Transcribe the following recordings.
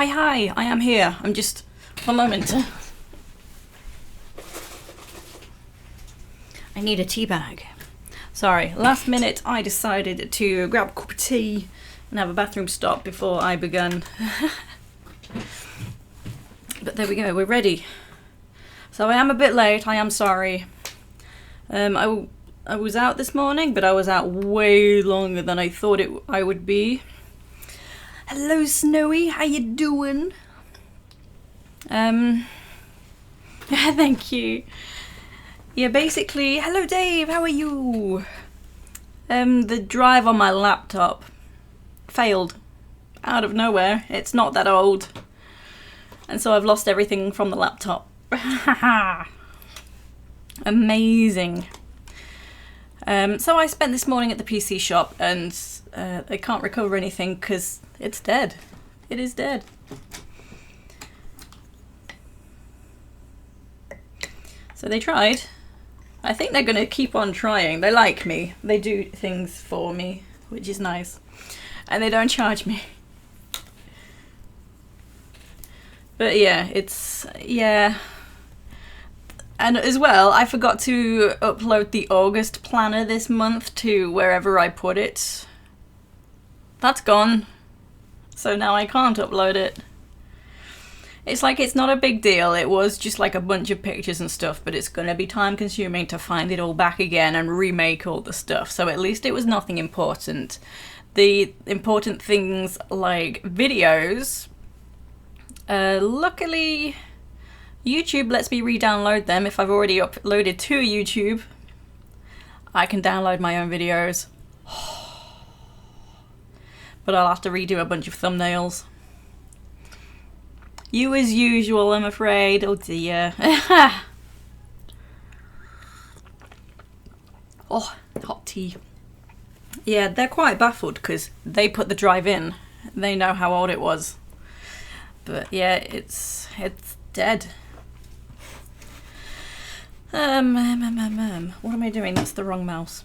Hi, I am here. I'm just... One moment. I need a tea bag. Sorry, last minute I decided to grab a cup of tea and have a bathroom stop before I began. But there we go, we're ready. So I am a bit late, I am sorry. I was out this morning, but I was out way longer than I thought I would be. Hello Snowy, how you doing? Thank you. Yeah, basically, hello Dave, how are you? The drive on my laptop failed out of nowhere. It's not that old. And so I've lost everything from the laptop. Amazing. So I spent this morning at the PC shop and I can't recover anything because it's dead. It is dead. So they tried. I think they're going to keep on trying. They like me. They do things for me, which is nice. And they don't charge me. But yeah, yeah. And as well, I forgot to upload the August planner this month to wherever I put it. That's gone. So now I can't upload it. It's like it's not a big deal. It was just like a bunch of pictures and stuff, but it's gonna be time consuming to find it all back again and remake all the stuff. So at least it was nothing important. The important things like videos, luckily YouTube lets me re-download them. If I've already uploaded to YouTube, I can download my own videos. But I'll have to redo a bunch of thumbnails. You as usual, I'm afraid. Oh dear. Oh, hot tea. Yeah, they're quite baffled because they put the drive in. They know how old it was. But yeah, it's dead. What am I doing? That's the wrong mouse.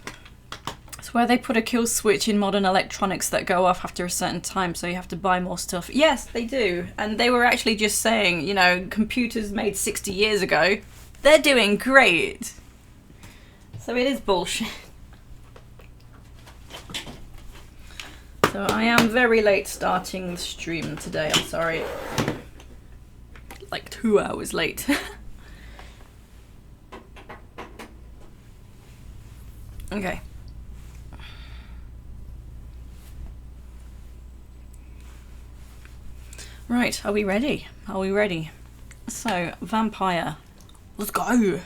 It's where they put a kill switch in modern electronics that go off after a certain time, so you have to buy more stuff. Yes, they do. And they were actually just saying, you know, computers made 60 years ago, they're doing great. So it is bullshit. So I am very late starting the stream today, I'm sorry. Like 2 hours late. Okay. Right, are we ready? Are we ready? So, Vampyr. Let's go!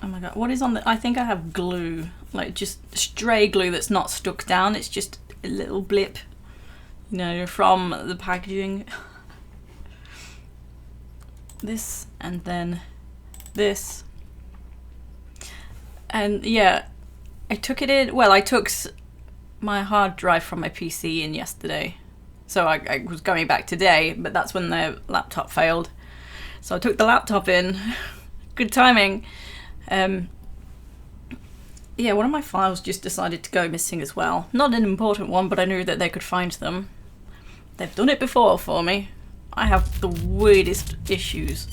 Oh my god, what is on the... I think I have glue. Like, just stray glue that's not stuck down. It's just a little blip, you know, from the packaging. This, and then this. And yeah, I took it in... Well, I took my hard drive from my PC in yesterday. So I was going back today, but that's when the laptop failed. So I took the laptop in. Good timing. Yeah, one of my files just decided to go missing as well. Not an important one, but I knew that they could find them. They've done it before for me. I have the weirdest issues.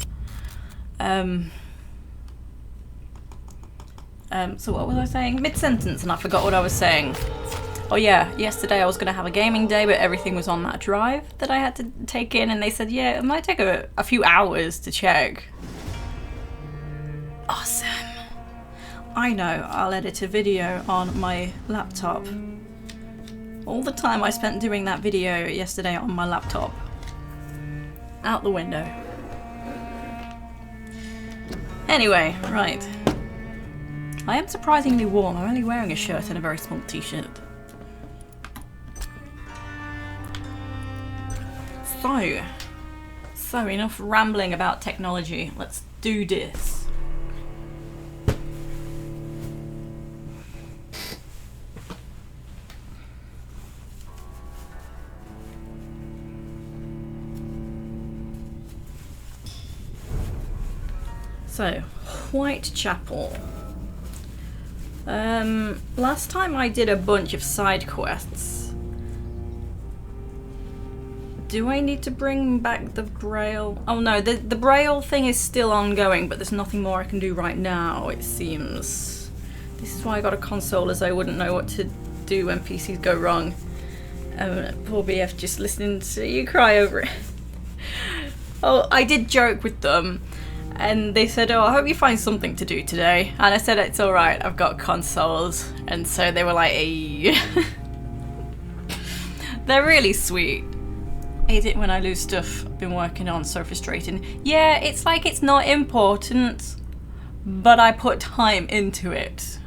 So what was I saying? Mid-sentence and I forgot what I was saying. Oh yeah, yesterday I was going to have a gaming day, but everything was on that drive that I had to take in, and they said, yeah, it might take a few hours to check. Awesome. I know, I'll edit a video on my laptop. All the time I spent doing that video yesterday on my laptop. Out the window. Anyway, right. I am surprisingly warm. I'm only wearing a shirt and a very small t-shirt. So enough rambling about technology. Let's do this. So, Whitechapel. Last time I did a bunch of side quests. Do I need to bring back the Braille? Oh no, the Braille thing is still ongoing, but there's nothing more I can do right now, it seems. This is why I got a console, as I wouldn't know what to do when PCs go wrong. Poor BF just listening to you cry over it. Oh, I did joke with them, and they said, oh, I hope you find something to do today. And I said, it's alright, I've got consoles. And so they were like, hey. They're really sweet. I hate it when I lose stuff I've been working on, so frustrating. Yeah, it's like it's not important, but I put time into it.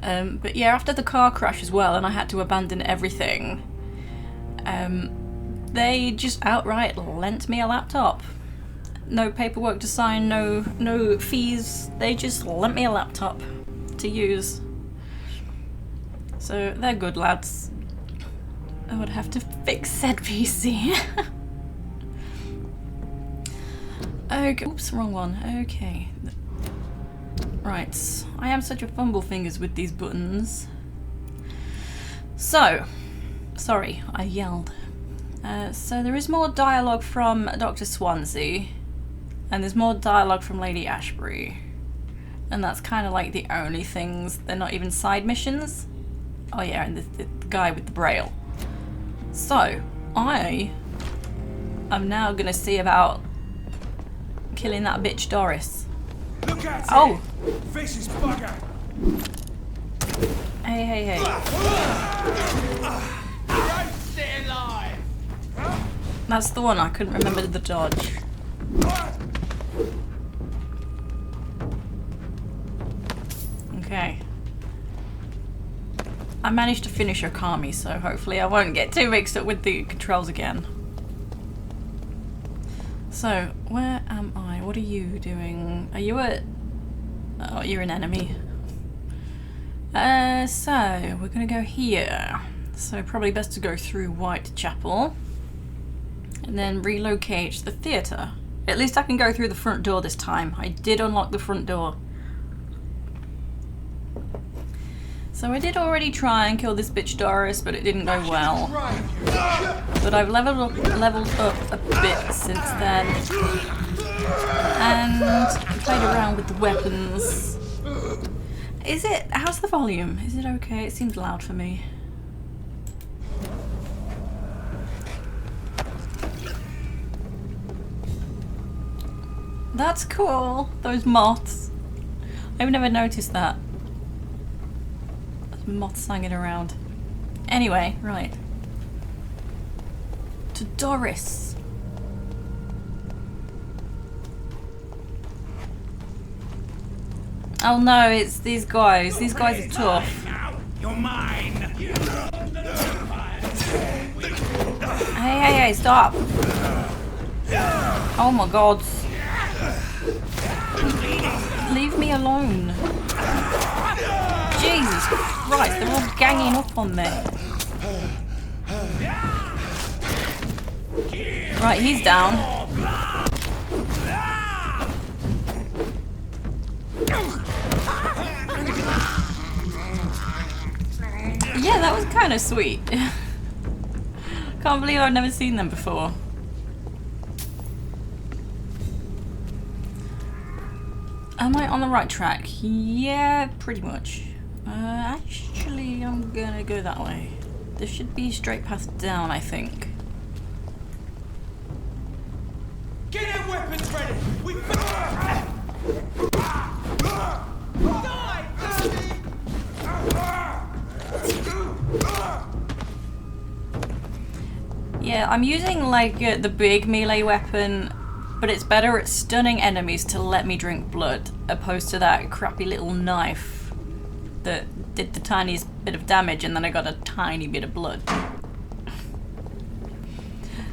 But yeah, after the car crash as well, and I had to abandon everything, they just outright lent me a laptop. No paperwork to sign, no fees. They just lent me a laptop to use. So they're good lads. I would have to fix said PC. Okay, oops, wrong one. Okay. Right, I am such a fumble fingers with these buttons. So, sorry, I yelled. So there is more dialogue from Dr. Swansea, and there's more dialogue from Lady Ashbury. And that's kind of like the only things, they're not even side missions. Oh yeah, and the guy with the braille. So, I am now gonna see about killing that bitch Doris. Look at oh! Vicious bugger! Hey, hey, hey. Don't stay alive! That's the one, I couldn't remember the dodge. Okay. I managed to finish Okami, so hopefully I won't get too mixed up with the controls again. So, where am I? What are you doing? Are you a... Oh, you're an enemy. So, we're gonna go here. So, probably best to go through Whitechapel. And then relocate the theatre. At least I can go through the front door this time. I did unlock the front door. So I did already try and kill this bitch Doris, but it didn't go well. But I've leveled up a bit since then. And played around with the weapons. Is it... How's the volume? Is it okay? It seems loud for me. That's cool. Those moths. I've never noticed that. Moths hanging around. Anyway, right. To Doris. Oh no, it's these guys. These guys are tough. You're mine. Hey, stop. Oh my god. Leave me alone. Jesus Christ, they're all ganging up on me. Right, he's down. Yeah, that was kind of sweet. Can't believe I've never seen them before. Am I on the right track? Yeah, pretty much. Actually, I'm gonna go that way. There should be a straight path down, I think. Get our weapons ready! We Yeah, I'm using like the big melee weapon, but it's better at stunning enemies to let me drink blood, opposed to that crappy little knife that did the tiniest bit of damage and then I got a tiny bit of blood.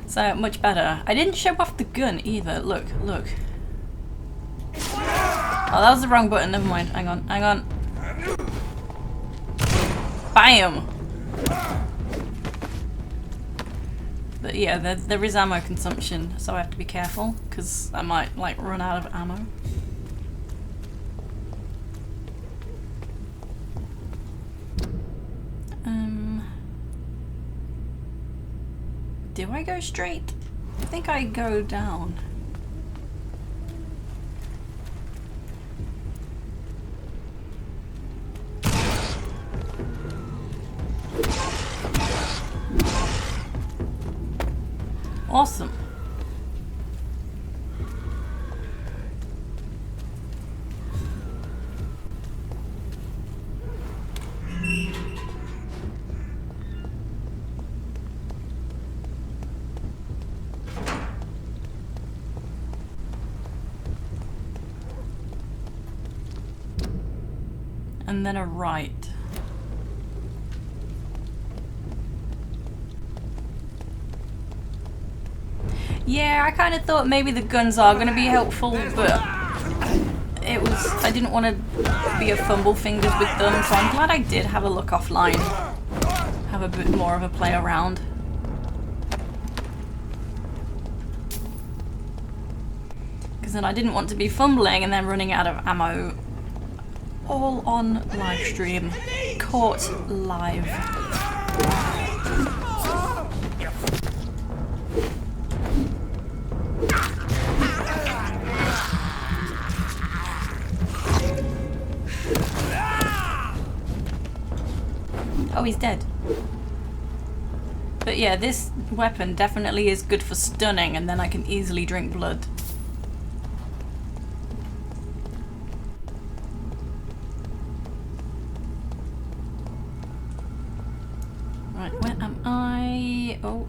So, much better. I didn't show off the gun either. Look, look. Oh, that was the wrong button. Never mind. Hang on, hang on. Bam! But yeah, there is ammo consumption, so I have to be careful, because I might, like, run out of ammo. Do I go straight? I think I go down. Awesome. And then a right. Yeah, I kind of thought maybe the guns are going to be helpful, but I didn't want to be a fumble fingers with them, so I'm glad I did have a look offline. Have a bit more of a play around. Because then I didn't want to be fumbling and then running out of ammo. All on live stream. Caught live. Oh, he's dead. But yeah, this weapon definitely is good for stunning, and then I can easily drink blood. Right, where am I? Oh.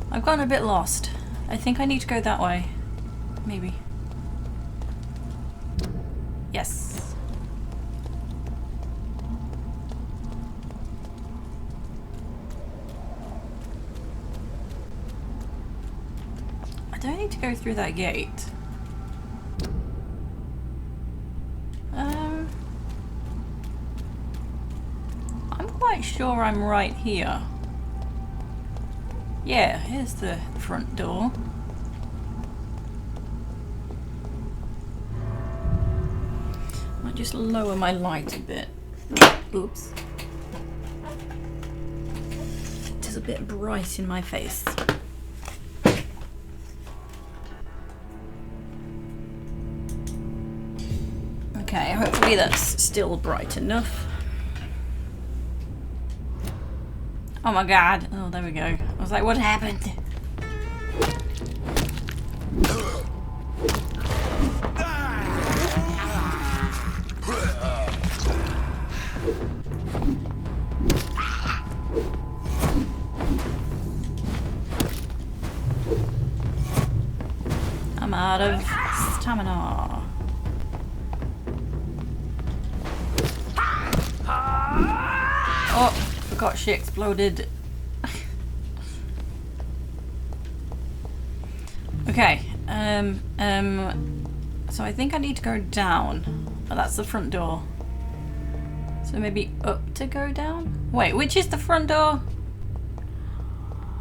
I've gotten a bit lost. I think I need to go that way. Maybe. Yes. I don't need to go through that gate. I'm quite sure I'm right here. Yeah, here's the front door. I'll just lower my light a bit. Oops. It is a bit bright in my face. Okay, hopefully that's still bright enough. Oh my god. Oh, there we go. I was like, what happened? I'm out of stamina. Oh, forgot she exploded. Okay, so I think I need to go down. Oh, that's the front door. So maybe up to go down? Wait, which is the front door?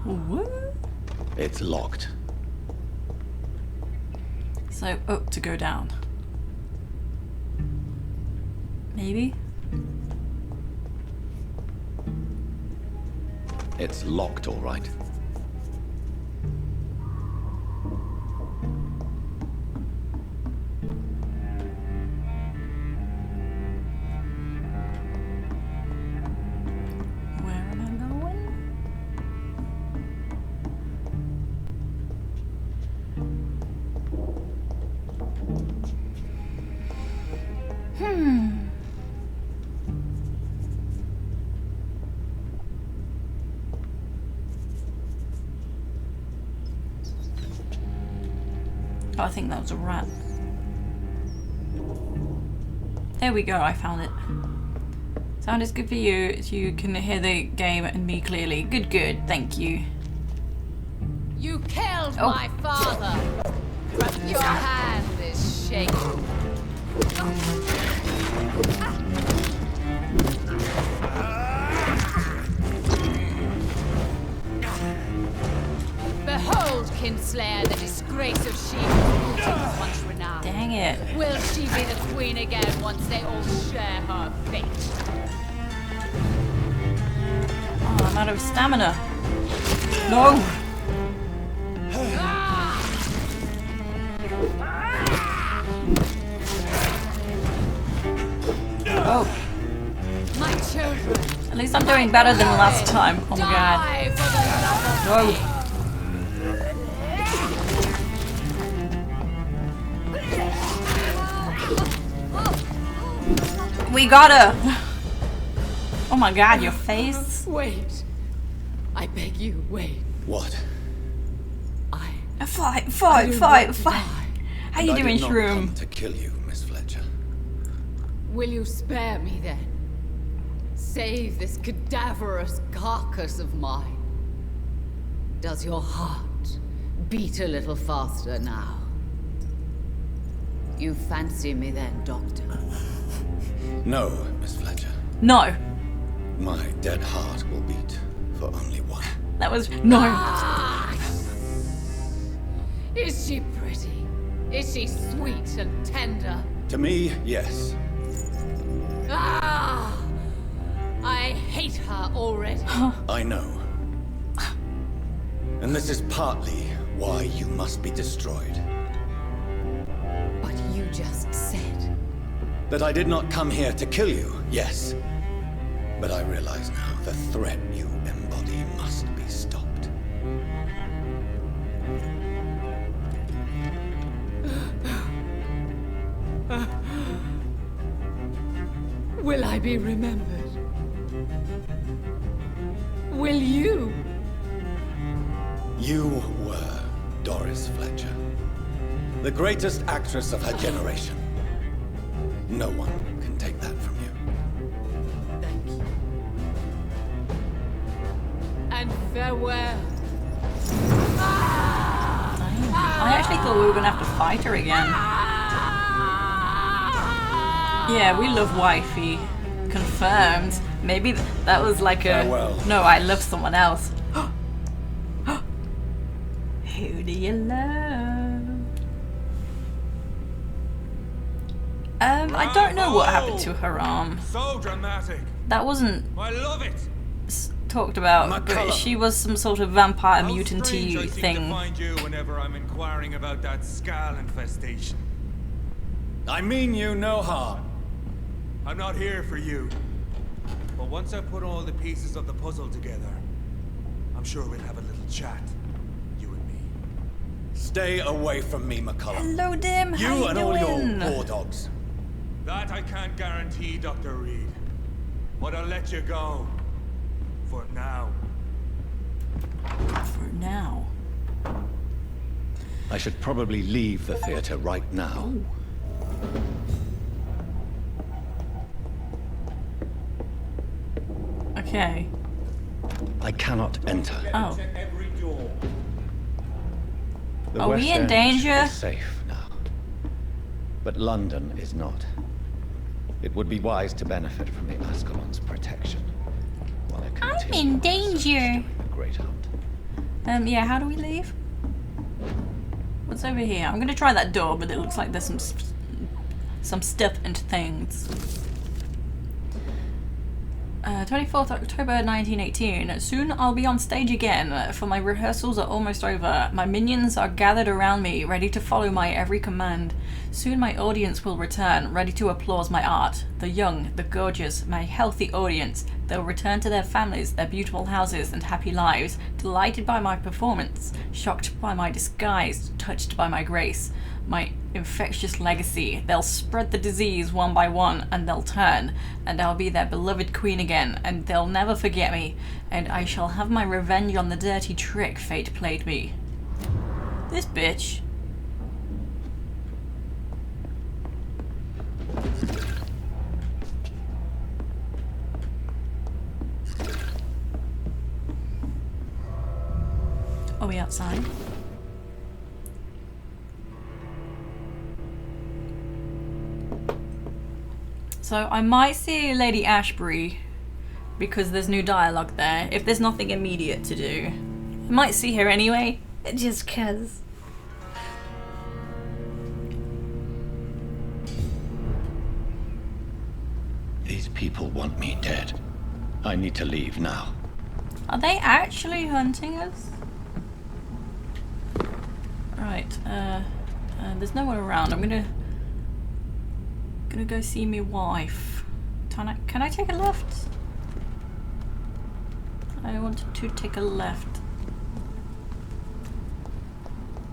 What? It's locked. So up to go down. Maybe? It's locked, all right. Where am I going? Oh, I think that was a rat. There we go, I found it. Sound is good for you, so you can hear the game and me clearly. Good, good, thank you. You killed my father, but your hand is shaking. Behold old kinslayer, the disgrace of she was once renowned. Dang it. Will she be the queen again once they all share her fate? Oh, I'm out of stamina. No. Oh. My children. At least I'm doing better than last time. Oh my god. Die for the love of No. We got her. Oh my god, your face. Wait. I beg you, wait. What? Fight. I How you doing, I did not Shroom? come to kill you, Miss Fletcher. Will you spare me then? Save this cadaverous carcass of mine. Does your heart beat a little faster now? You fancy me then, Doctor? No, Miss Fletcher. No. My dead heart will beat for only one. That was no. Is she pretty? Is she sweet and tender? To me, yes. Ah! I hate her already. I know. And this is partly why you must be destroyed. But you just said. That I did not come here to kill you, yes. But I realize now the threat you embody must be stopped. Will I be remembered? Will you? You were Doris Fletcher. The greatest actress of her generation. No one can take that from you. Thank you. And farewell. I actually thought we were gonna have to fight her again. Yeah, we love wifey. Confirmed. Maybe that was like a... Farewell. No, I love someone else. Who do you love? I don't know what happened to her arm. So dramatic. That wasn't I love it. talked about, but McCullough. she was some sort of vampire How mutant-y strange I seem to thing. find you whenever I'm inquiring about that skull infestation. I mean you no harm. I'm not here for you. But once I put all the pieces of the puzzle together, I'm sure we'll have a little chat. You and me. Stay away from me, McCullough. Hello, Dim. How You you and all your doing? war dogs. That I can't guarantee, Dr. Reed. But I'll let you go. For now. For now. I should probably leave the theater right now. Okay. I cannot enter. Oh. Every door. The Are we West in End danger? is safe now. But London is not. It would be wise to benefit from the Ascalon's protection. While I continue in my search danger. during the Great Hunt. Yeah, how do we leave? What's over here? I'm gonna try that door, but it looks like there's some stuff and things. 24th October 1918. Soon I'll be on stage again, for my rehearsals are almost over. My minions are gathered around me, ready to follow my every command. Soon my audience will return, ready to applaud my art. The young, the gorgeous, my healthy audience. They'll return to their families, their beautiful houses and happy lives, delighted by my performance, shocked by my disguise, touched by my grace. My infectious legacy. They'll spread the disease one by one, and they'll turn, and I'll be their beloved queen again, and they'll never forget me, and I shall have my revenge on the dirty trick fate played me. This bitch. Are we outside? So I might see Lady Ashbury because there's new dialogue there. If there's nothing immediate to do, I might see her anyway. Just cause. These people want me dead. I need to leave now. Are they actually hunting us? Right, there's no one around. I'm gonna go see my wife. Can I take a left? I wanted to take a left.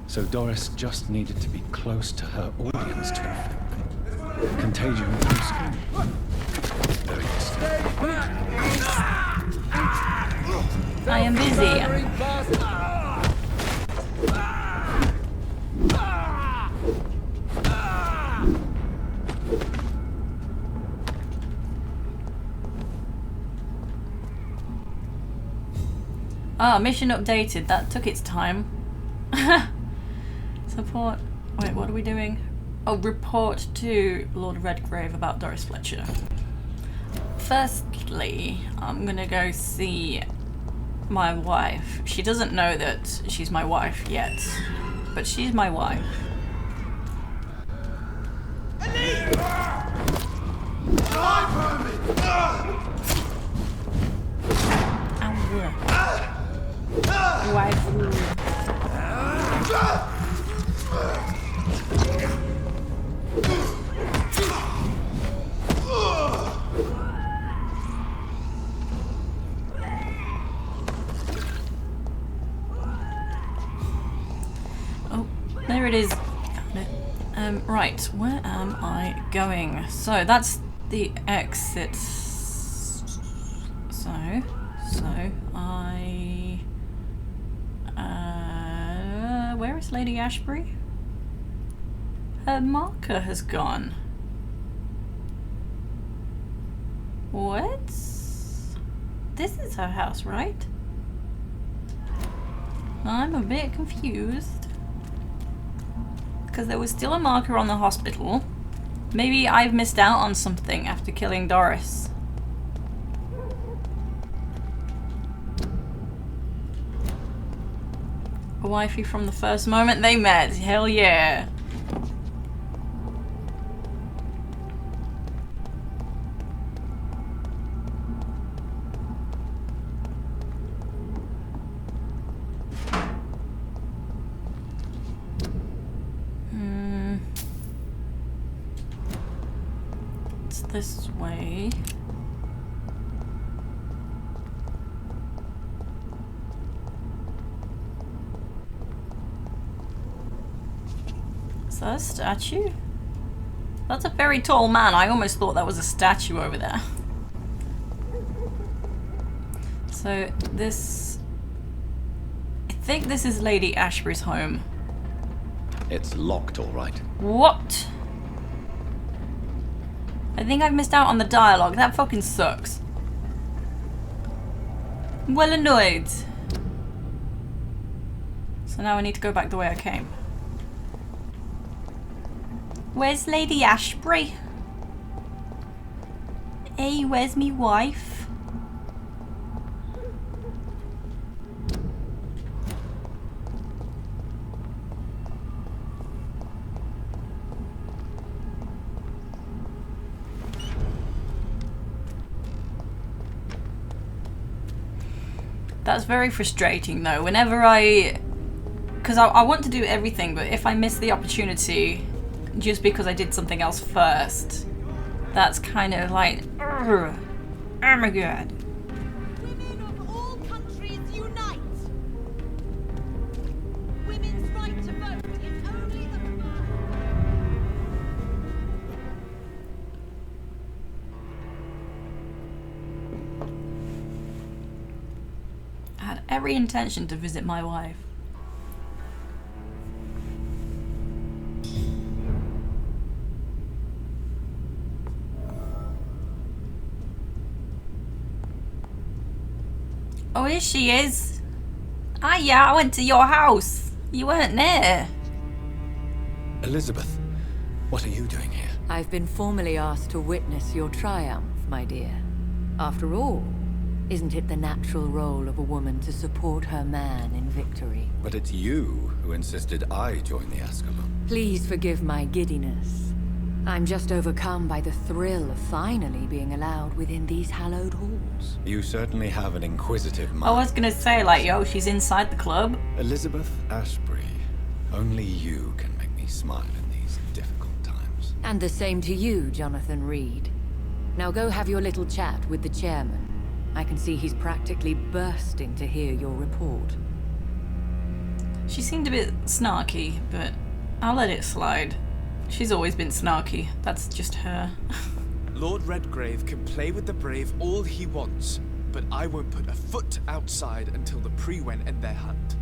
So Doris just needed to be close to her audience to infect them. Contagion through skin. Very disturbing. I am busy. Ah, mission updated. That took its time. Support. Wait, what are we doing? Oh, report to Lord Redgrave about Doris Fletcher. Firstly, I'm gonna go see my wife. She doesn't know that she's my wife yet, but she's my wife. Wife. Oh, there it is. Right, where am I going? So that's the exit. So where is Lady Ashbury? Her marker has gone. What? This is her house, right? I'm a bit confused. Because there was still a marker on the hospital. Maybe I've missed out on something after killing Doris. A wifey from the first moment they met. Hell yeah. It's this way. Is that a statue? That's a very tall man. I almost thought that was a statue over there. So this... I think this is Lady Ashbury's home. It's locked, all right. What? I think I've missed out on the dialogue. That fucking sucks. I'm well annoyed. So now I need to go back the way I came. Where's Lady Ashbury? Hey, where's me wife? That's very frustrating though. Whenever because I want to do everything, but if I miss the opportunity just because I did something else first, that's kind of like, oh my god. Women of all countries unite! Women's right to vote is only the I had every intention to visit my wife. Oh, here she is. Ah, yeah, I went to your house. You weren't there. Elizabeth, what are you doing here? I've been formally asked to witness your triumph, my dear. After all, Isn't it the natural role of a woman to support her man in victory? But it's you who insisted I join the Ascalon. Please forgive my giddiness. I'm just overcome by the thrill of finally being allowed within these hallowed halls. You certainly have an inquisitive I mind. was gonna say, like, yo, she's inside the club. Elizabeth Ashbury, only you can make me smile in these difficult times. And the same to you, Jonathan Reed. Now go have your little chat with the chairman. I can see he's practically bursting to hear your report. She seemed a bit snarky, but I'll let it slide. She's always been snarky. That's just her. Lord Redgrave can play with the brave all he wants, but I won't put a foot outside until the Prewen end their hunt.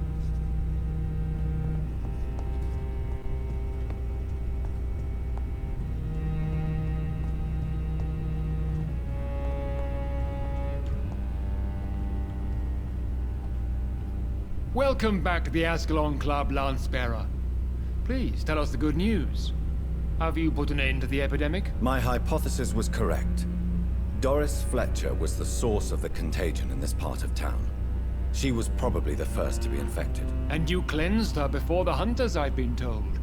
Welcome back to the Ascalon Club, Lancebearer. Please tell us the good news. Have you put an end to the epidemic? My hypothesis was correct. Doris Fletcher was the source of the contagion in this part of town. She was probably the first to be infected. And you cleansed her before the hunters, I've been told.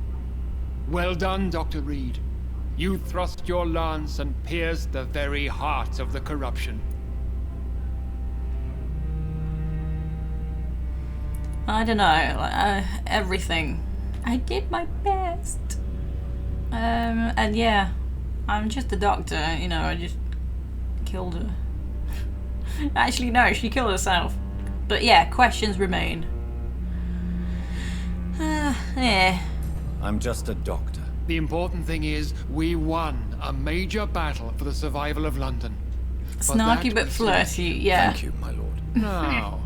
Well done, Dr. Reed. You thrust your lance and pierced the very heart of the corruption. I don't know, everything. I did my best. And yeah, I'm just a doctor, you know, I just killed her. Actually, no, she killed herself. But yeah, questions remain. Yeah. I'm just a doctor. The important thing is, we won a major battle for the survival of London. Snarky but flirty, yeah. Thank you, my lord. Now,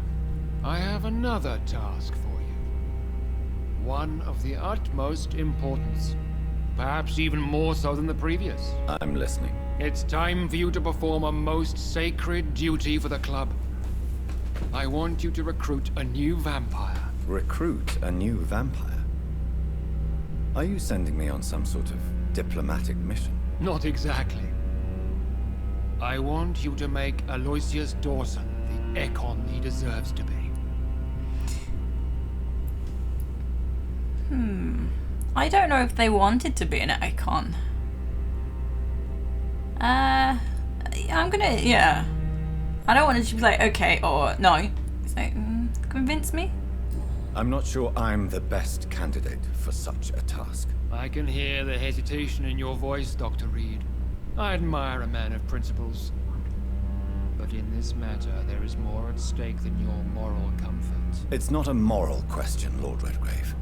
I have another task for you. One of the utmost importance. Perhaps even more so than the previous. I'm listening. It's time for you to perform a most sacred duty for the club. I want you to recruit a new vampire. Recruit a new vampire? Are you sending me on some sort of diplomatic mission? Not exactly. I want you to make Aloysius Dawson the Ekon he deserves to be. I don't know if they wanted to be an icon. I'm gonna, yeah. I don't want to just be like, okay, or no. It's like, convince me? I'm not sure I'm the best candidate for such a task. I can hear the hesitation in your voice, Dr. Reed. I admire a man of principles. But in this matter, there is more at stake than your moral comfort. It's not a moral question, Lord Redgrave.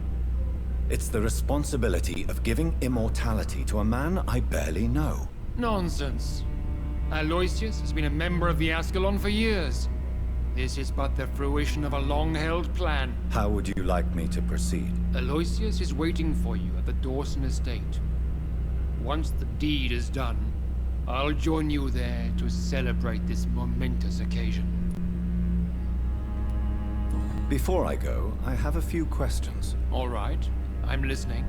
It's the responsibility of giving immortality to a man I barely know. Nonsense. Aloysius has been a member of the Ascalon for years. This is but the fruition of a long-held plan. How would you like me to proceed? Aloysius is waiting for you at the Dawson estate. Once the deed is done, I'll join you there to celebrate this momentous occasion. Before I go, I have a few questions. All right, I'm listening.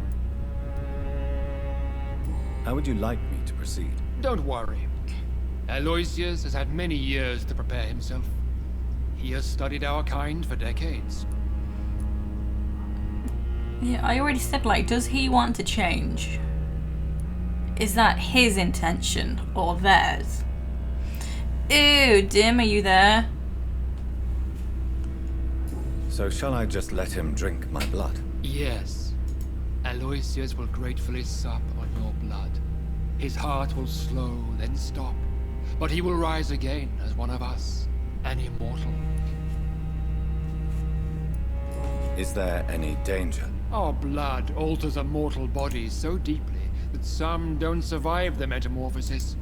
How would you like me to proceed? Don't worry. Aloysius has had many years to prepare himself. He has studied our kind for decades. Yeah, I already said, like, does he want to change? Is that his intention or theirs? Ew, Dim, are you there? So shall I just let him drink my blood? Yes. Aloysius will gratefully sup on your blood. His heart will slow, then stop. But he will rise again as one of us, an immortal. Is there any danger? Our blood alters a mortal body so deeply that some don't survive the metamorphosis.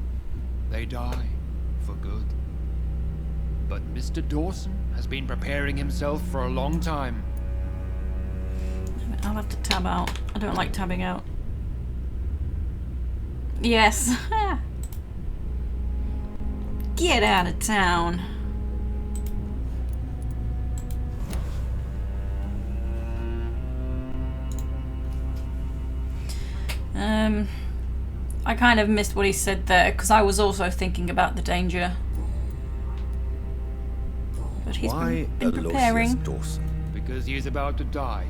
They die for good. But Mr. Dawson has been preparing himself for a long time. I'll have to tab out. I don't like tabbing out. Yes. Get out of town. I kind of missed what he said there because I was also thinking about the danger. He's Why been Aloysius preparing. Dawson? Because he is about to die.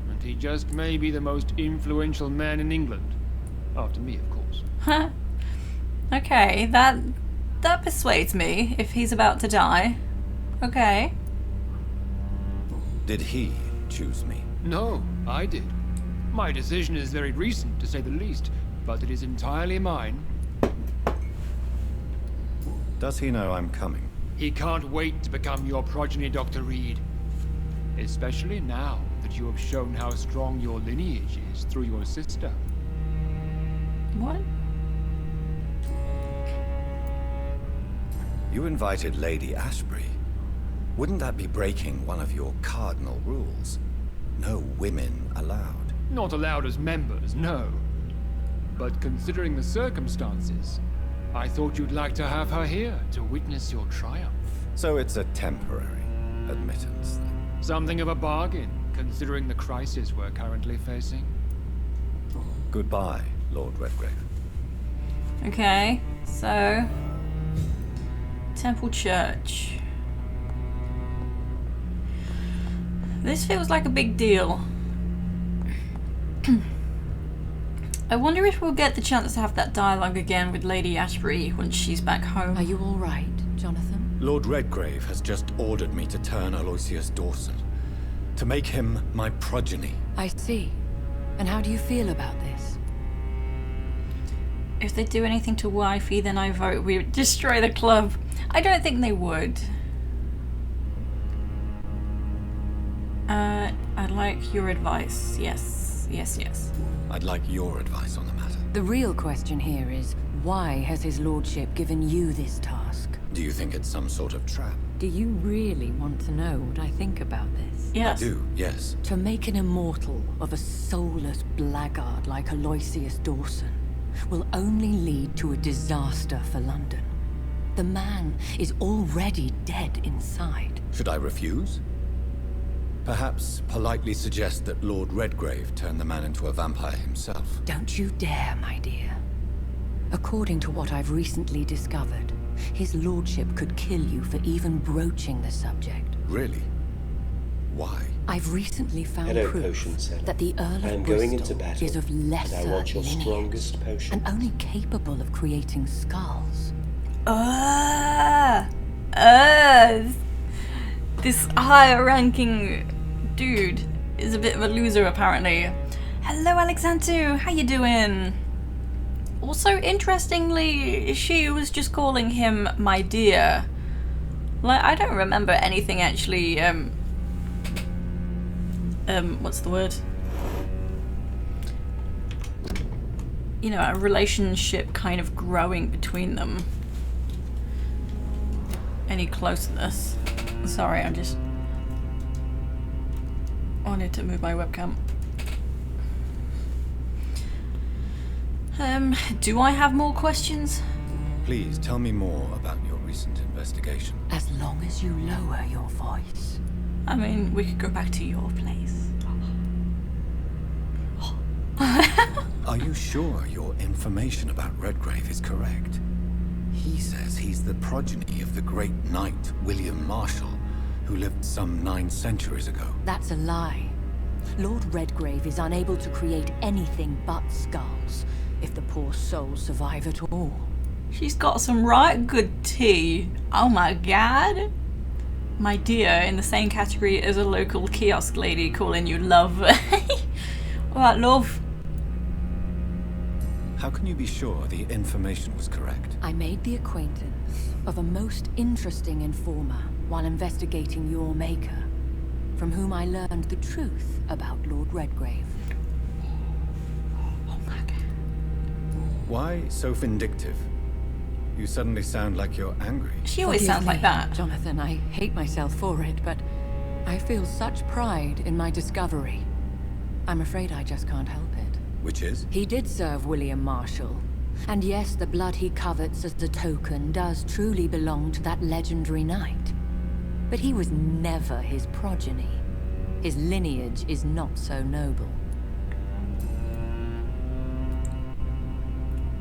And he just may be the most influential man in England. After me, of course. Huh. Okay, that persuades me if he's about to die. Okay. Did he choose me? No, I did. My decision is very recent, to say the least, but it is entirely mine. Does he know I'm coming? He can't wait to become your progeny, Dr. Reed. Especially now that you have shown how strong your lineage is through your sister. What? You invited Lady Ashbury. Wouldn't that be breaking one of your cardinal rules? No women allowed. Not allowed as members, no. But considering the circumstances, I thought you'd like to have her here to witness your triumph. So it's a temporary admittance, then. Something of a bargain, considering the crisis we're currently facing. Goodbye, Lord Redgrave. Okay, so Temple Church. This feels like a big deal. I wonder if we'll get the chance to have that dialogue again with Lady Ashbury when she's back home. Are you all right, Jonathan? Lord Redgrave has just ordered me to turn Aloysius Dawson. To make him my progeny. I see. And how do you feel about this? If they do anything to Wifey, then I vote we destroy the club. I don't think they would. I'd like your advice. Yes, yes, yes. I'd like your advice on the matter. The real question here is, why has his lordship given you this task? Do you think it's some sort of trap? Do you really want to know what I think about this? Yes. I do, yes. To make an immortal of a soulless blackguard like Aloysius Dawson will only lead to a disaster for London. The man is already dead inside. Should I refuse? Perhaps politely suggest that Lord Redgrave turn the man into a vampire himself. Don't you dare, my dear. According to what I've recently discovered, his lordship could kill you for even broaching the subject. Really? Why? I've recently found Hello, proof potion seller. that the Earl I am of going Bristol into battle, is of and lesser I want your lineage, strongest potion. and only capable of creating skulls. This higher ranking dude is a bit of a loser apparently. Hello Alexandru, how you doing? Also, interestingly, she was just calling him my dear. Like, I don't remember anything actually, what's the word? You know, a relationship kind of growing between them. Any closeness. Sorry, I just wanted to move my webcam. Do I have more questions? Please tell me more about your recent investigation. As long as you lower your voice. I mean, we could go back to your place. Are you sure your information about Redgrave is correct? He says he's the progeny of the great knight William Marshal, who lived some 9 centuries ago. That's a lie. Lord Redgrave is unable to create anything but skulls, if the poor soul survive at all. She's got some right good tea. Oh my god. My dear, in the same category as a local kiosk lady calling you love. What, love? How can you be sure the information was correct? I made the acquaintance of a most interesting informer while investigating your maker, from whom I learned the truth about Lord Redgrave. Oh my god. Why so vindictive? You suddenly sound like you're angry. She always Forgive sounds like me, that. Jonathan, I hate myself for it, but I feel such pride in my discovery. I'm afraid I just can't help it. Which is? He did serve William Marshal. And yes, the blood he covets as a token does truly belong to that legendary knight. But he was never his progeny. His lineage is not so noble.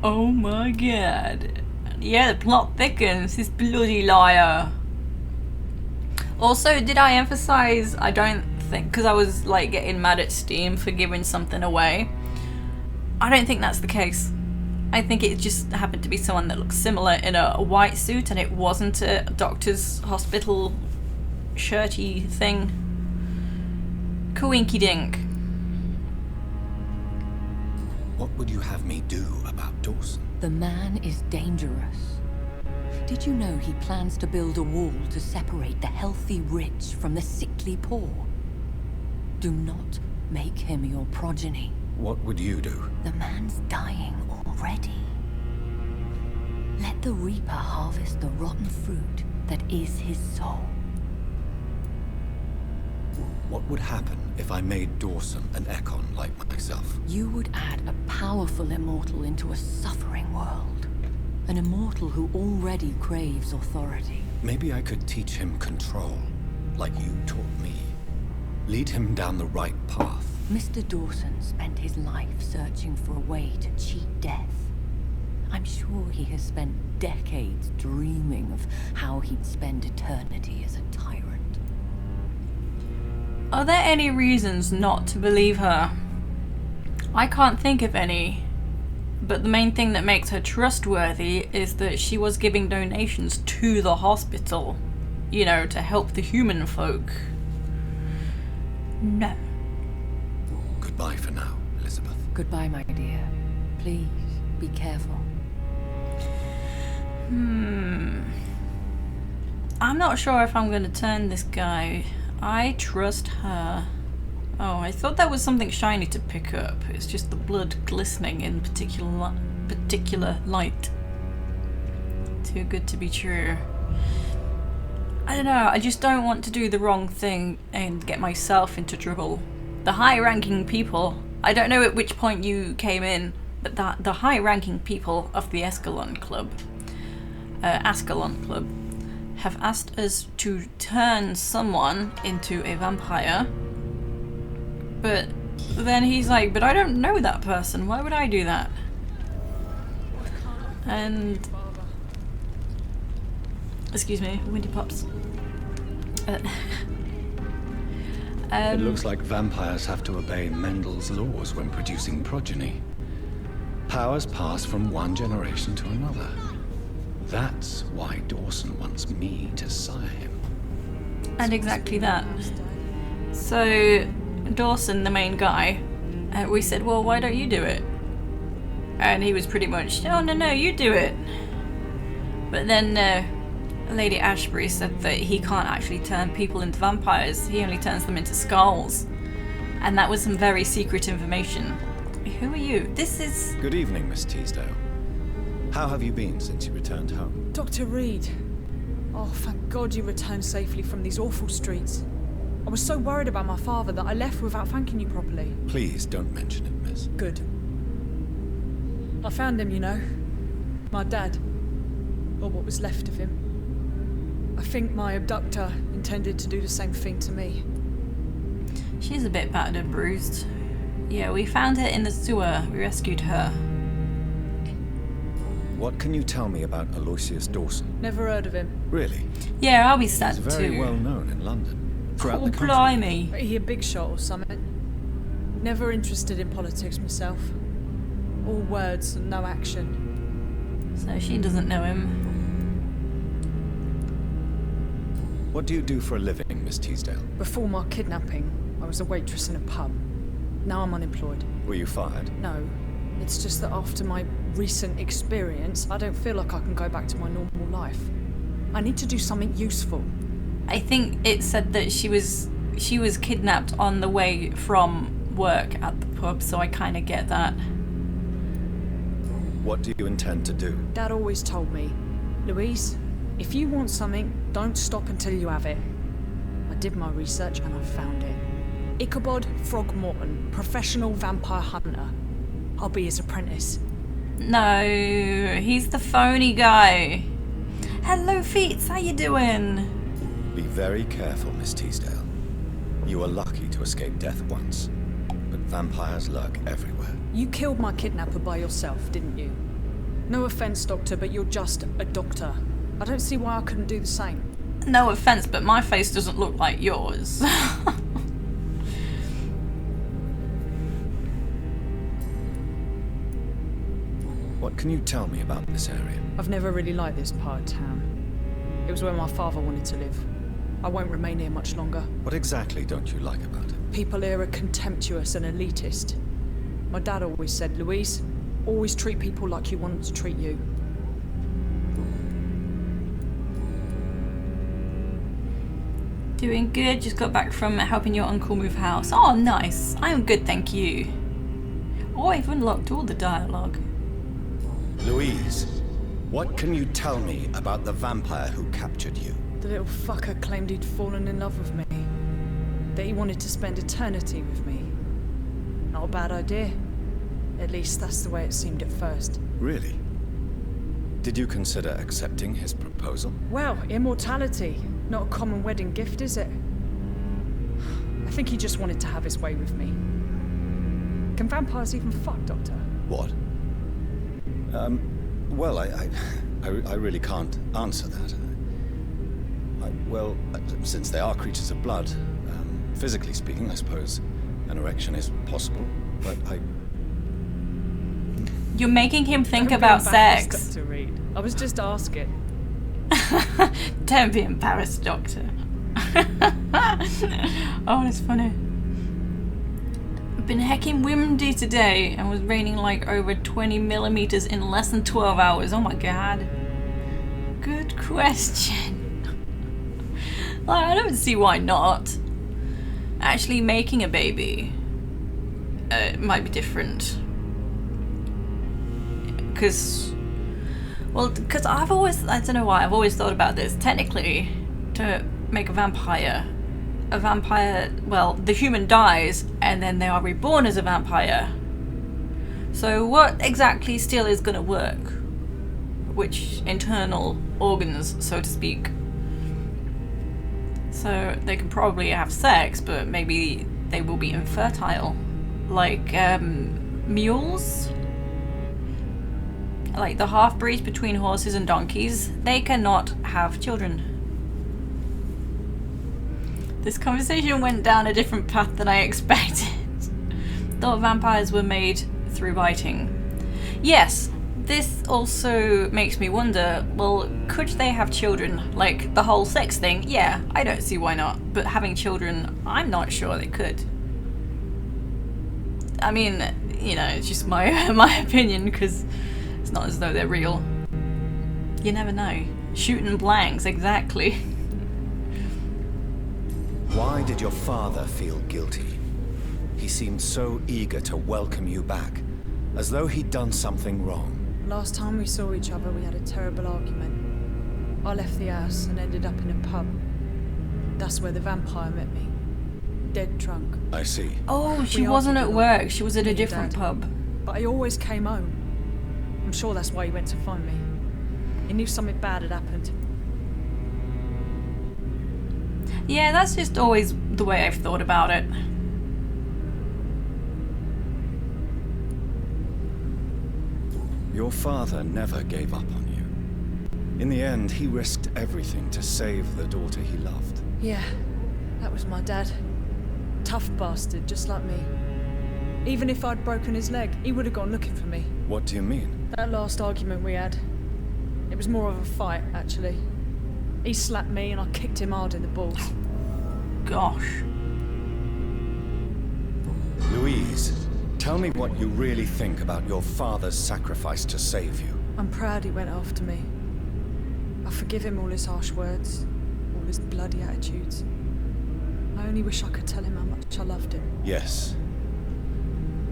Oh my god. Yeah, the plot thickens. This bloody liar. Also, did I emphasize, I don't think, because I was like getting mad at Steam for giving something away. I don't think that's the case. I think it just happened to be someone that looks similar in a white suit, and it wasn't a doctor's hospital shirty thing. Coinky dink. What would you have me do about Dawson? The man is dangerous. Did you know he plans to build a wall to separate the healthy rich from the sickly poor? Do not make him your progeny. What would you do? The man's dying already. Let the Reaper harvest the rotten fruit that is his soul. What would happen if I made Dawson an Ekon like myself? You would add a powerful immortal into a suffering world. An immortal who already craves authority. Maybe I could teach him control, like you taught me. Lead him down the right path. Mr. Dawson spent his life searching for a way to cheat death. I'm sure he has spent decades dreaming of how he'd spend eternity as a tyrant. Are there any reasons not to believe her? I can't think of any. But the main thing that makes her trustworthy is that she was giving donations to the hospital. You know, to help the human folk. No. Goodbye for now, Elizabeth. Goodbye, my dear. Please, be careful. I'm not sure if I'm going to turn this guy. I trust her. Oh, I thought that was something shiny to pick up. It's just the blood glistening in particular light. Too good to be true. I don't know, I just don't want to do the wrong thing and get myself into trouble. The high-ranking people, I don't know at which point you came in, but the high-ranking people of the Ascalon Club have asked us to turn someone into a vampire. But then he's like, but I don't know that person, why would I do that? And... excuse me, Windy Pops. It looks like vampires have to obey Mendel's laws when producing progeny. Powers pass from one generation to another. That's why Dawson wants me to sire him. And exactly that. So, Dawson, the main guy, we said, well, why don't you do it? And he was pretty much, oh, no, you do it. But then Lady Ashbury said that he can't actually turn people into vampires, he only turns them into skulls. And that was some very secret information. Who are you? This is... Good evening, Miss Teasdale. How have you been since you returned home? Dr. Reed. Oh, thank God you returned safely from these awful streets. I was so worried about my father that I left without thanking you properly. Please don't mention it, miss. Good. I found him, you know. My dad. Or what was left of him. I think my abductor intended to do the same thing to me. She's a bit battered and bruised. Yeah, we found her in the sewer. We rescued her. What can you tell me about Aloysius Dawson? Never heard of him. Really? Yeah, I'll be sad He's too. very well known in London. Throughout Oh, the country. blimey. He a big shot or something. Never interested in politics myself. All words and no action. So she doesn't know him. What do you do for a living, Miss Teasdale? Before my kidnapping, I was a waitress in a pub. Now I'm unemployed. Were you fired? No. It's just that after my recent experience, I don't feel like I can go back to my normal life. I need to do something useful. I think it said that she was kidnapped on the way from work at the pub, so I kind of get that. What do you intend to do? Dad always told me, Louise, if you want something, don't stop until you have it. I did my research and I found it. Ichabod Throgmorton, professional vampire hunter. I'll be his apprentice. No, he's the phony guy. Hello, Feats, how you doing? Be very careful, Miss Teasdale. You were lucky to escape death once, but vampires lurk everywhere. You killed my kidnapper by yourself, didn't you? No offense, Doctor, but you're just a doctor. I don't see why I couldn't do the same. no offense, but my face doesn't look like yours. What can you tell me about this area? I've never really liked this part of town. It was where my father wanted to live. I won't remain here much longer. What exactly don't you like about it? People here are contemptuous and elitist. My dad always said, Louise, always treat people like you want them to treat you. Doing good, just got back from helping your uncle move house. Oh, nice. I'm good, thank you. Oh, I've unlocked all the dialogue. Louise, what can you tell me about the vampire who captured you? The little fucker claimed he'd fallen in love with me. That he wanted to spend eternity with me. Not a bad idea. At least that's the way it seemed at first. Really? Did you consider accepting his proposal? Well, immortality. Not a common wedding gift, is it? I think he just wanted to have his way with me. Can vampires even fuck, Doctor? What? Well, I really can't answer that. Well, since they are creatures of blood, physically speaking, I suppose an erection is possible, but You're making him think about sex. Dr. Reed. I was just asking. Don't be embarrassed, Doctor. Oh, that's funny. I've been hecking windy today and was raining like over 20 millimeters in less than 12 hours. Oh my god. Good question. Like, I don't see why not. Actually making a baby might be different. Because I've always, I don't know why, I've always thought about this. Technically, to make a vampire, well, the human dies and then they are reborn as a vampire. So what exactly still is going to work? Which internal organs, so to speak? So they can probably have sex, but maybe they will be infertile. Like mules? Like the half-breeds between horses and donkeys, they cannot have children. This conversation went down a different path than I expected. Thought vampires were made through biting. Yes, this also makes me wonder, well, could they have children? Like the whole sex thing, yeah, I don't see why not. But having children, I'm not sure they could. I mean, you know, it's just my opinion, because it's not as though they're real. You never know. Shooting blanks, exactly. Why did your father feel guilty? He seemed so eager to welcome you back, as though he'd done something wrong. Last time we saw each other, we had a terrible argument. I left the house and ended up in a pub. That's where the vampire met me. Dead drunk. I see. Oh, she wasn't at work. She was at a different pub. But I always came home. I'm sure that's why he went to find me. He knew something bad had happened. Yeah, that's just always the way I've thought about it. Your father never gave up on you. In the end, he risked everything to save the daughter he loved. Yeah, that was my dad. Tough bastard, just like me. Even if I'd broken his leg, he would have gone looking for me. What do you mean? That last argument we had, it was more of a fight, actually. He slapped me and I kicked him hard in the balls. Gosh. Louise, tell me what you really think about your father's sacrifice to save you. I'm proud he went after me. I forgive him all his harsh words, all his bloody attitudes. I only wish I could tell him how much I loved him. Yes.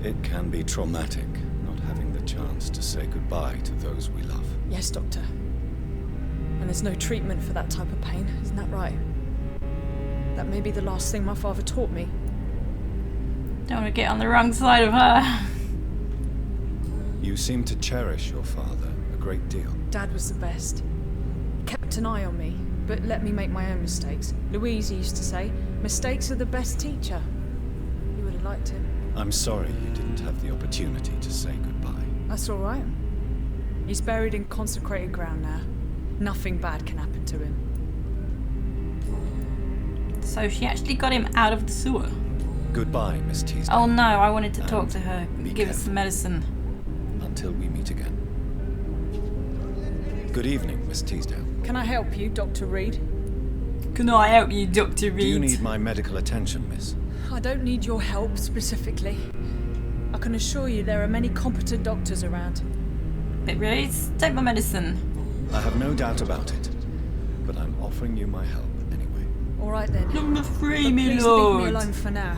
It can be traumatic, not having the chance to say goodbye to those we love. Yes, Doctor. And there's no treatment for that type of pain, isn't that right? That may be the last thing my father taught me. Don't want to get on the wrong side of her. You seem to cherish your father a great deal. Dad was the best. He kept an eye on me, but let me make my own mistakes. Louise used to say, mistakes are the best teacher. You would have liked him. I'm sorry you didn't have the opportunity to say goodbye. That's all right. He's buried in consecrated ground now. Nothing bad can happen to him. So she actually got him out of the sewer. Goodbye, Miss Teasdale. Oh no, I wanted to talk And to her. be Give us careful. some medicine. Until we meet again. Good evening, Miss Teasdale. Can I help you, Dr. Reed? Can I help you, Dr. Reed? Do you need my medical attention, miss? I don't need your help specifically. I can assure you there are many competent doctors around. Bit Reed, take my medicine. I have no doubt about it. But I'm offering you my help anyway. All right then. Number 3, But me please lord. leave me alone for now.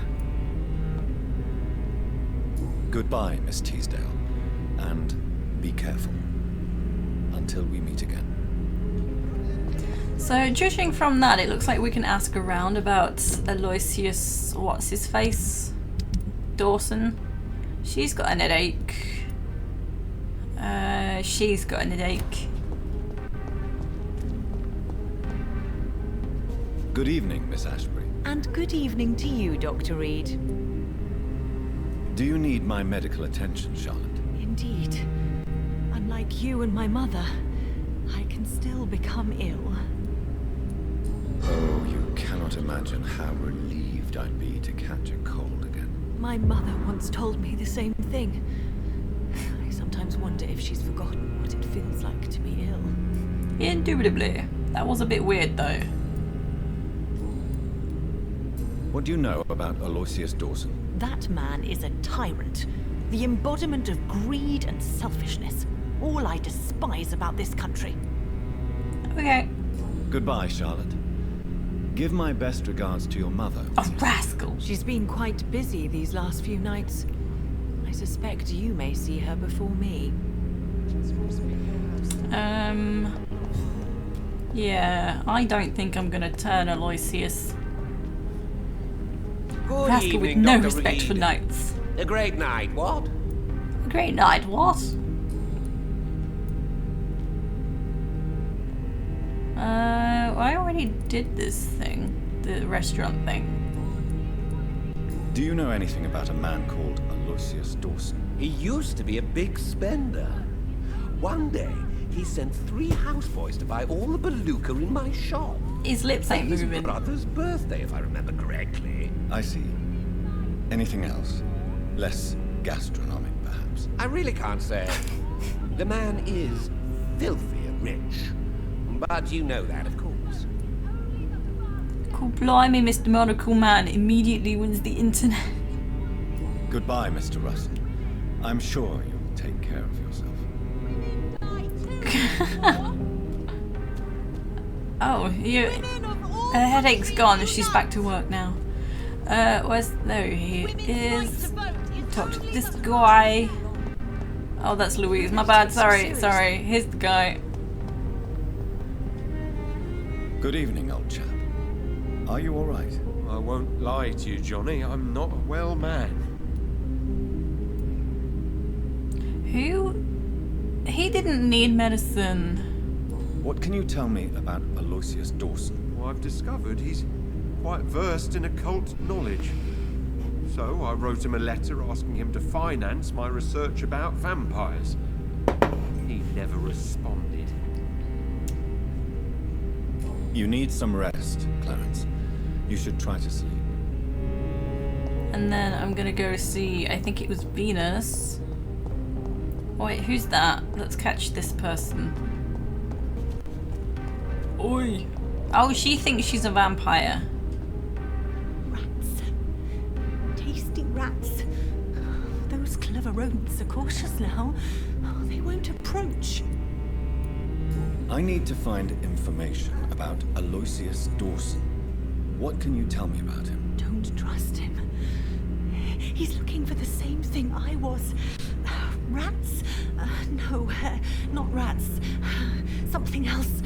Goodbye, Miss Teasdale. And be careful. Until we meet again. So, judging from that, it looks like we can ask around about Aloysius, what's his face? Dawson. She's got an headache. She's got an headache. Good evening, Miss Ashbury. And good evening to you, Dr. Reed. Do you need my medical attention, Charlotte? Indeed. Unlike you and my mother, I can still become ill. Oh, you cannot imagine how relieved I'd be to catch a cold again. My mother once told me the same thing. I sometimes wonder if she's forgotten what it feels like to be ill. Indubitably. That was a bit weird, though. What do you know about Aloysius Dawson? That man is a tyrant. The embodiment of greed and selfishness. All I despise about this country. Okay. Goodbye, Charlotte. Give my best regards to your mother. A rascal. She's been quite busy these last few nights. I suspect you may see her before me. Yeah, I don't think I'm gonna turn Aloysius. Good Rascal with evening, no Dr. respect Reed. for knights. A great night, what? Great night, what? I already did this thing. The restaurant thing. Do you know anything about a man called Aloysius Dawson? He used to be a big spender. One day, he sent 3 houseboys to buy all the beluga in my shop. His lips ain't His moving. brother's birthday, if I remember correctly. I see. Anything else? Less gastronomic, perhaps? I really can't say. The man is filthy rich. But you know that, of course. Cool, blimey, Mr. Monocle Man immediately wins the internet. Goodbye, Mr. Russell. I'm sure you'll take care of yourself. Oh, her headache's gone. She's back to work now. There he is. Talk to this guy. Oh, that's Louise. My bad. Sorry. Here's the guy. Good evening, old chap. Are you all right? I won't lie to you, Johnny. I'm not a well man. He didn't need medicine. What can you tell me about Aloysius Dawson? Well, I've discovered he's quite versed in occult knowledge. So I wrote him a letter asking him to finance my research about vampires. He never responded. You need some rest, Clarence. You should try to sleep. And then I'm gonna go see, I think it was Venus. Wait, who's that? Let's catch this person. Oi. Oh, she thinks she's a vampire. Rats. Tasty rats. Those clever rodents are cautious now. They won't approach. I need to find information about Aloysius Dawson. What can you tell me about him? Don't trust him. He's looking for the same thing I was. Rats? No, not rats. Something else.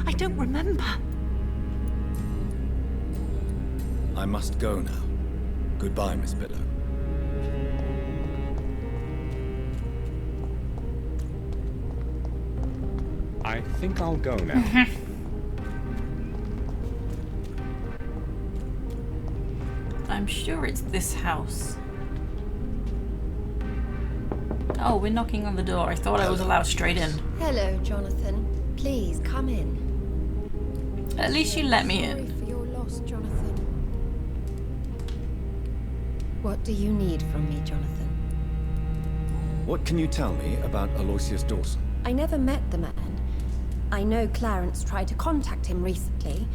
I don't remember. I must go now. Goodbye, Miss Billow. I think I'll go now. I'm sure it's this house. Oh, we're knocking on the door. I thought I was allowed straight in. Hello, Jonathan. Please come in. At least you let me in. Sorry for your loss, Jonathan. What do you need from me, Jonathan? What can you tell me about Aloysius Dawson? I never met the man. I know Clarence tried to contact him recently,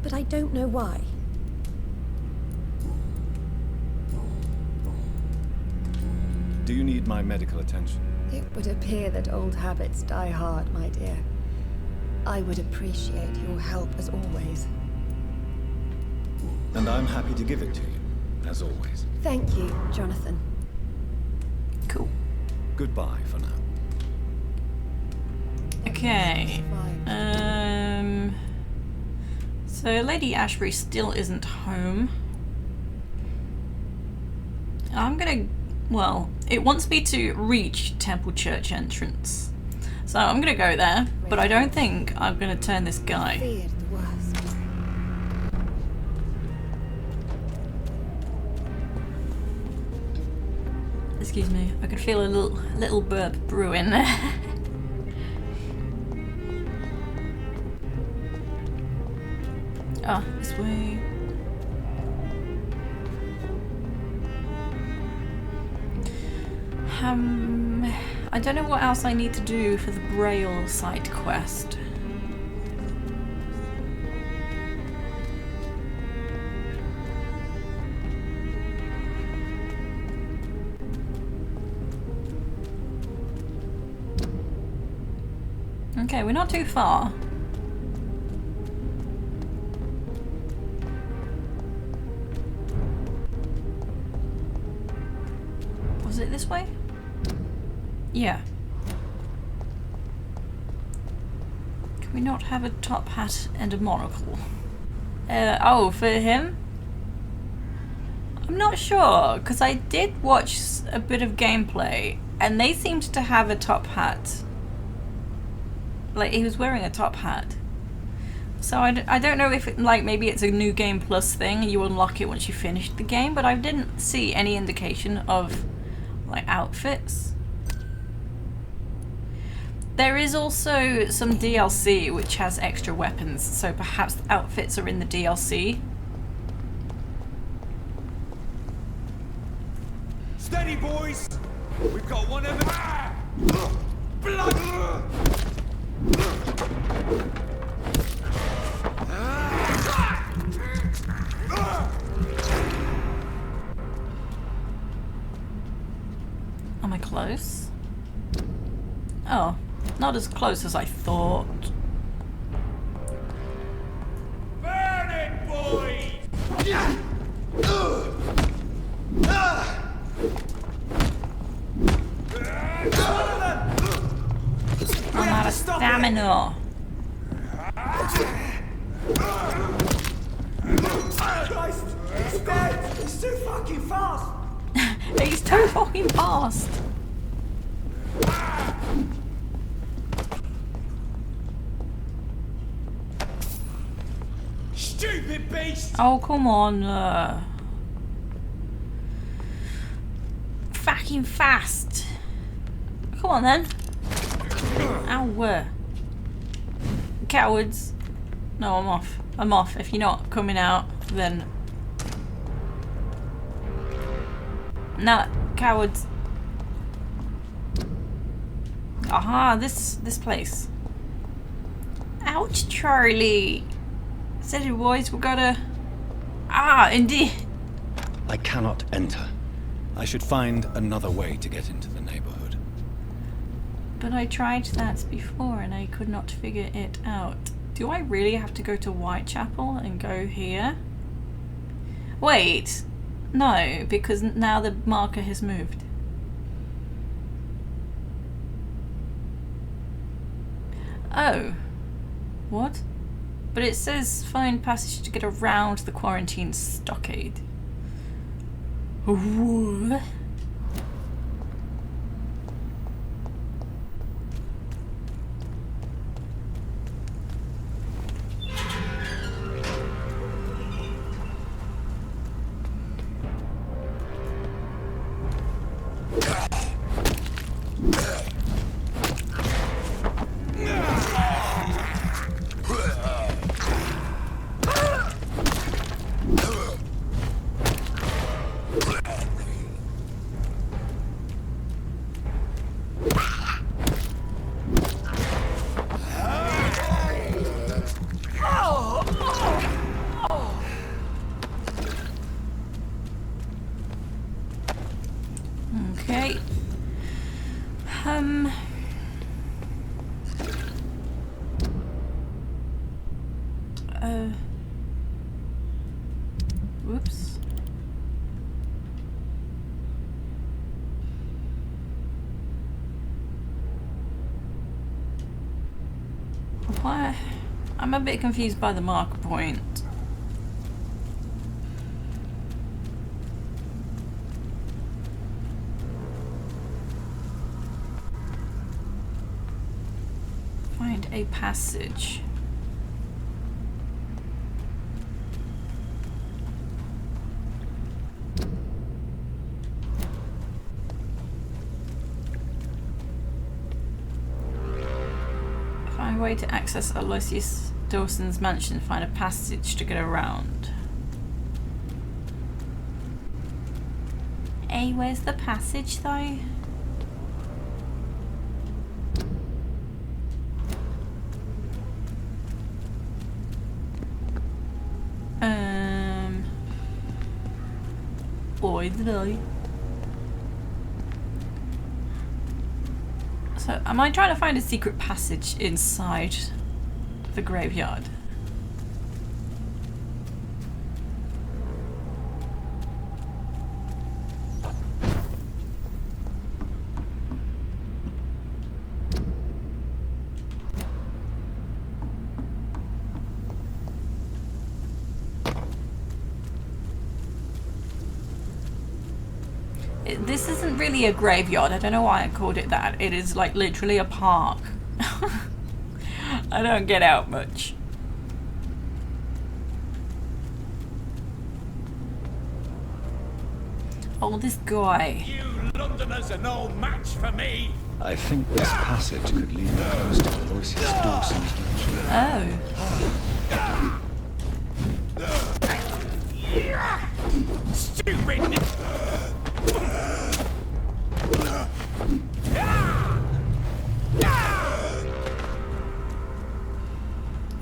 but I don't know why. Do you need my medical attention? It would appear that old habits die hard, my dear. I would appreciate your help as always. And I'm happy to give it to you, as always. Thank you, Jonathan. Cool. Goodbye for now. Okay. So Lady Ashbury still isn't home. I'm gonna... Well, it wants me to reach Temple Church entrance. So I'm gonna go there, but I don't think I'm gonna turn this guy. Feared the worst. Excuse me, I could feel a little burp brewing. Ah, this way. I don't know what else I need to do for the Braille side quest. Okay, we're not too far. Was it this way? Yeah. Can we not have a top hat and a monocle? Oh, for him? I'm not sure, because I did watch a bit of gameplay, and they seemed to have a top hat. Like, he was wearing a top hat. So I don't know if, maybe it's a new game plus thing, and you unlock it once you finish the game, but I didn't see any indication of, like, outfits. There is also some DLC which has extra weapons, so perhaps the outfits are in the DLC. Steady, boys! We've got one of them. Blood! Am I close? Oh, not as close as I thought. Burn it, boys! I'm out of stamina. Christ! He's dead! He's too fucking fast! He's too fucking fast. Stupid beast! Oh, come on. Fucking fast. Come on then. Ow. Cowards. No, I'm off. I'm off. If you're not coming out, then... Nah, cowards. Aha, this place. Ouch, Charlie. Steady, boys, we gotta... Ah, indeed. I cannot enter. I should find another way to get into the neighborhood. But I tried that before and I could not figure it out. Do I really have to go to Whitechapel and go here? Wait. No, because now the marker has moved. Oh. What? But it says find passage to get around the quarantine stockade. Ooh. Okay. Whoops. Why? I'm a bit confused by the marker point. Find a passage. Find a way to access Aloysius Dawson's mansion. Find a passage to get around. Hey, where's the passage though? So, am I trying to find a secret passage inside the graveyard? This isn't really a graveyard. I don't know why I called it that. It is like literally a park. I don't get out much. Oh, this guy. You Londoners are no match for me. I think this passage could lead me close to Aloysius Dawson's mansion. Oh. Stupid.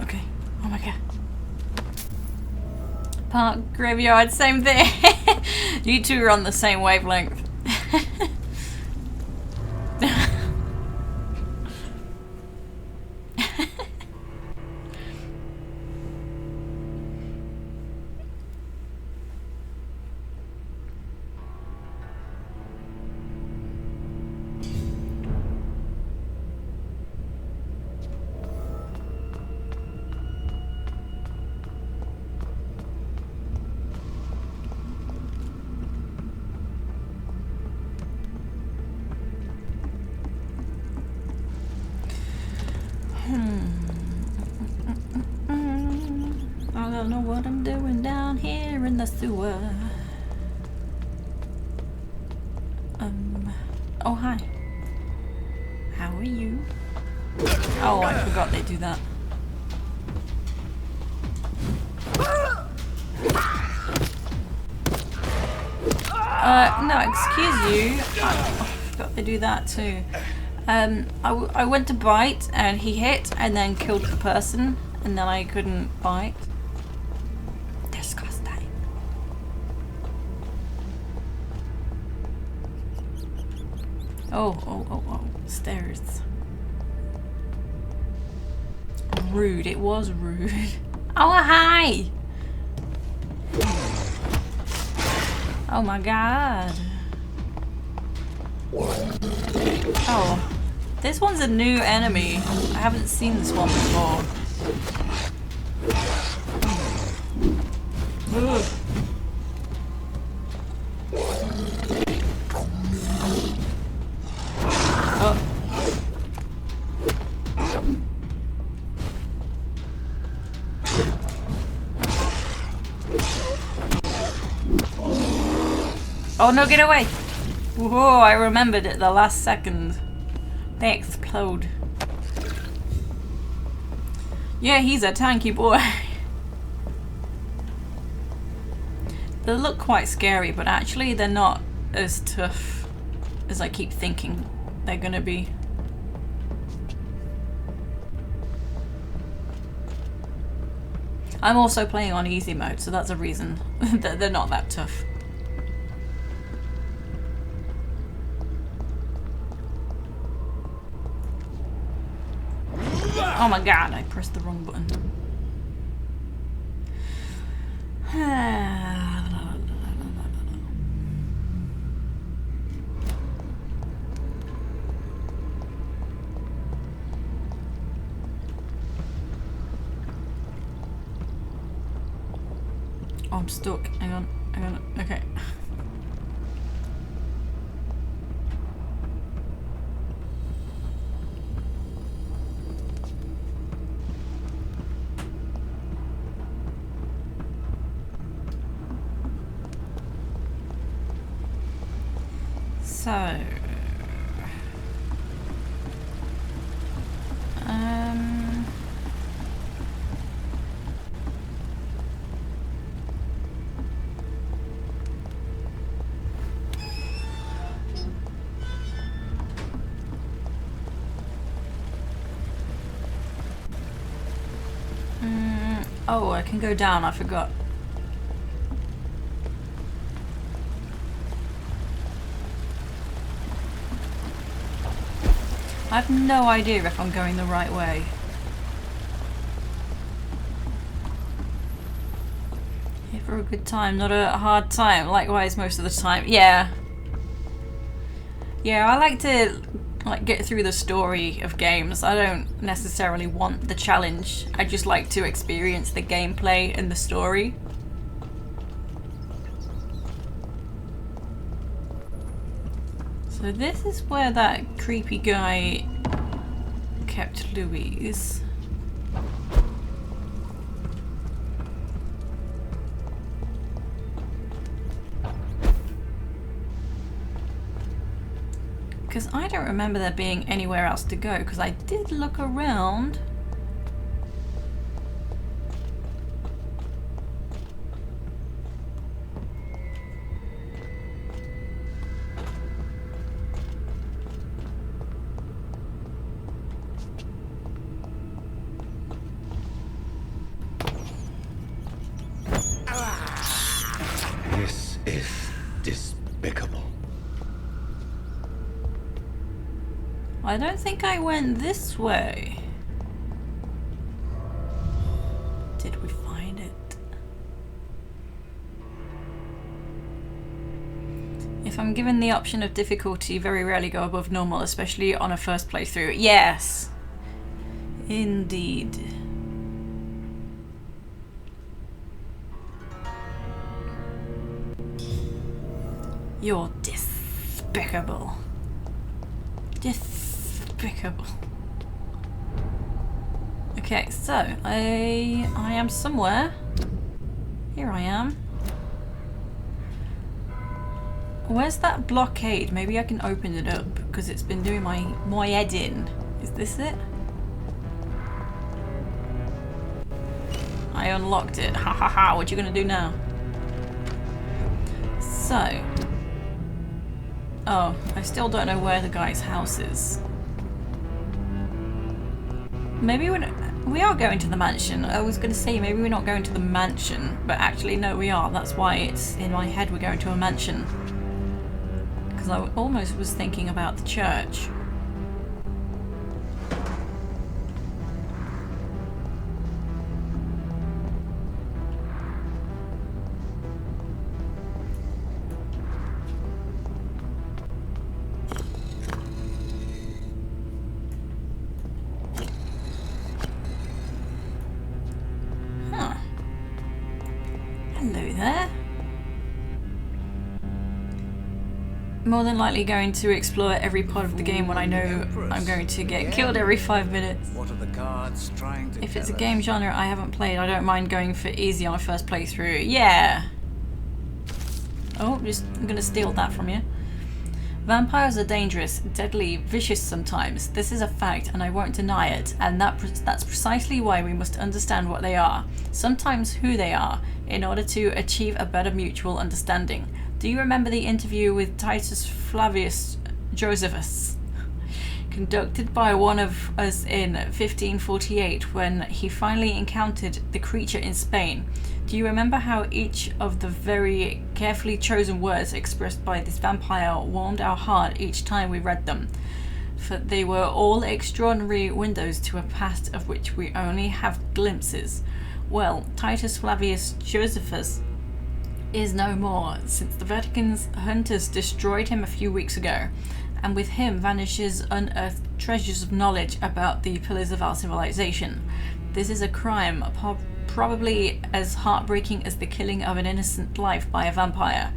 Okay. Oh my god. Park, graveyard, same thing. You two are on the same wavelength. I don't know what I'm doing down here in the sewer. Oh hi. How are you? Oh, I forgot they do that. No, excuse you. I forgot they do that too. I went to bite and he hit and then killed the person and then I couldn't bite. Disgusting. Oh, stairs. Rude, it was rude. Oh, hi! Oh my god. Oh, this one's a new enemy. I haven't seen this one before. Ugh. Oh. Oh no, get away! Whoa, I remembered it the last second. They explode. Yeah, he's a tanky boy. They look quite scary, but actually they're not as tough as I keep thinking they're gonna be. I'm also playing on easy mode, so that's a reason that they're not that tough. Oh my god, I pressed the wrong button. Oh, I'm stuck. Hang on. Okay. So, oh, I can go down, I forgot. I have no idea if I'm going the right way. Here for a good time, not a hard time. Likewise, most of the time. Yeah. Yeah, I like to get through the story of games. I don't necessarily want the challenge. I just like to experience the gameplay and the story. So this is where that creepy guy kept Louise. Because I don't remember there being anywhere else to go, because I did look around. This is despicable. I don't think I went this way. Did we find it? If I'm given the option of difficulty, very rarely go above normal, especially on a first playthrough. Yes! Indeed. You're despicable. Despicable. Okay, so I am somewhere. Here I am. Where's that blockade? Maybe I can open it up because it's been doing my head in. Is this it? I unlocked it. Ha ha ha. What you gonna do now? So. Oh, I still don't know where the guy's house is. Maybe we are going to the mansion. I was going to say maybe we're not going to the mansion, but actually no, we are. That's why it's in my head we're going to a mansion. Because I almost was thinking about the church. More than likely going to explore every part of the game when I know I'm going to get killed every 5 minutes. What are the guards trying to If it's a game genre I haven't played, I don't mind going for easy on a first playthrough. Yeah! Oh, I'm gonna steal that from you. Vampires are dangerous, deadly, vicious sometimes. This is a fact and I won't deny it, and that's precisely why we must understand what they are, sometimes who they are, in order to achieve a better mutual understanding. Do you remember the interview with Titus Flavius Josephus, conducted by one of us in 1548 when he finally encountered the creature in Spain? Do you remember how each of the very carefully chosen words expressed by this vampire warmed our heart each time we read them? for they were all extraordinary windows to a past of which we only have glimpses. Well, Titus Flavius Josephus is no more, since the Vatican's hunters destroyed him a few weeks ago, and with him vanishes unearthed treasures of knowledge about the pillars of our civilization. This is a crime probably as heartbreaking as the killing of an innocent life by a vampire.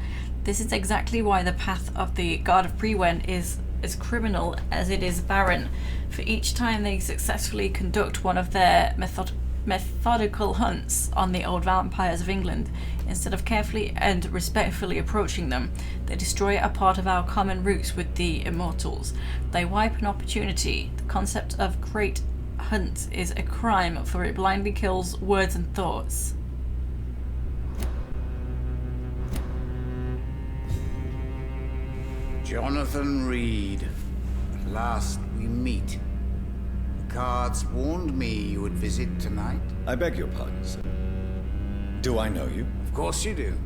This is exactly why the path of the Guard of Priwen is as criminal as it is barren, for each time they successfully conduct one of their methodical hunts on the old vampires of England, instead of carefully and respectfully approaching them, they destroy a part of our common roots with the immortals. They wipe an opportunity. The concept of great hunt is a crime, for it blindly kills words and thoughts. Jonathan Reed. At last we meet. The cards warned me you would visit tonight. I beg your pardon, sir. Do I know you? Of course you do.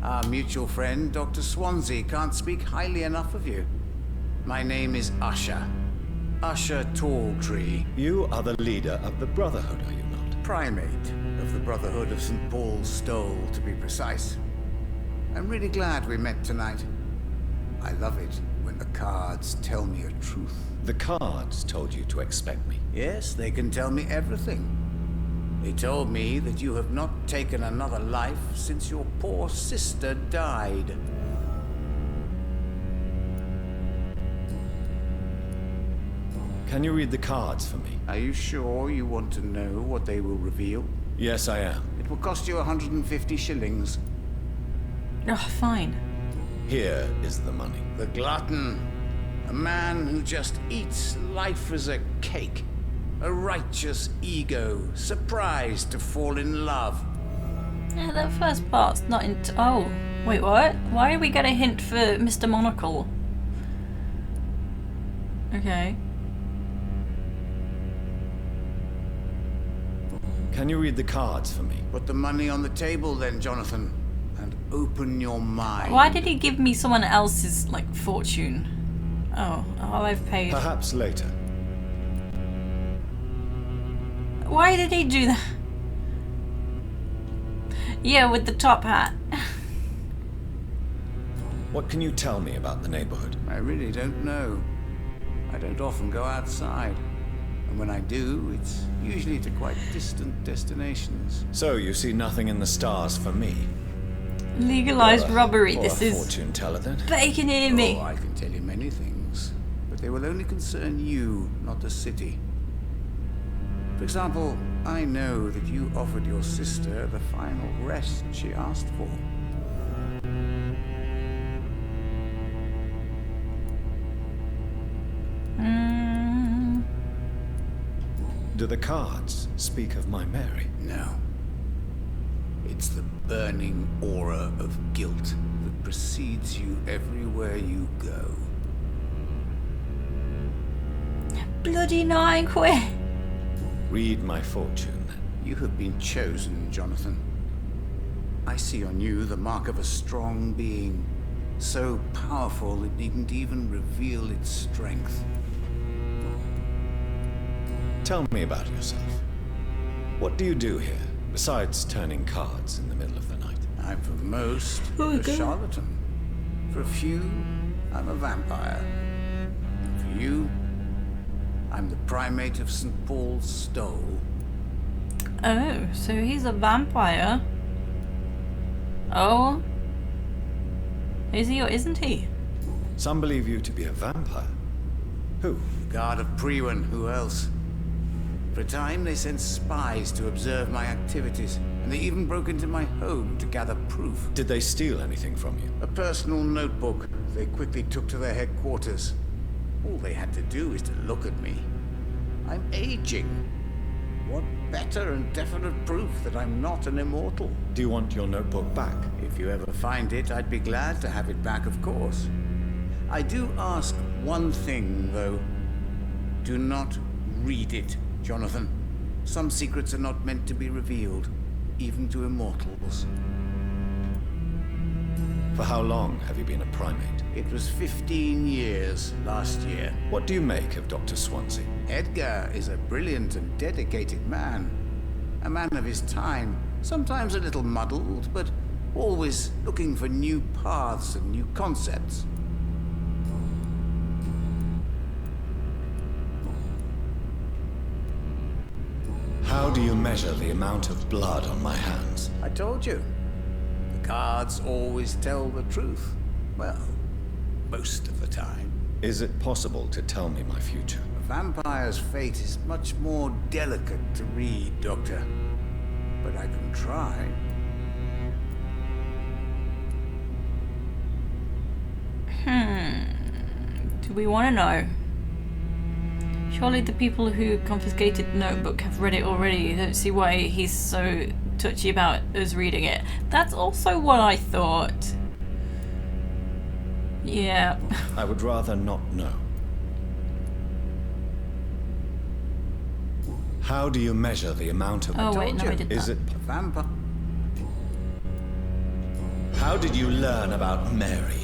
Our mutual friend, Dr. Swansea, can't speak highly enough of you. My name is Usher. Usher Talltree. You are the leader of the Brotherhood, are you not? Primate of the Brotherhood of St. Paul's Stole, to be precise. I'm really glad we met tonight. I love it when the cards tell me a truth. The cards told you to expect me. Yes, they can tell me everything. They told me that you have not taken another life since your poor sister died. Can you read the cards for me? Are you sure you want to know what they will reveal? Yes, I am. It will cost you 150 shillings. Oh, fine. Here is the money. The glutton. A man who just eats life as a cake. A righteous ego, surprised to fall in love. Yeah, that first part's not oh, wait, what? Why do we get a hint for Mr. Monocle? Okay. Can you read the cards for me? Put the money on the table then, Jonathan, and open your mind. Why did he give me someone else's, like, fortune? Oh, I've paid. Perhaps later. Why did he do that? Yeah, with the top hat. What can you tell me about the neighborhood? I really don't know. I don't often go outside. And when I do, it's usually to quite distant destinations. So you see nothing in the stars for me? Legalized robbery. This is fortune teller then. Bacon in me. Oh, I can tell you many things, but they will only concern you, not the city. For example, I know that you offered your sister the final rest she asked for. Do the cards speak of my Mary? No. It's the burning aura of guilt that precedes you everywhere you go. Bloody £9. Read my fortune, then. You have been chosen, Jonathan. I see on you the mark of a strong being, so powerful it needn't even reveal its strength. Tell me about yourself. What do you do here, besides turning cards in the middle of the night? I'm for most a charlatan. For a few, I'm a vampire. And for you, I'm the primate of St. Paul's Stole. Oh, so he's a vampire. Oh. Is he or isn't he? Some believe you to be a vampire. Who? The Guard of Priwen, who else? For a time, they sent spies to observe my activities, and they even broke into my home to gather proof. Did they steal anything from you? A personal notebook they quickly took to their headquarters. All they had to do is to look at me. I'm aging. What better and definite proof that I'm not an immortal? Do you want your notebook back? If you ever find it, I'd be glad to have it back, of course. I do ask one thing, though. Do not read it, Jonathan. Some secrets are not meant to be revealed, even to immortals. For how long have you been a primate? It was 15 years last year. What do you make of Dr. Swansea? Edgar is a brilliant and dedicated man. A man of his time. Sometimes a little muddled, but always looking for new paths and new concepts. How do you measure the amount of blood on my hands? I told you. The cards always tell the truth. Well, most of the time. Is it possible to tell me my future? A vampire's fate is much more delicate to read, Doctor. But I can try. Do we want to know? Surely the people who confiscated the notebook have read it already. I don't see why he's so touchy about us reading it. That's also what I thought. Yeah. I would rather not know. How do you measure the amount of... Oh wait, no, I did that. Is it... Vampire? How did you learn about Mary?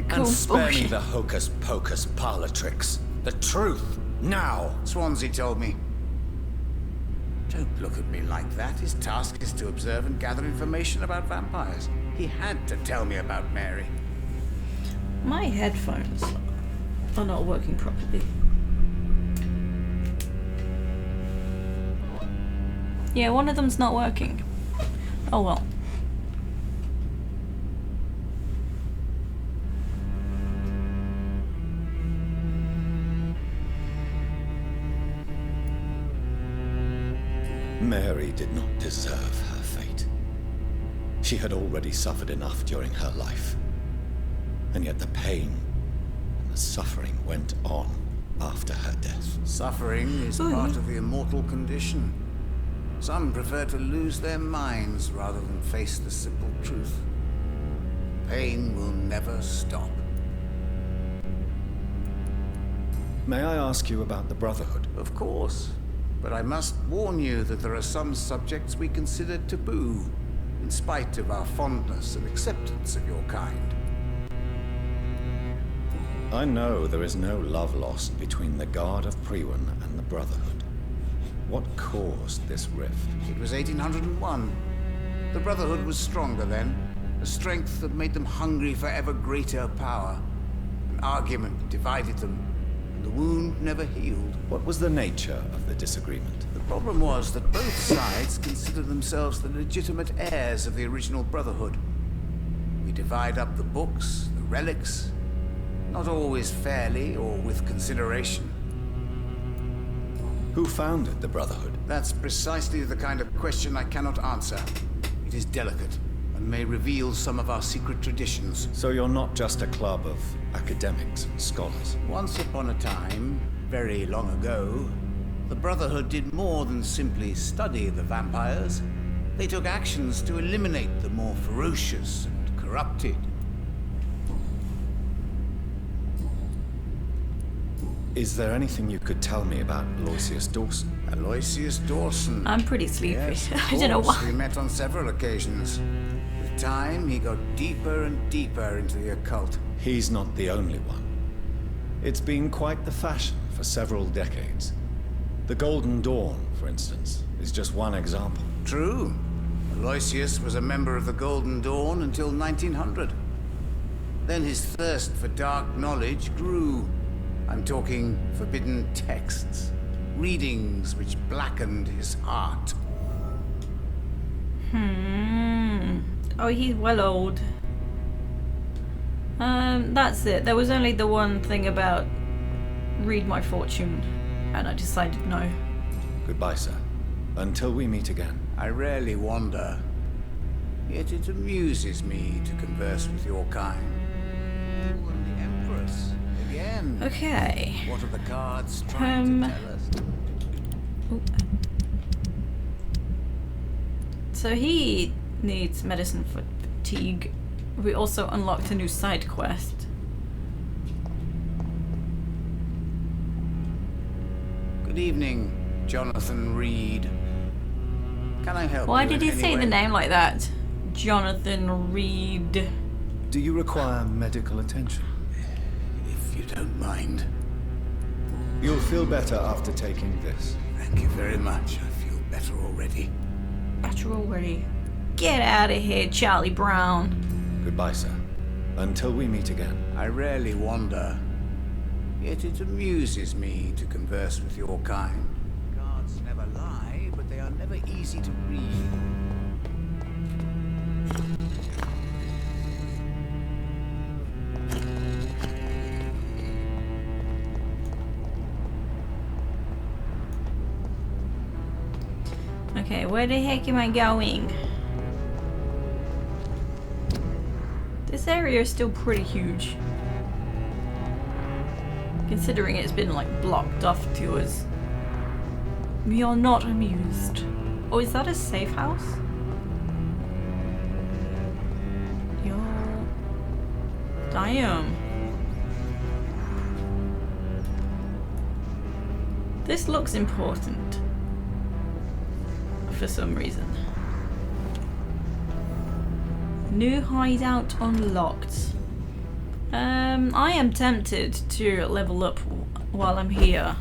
Cool. And spare me Okay. the hocus-pocus parlor tricks. The truth, now! Swansea told me. Don't look at me like that. His task is to observe and gather information about vampires. He had to tell me about Mary. My headphones are not working properly. Yeah, one of them's not working. Oh well. Mary did not deserve her fate. She had already suffered enough during her life. And yet the pain and the suffering went on after her death. Suffering is part of the immortal condition. Some prefer to lose their minds rather than face the simple truth. Pain will never stop. May I ask you about the Brotherhood? Of course. But I must warn you that there are some subjects we consider taboo, in spite of our fondness and acceptance of your kind. I know there is no love lost between the Guard of Priwen and the Brotherhood. What caused this rift? It was 1801. The Brotherhood was stronger then, a strength that made them hungry for ever greater power. An argument divided them, and the wound never healed. What was the nature of the disagreement? The problem was that both sides considered themselves the legitimate heirs of the original Brotherhood. We divide up the books, the relics, not always fairly or with consideration. Who founded the Brotherhood? That's precisely the kind of question I cannot answer. It is delicate, and may reveal some of our secret traditions. So you're not just a club of academics and scholars? Once upon a time, very long ago, the Brotherhood did more than simply study the vampires. They took actions to eliminate the more ferocious and corrupted. Is there anything you could tell me about Aloysius Dawson? Aloysius Dawson? I'm pretty sleepy. Yes, I don't know course. why. We met on several occasions. With time, he got deeper and deeper into the occult. He's not the only one. It's been quite the fashion for several decades. The Golden Dawn, for instance, is just one example. True. Aloysius was a member of the Golden Dawn until 1900. Then his thirst for dark knowledge grew. I'm talking forbidden texts, readings which blackened his heart. Oh, he's well old. That's it. There was only the one thing about read my fortune, and I decided no. Goodbye, sir. Until we meet again. I rarely wander, yet it amuses me to converse with your kind. Oh, and the Empress. Again. Okay. What are the cards trying to tell us? So he needs medicine for fatigue. We also unlocked a new side quest. Good evening, Jonathan Reed. Can I help you? Why did he in say any the way? name like that? Jonathan Reed. Do you require medical attention? you don't mind. You'll feel better after taking this. Thank you very much. I feel better already. Better already. Get out of here, Charlie Brown. Goodbye, sir. Until we meet again. I rarely wander, yet it amuses me to converse with your kind. Guards never lie, but they are never easy to read. Okay, where the heck am I going? This area is still pretty huge. Considering it's been like blocked off to us. We are not amused. Oh, is that a safe house? Yo. Damn. This looks important. For some reason. New hideout unlocked. I am tempted to level up while I'm here.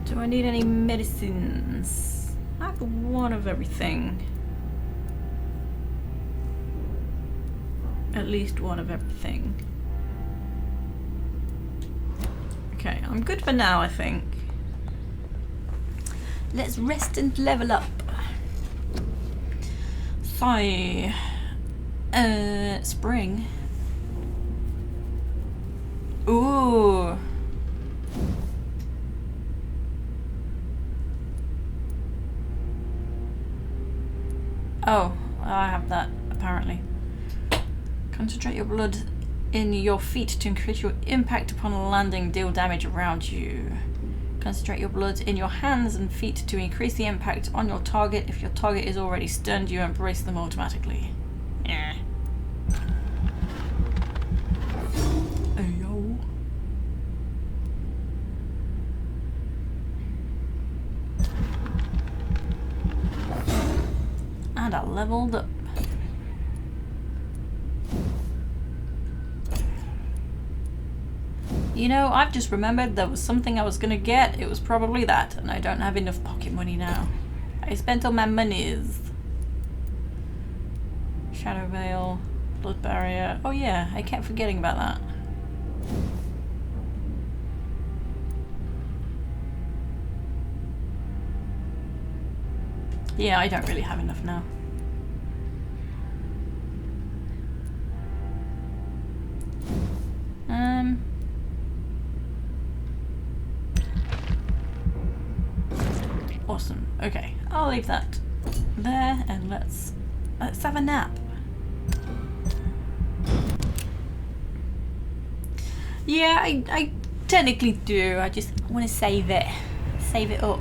Do I need any medicines? I have one of everything. At least one of everything. Okay, I'm good for now, I think. Let's rest and level up. So, spring. Ooh. Oh, I have that, apparently. Concentrate your blood in your feet to increase your impact upon landing, deal damage around you. Concentrate your blood in your hands and feet to increase the impact on your target. If your target is already stunned, you embrace them automatically. Yeah. Ayo. And I leveled up. You know, I've just remembered there was something I was gonna get. It was probably that, and I don't have enough pocket money now. I spent all my monies. Shadow Veil, Blood Barrier. Oh yeah, I kept forgetting about that. Yeah, I don't really have enough now. Awesome. Okay, I'll leave that there and let's have a nap. Yeah, I technically do. I just want to save it up.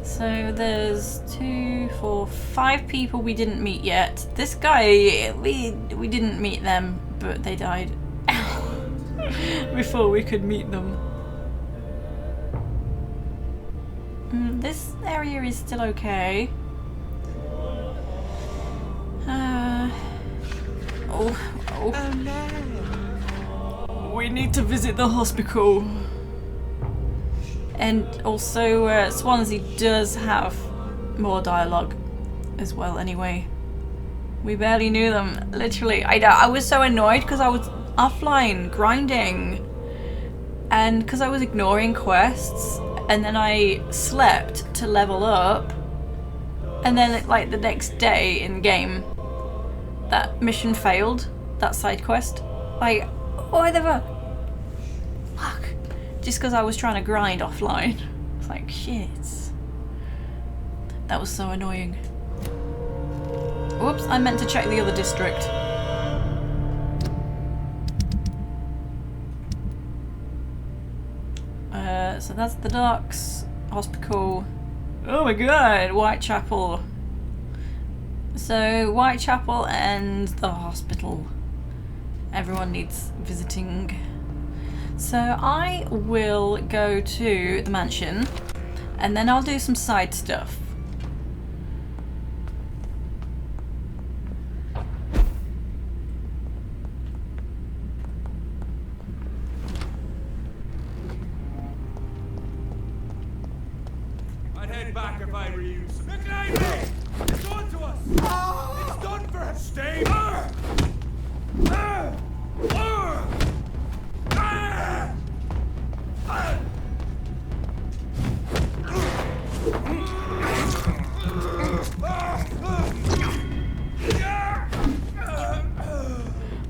So there's 2, 4, 5 people we didn't meet yet. This guy, we didn't meet them, but they died before we could meet them. This area is still okay. Oh no! We need to visit the hospital. And also, Swansea does have more dialogue as well anyway. We barely knew them, literally. I was so annoyed because I was offline grinding and because I was ignoring quests, and then I slept to level up, and then like the next day in game that mission failed, that side quest. Like, why the fuck? Fuck. Just because I was trying to grind offline. It's like, shit. That was so annoying. Whoops, I meant to check the other district. So that's the docks, hospital. Oh my god, Whitechapel. So Whitechapel and the hospital. Everyone needs visiting. So I will go to the mansion and then I'll do some side stuff. I'd head back if I were you. McLean! It's on to us! It's done for him! Stay!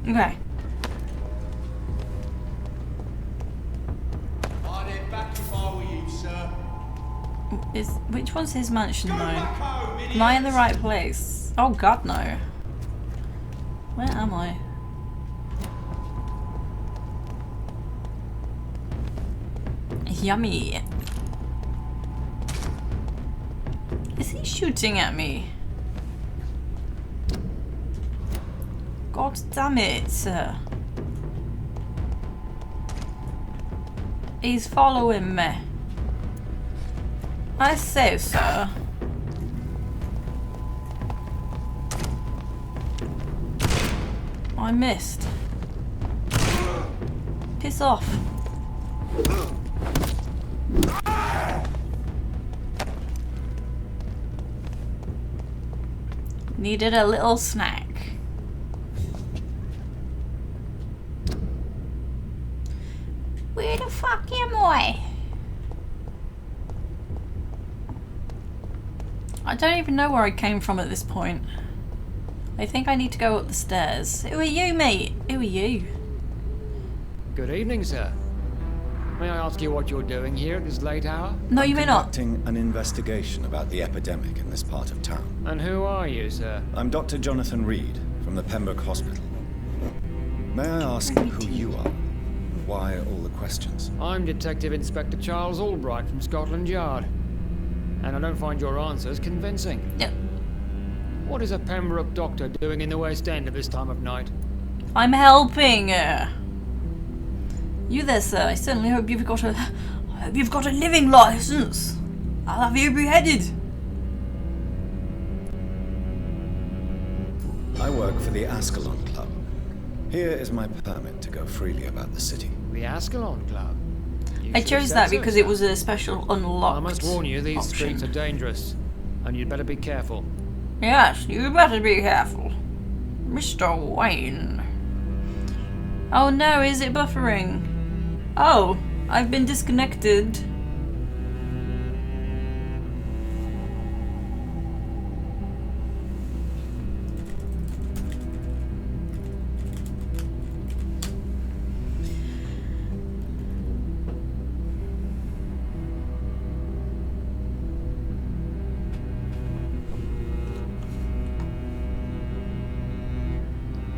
Okay. I'd head back if I were you, sir. Which one's his mansion though? Am I in the right place? Oh god, no. Where am I? Yummy. Is he shooting at me? God damn it. He's following me. I say, sir. I missed. Piss off. Needed a little snack. Where the fuck am I? I don't even know where I came from at this point. I think I need to go up the stairs. Who are you, mate? Who are you? Good evening, sir. May I ask you what you're doing here at this late hour? No, you may not. Conducting an investigation about the epidemic in this part of town. And who are you, sir? I'm Dr. Jonathan Reed from the Pembroke Hospital. May I ask who you are? Why all the questions? I'm Detective Inspector Charles Albright from Scotland Yard. And I don't find your answers convincing. Yep. What is a Pembroke doctor doing in the West End at this time of night? I'm helping. You there, sir. I certainly hope you've got a living license. I'll have you beheaded. I work for the Ascalon Club. Here is my permit to go freely about the city. The Ascalon Club? I chose that because it was a special unlocked. I must warn you, these option. streets are dangerous, and you'd better be careful. Yes, you better be careful. Mr. Wayne. Oh no, is it buffering? Oh, I've been disconnected.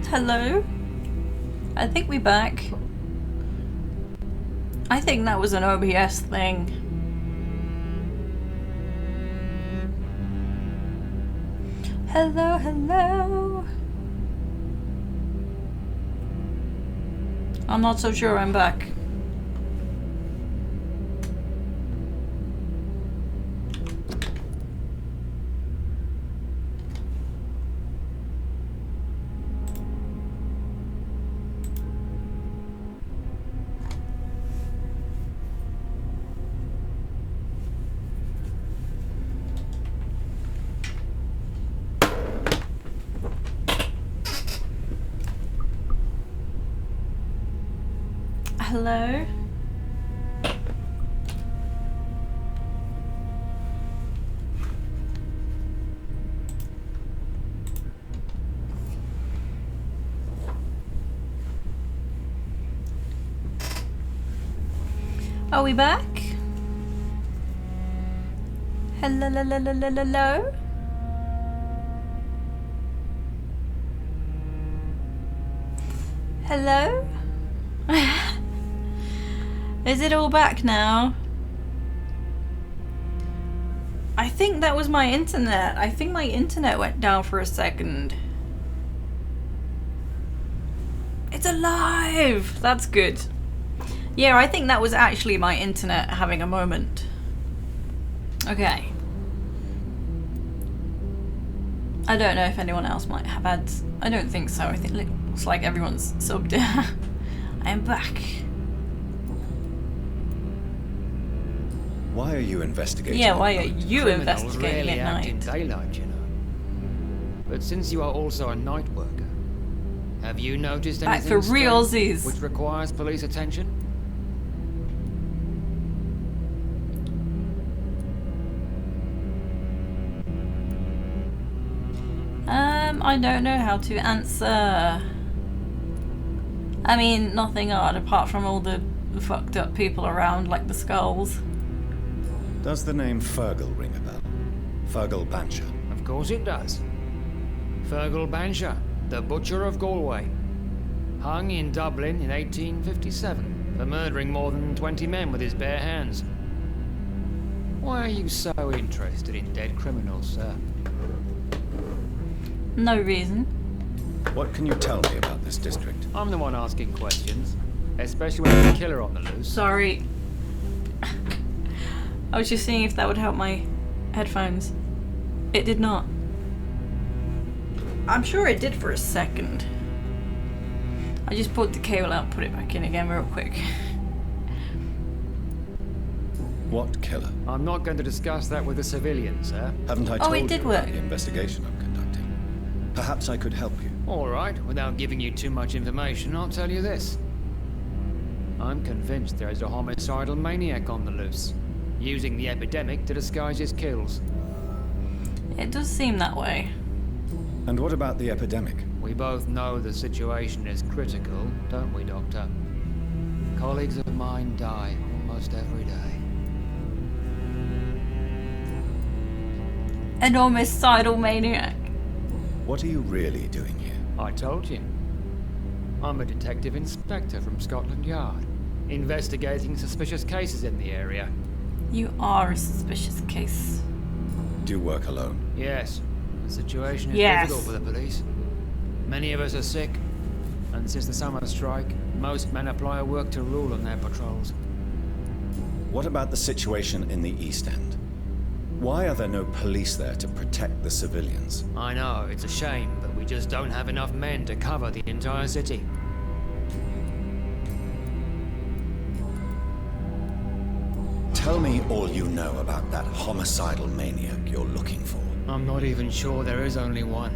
Hello? I think we're back. I think that was an OBS thing. Hello, hello. I'm not so sure I'm back. Hello? Are we back? Hello? Hello? Is it all back now? I think that was my internet. I think my internet went down for a second. It's alive! That's good. Yeah, I think that was actually my internet having a moment. Okay. I don't know if anyone else might have had... I don't think so. I think it looks like everyone's subbed. I am back. Why are you investigating? Yeah, why are you Criminals investigating rarely at act in night? daylight, you know. But since you are also a night worker, have you noticed Back anything for realsies. which requires police attention? I don't know how to answer. I mean, nothing odd apart from all the fucked up people around, like the skulls. Does the name Fergal ring a bell? Fergal Bancher. Of course it does. Fergal Bancher, the Butcher of Galway. Hung in Dublin in 1857 for murdering more than 20 men with his bare hands. Why are you so interested in dead criminals, sir? No reason. What can you tell me about this district? I'm the one asking questions, especially when there's a killer on the loose. Sorry. I was just seeing if that would help my headphones. It did not. I'm sure it did for a second. I just pulled the cable out and put it back in again real quick. What killer? I'm not going to discuss that with the civilians, sir. Haven't I told it did you work. about the investigation I'm conducting? Perhaps I could help you. All right, without giving you too much information, I'll tell you this. I'm convinced there is a homicidal maniac on the loose, using the epidemic to disguise his kills. It does seem that way. And what about the epidemic? We both know the situation is critical, don't we, Doctor? Colleagues of mine die almost every day. An homicidal maniac. What are you really doing here? I told you. I'm a detective inspector from Scotland Yard, investigating suspicious cases in the area. You are a suspicious case. Do you work alone? Yes. The situation is Yes. difficult for the police. Many of us are sick, and since the summer strike, most men apply a work to rule on their patrols. What about the situation in the East End? Why are there no police there to protect the civilians? I know, it's a shame, but we just don't have enough men to cover the entire city. Tell me all you know about that homicidal maniac you're looking for. I'm not even sure there is only one.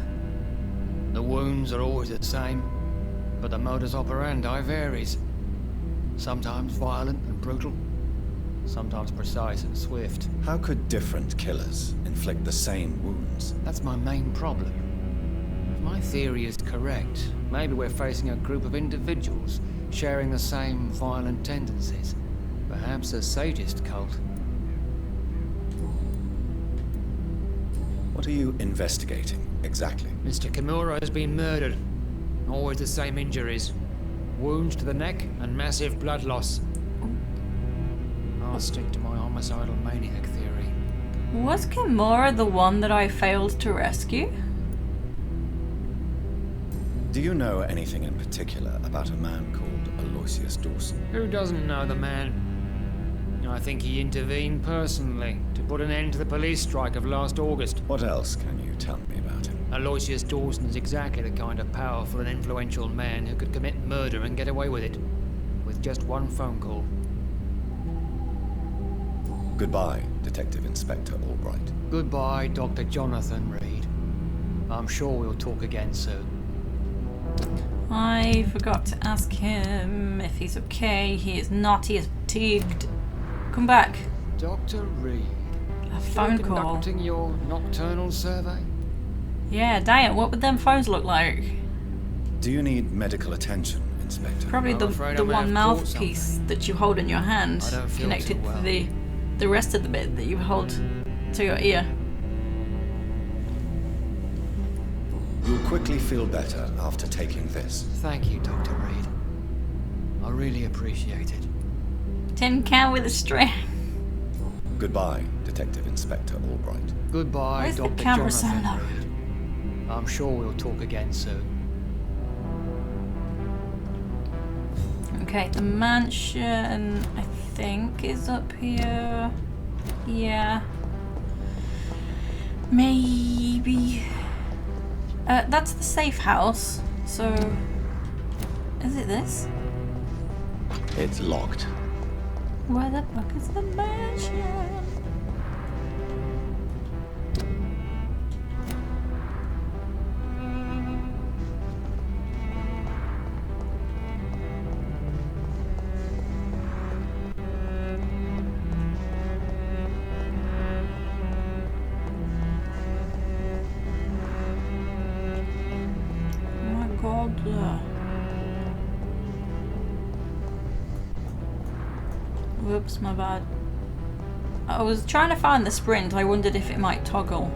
The wounds are always the same, but the modus operandi varies. Sometimes violent and brutal, sometimes precise and swift. How could different killers inflict the same wounds? That's my main problem. If my theory is correct, maybe we're facing a group of individuals sharing the same violent tendencies. Perhaps a sadist cult. What are you investigating, exactly? Mr. Kimura has been murdered. Always the same injuries. Wounds to the neck and massive blood loss. I'll stick to my homicidal maniac theory. Was Kimura the one that I failed to rescue? Do you know anything in particular about a man called Aloysius Dawson? Who doesn't know the man? I think he intervened personally to put an end to the police strike of last August. What else can you tell me about him? Aloysius Dawson is exactly the kind of powerful and influential man who could commit murder and get away with it. With just one phone call. Goodbye, Detective Inspector Albright. Goodbye, Dr. Jonathan Reed. I'm sure we'll talk again soon. I forgot to ask him if he's okay. He is not. He is fatigued. Come back. Dr. Reed. A phone You're call. conducting your nocturnal survey? Yeah, damn. What would them phones look like? Do you need medical attention, Inspector? Probably the one mouthpiece that you hold in your hand, I don't feel connected too well. to the rest of the bit that you hold to your ear. You'll quickly feel better after taking this. Thank you, Dr. Reed. I really appreciate it. Tin can with a string. Goodbye, Detective Inspector Albright. Goodbye, Where's the Dr. camera so Jonathan low? Reed. I'm sure we'll talk again soon. Okay, the mansion, I think, is up here. Yeah. Maybe. That's the safe house. So, is it this? It's locked. Where the fuck is the mansion? Whoops, my bad. I was trying to find the sprint. I wondered if it might toggle.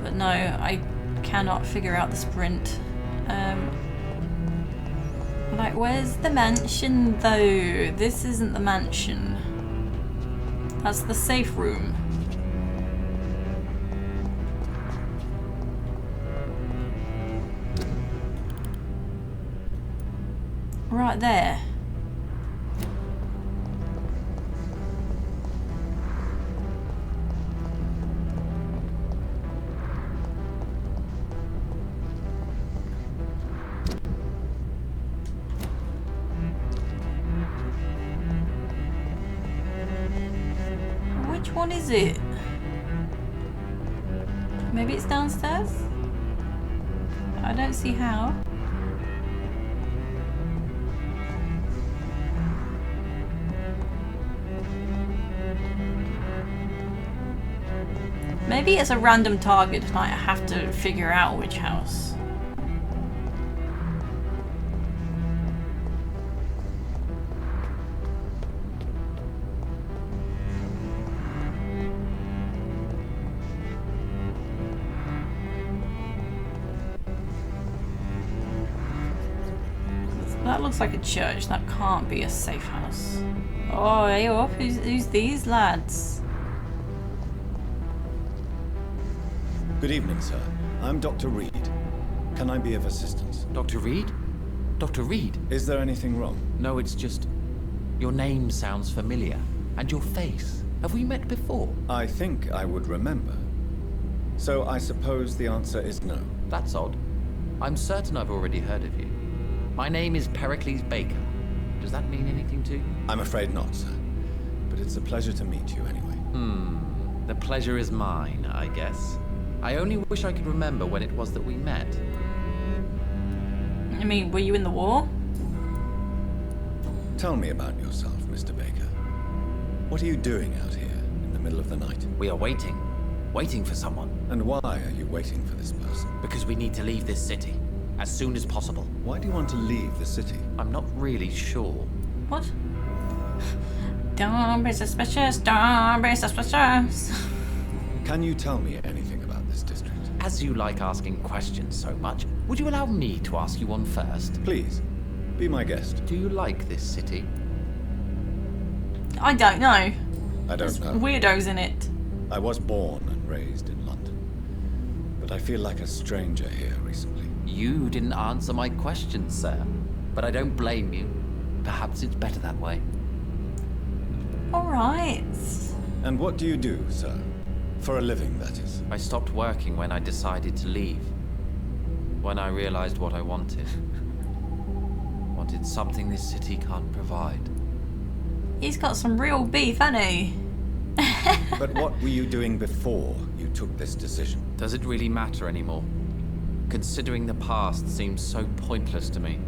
But no, I cannot figure out the sprint. Like, where's the mansion though? This isn't the mansion. That's the safe room. Right there. Which one is it? Maybe it's downstairs? I don't see how. Maybe it's a random target and I have to figure out which house. That looks like a church. That can't be a safe house. Oh, hey up. Who's these lads? Good evening, sir. I'm Dr. Reed. Can I be of assistance? Dr. Reed? Dr. Reed? Is there anything wrong? No, it's just... your name sounds familiar. And your face. Have we met before? I think I would remember. So I suppose the answer is no. That's odd. I'm certain I've already heard of you. My name is Pericles Baker. Does that mean anything to you? I'm afraid not, sir. But it's a pleasure to meet you anyway. The pleasure is mine, I guess. I only wish I could remember when it was that we met. I mean, were you in the war? Tell me about yourself, Mr. Baker. What are you doing out here in the middle of the night? We are waiting. Waiting for someone. And why are you waiting for this person? Because we need to leave this city. As soon as possible. Why do you want to leave the city? I'm not really sure. What? Don't be suspicious, don't be suspicious. Can you tell me anything about this district? As you like asking questions so much, would you allow me to ask you one first? Please, be my guest. Do you like this city? I don't know. I don't There's know. Weirdos in it. I was born and raised in London. But I feel like a stranger here recently. You didn't answer my question, sir. But I don't blame you. Perhaps it's better that way. Alright. And what do you do, sir? For a living, that is. I stopped working when I decided to leave. When I realized what I wanted. Wanted something this city can't provide. He's got some real beef, hasn't he? But what were you doing before you took this decision? Does it really matter anymore? Considering the past seems so pointless to me.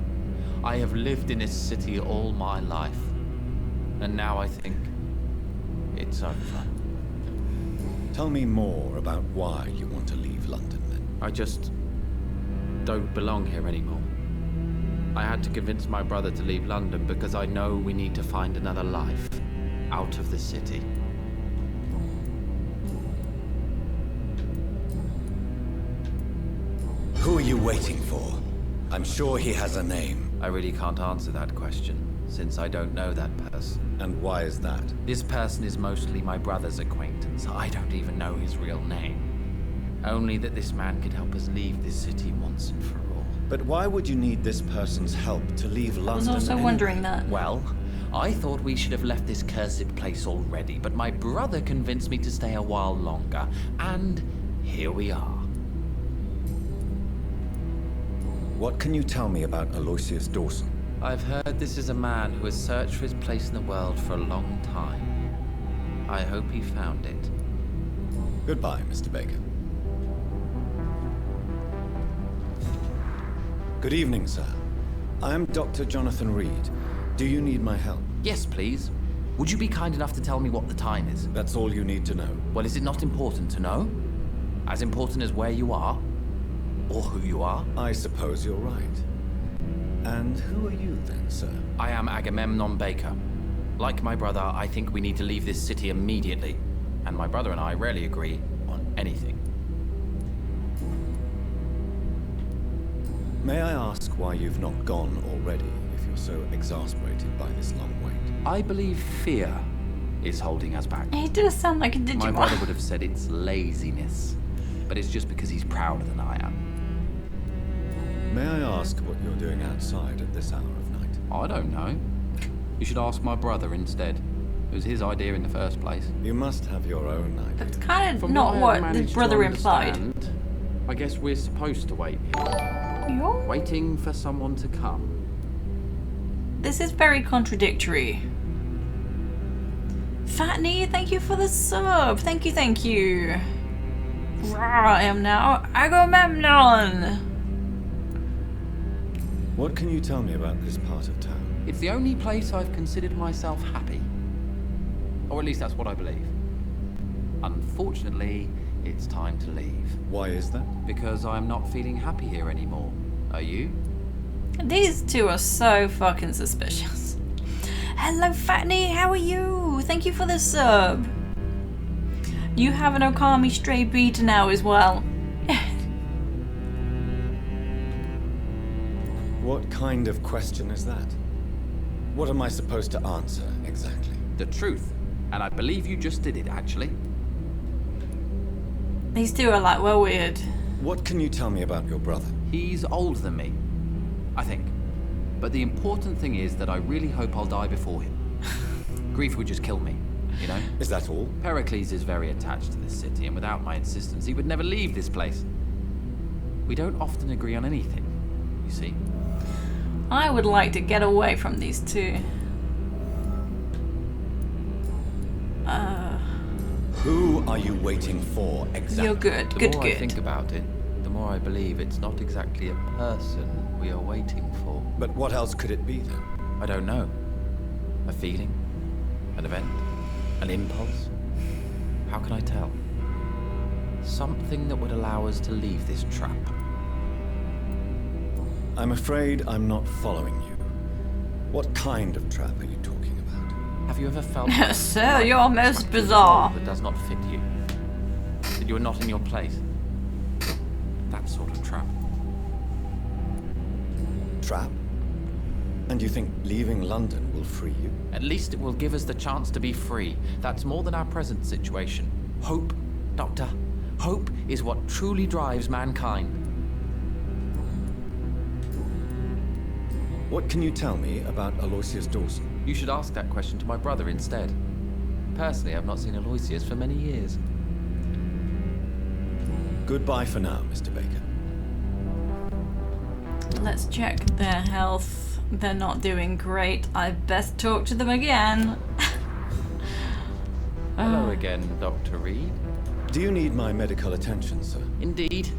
I have lived in this city all my life. And now I think it's over. Tell me more about why you want to leave London, then. I just don't belong here anymore. I had to convince my brother to leave London because I know we need to find another life out of the city. Who are you waiting for? I'm sure he has a name. I really can't answer that question, since I don't know that person. And why is that? This person is mostly my brother's acquaintance. I don't even know his real name. Only that this man could help us leave this city once and for all. But why would you need this person's help to leave London? I was also anyway? wondering that. Well, I thought we should have left this cursed place already, but my brother convinced me to stay a while longer, and here we are. What can you tell me about Aloysius Dawson? I've heard this is a man who has searched for his place in the world for a long time. I hope he found it. Goodbye, Mr. Baker. Good evening, sir. I am Dr. Jonathan Reed. Do you need my help? Yes, please. Would you be kind enough to tell me what the time is? That's all you need to know. Well, is it not important to know? As important as where you are? Or who you are? I suppose you're right. And who are you then, sir? I am Agamemnon Baker. Like my brother, I think we need to leave this city immediately. And my brother and I rarely agree on anything. May I ask why you've not gone already, if you're so exasperated by this long wait? I believe fear is holding us back. He does sound like a Digimon. My brother would have said it's laziness, but it's just because he's prouder than I am. May I ask what you're doing outside at this hour of night? I don't know. You should ask my brother instead. It was his idea in the first place. You must have your own idea. It's kind of From not I what the managed to brother implied. understand, I guess we're supposed to wait here. Waiting for someone to come. This is very contradictory. Fatney, thank you for the sub. Thank you, thank you. I am now Agamemnon. What can you tell me about this part of town? It's the only place I've considered myself happy. Or at least that's what I believe. Unfortunately, it's time to leave. Why is that? Because I'm not feeling happy here anymore. Are you? These two are so fucking suspicious. Hello, Fatney, how are you? Thank you for the sub. You have an Okami stray beta now as well. What kind of question is that? What am I supposed to answer, exactly? The truth. And I believe you just did it, actually. These two are like, well, weird. What can you tell me about your brother? He's older than me, I think. But the important thing is that I really hope I'll die before him. Grief would just kill me, you know? Is that all? Pericles is very attached to this city, and without my insistence, he would never leave this place. We don't often agree on anything, you see. I would like to get away from these two. Who are you waiting for, exactly? You're good, The more I think about it, the more I believe it's not exactly a person we are waiting for. But what else could it be, then? I don't know. A feeling? An event? An impulse? How can I tell? Something that would allow us to leave this trap. I'm afraid I'm not following you. What kind of trap are you talking about? Have you ever felt... Sir, you're most bizarre. ...that does not fit you? That you are not in your place? That sort of trap. Trap? And you think leaving London will free you? At least it will give us the chance to be free. That's more than our present situation. Hope, Doctor. Hope is what truly drives mankind. What can you tell me about Aloysius Dawson? You should ask that question to my brother instead. Personally, I've not seen Aloysius for many years. Goodbye for now, Mr. Baker. Let's check their health. They're not doing great. I best talk to them again. Hello again, Dr. Reed. Do you need my medical attention, sir? Indeed.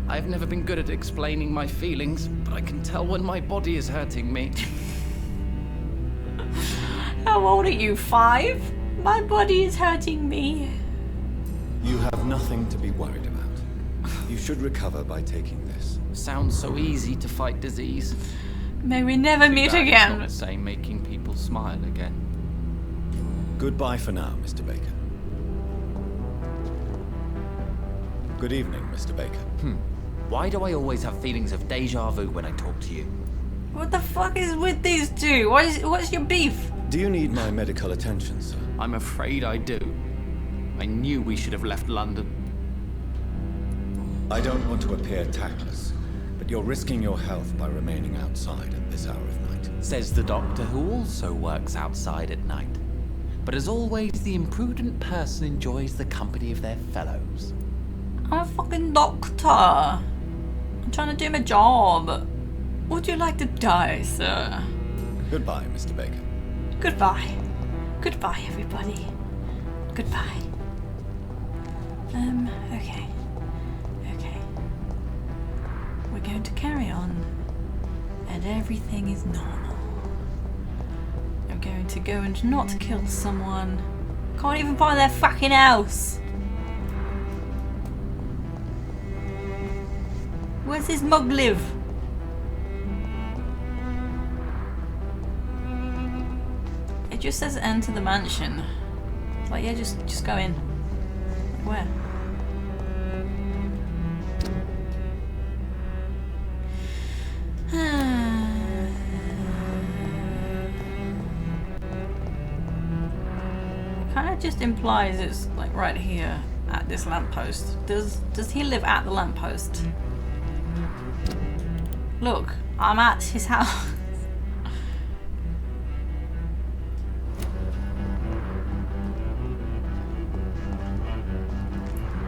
I've never been good at explaining my feelings, but I can tell when my body is hurting me. How old are you? 5? My body is hurting me. You have nothing to be worried about. You should recover by taking this. Sounds so easy to fight disease. May we never meet It's again. not the same making people smile again. Goodbye for now, Mr. Baker. Good evening, Mr. Baker. Why do I always have feelings of deja vu when I talk to you? What the fuck is with these two? What's your beef? Do you need my medical attention, sir? I'm afraid I do. I knew we should have left London. I don't want to appear tactless, but You're risking your health by remaining outside at this hour of night. Says the doctor who also works outside at night. But as always, the imprudent person enjoys the company of their fellows. I'm a fucking doctor. I'm trying to do my job. Would you like to die, sir? Goodbye, Mr. Baker. Goodbye. Goodbye, everybody. Goodbye. Okay. Okay. We're going to carry on. And everything is normal. I'm going to go and not kill someone. Can't even buy their fucking house. Where's this mug live? It just says enter the mansion. Like, yeah, just go in. Where? Kind of just implies it's like right here at this lamppost. Does he live at the lamppost? Look, I'm at his house.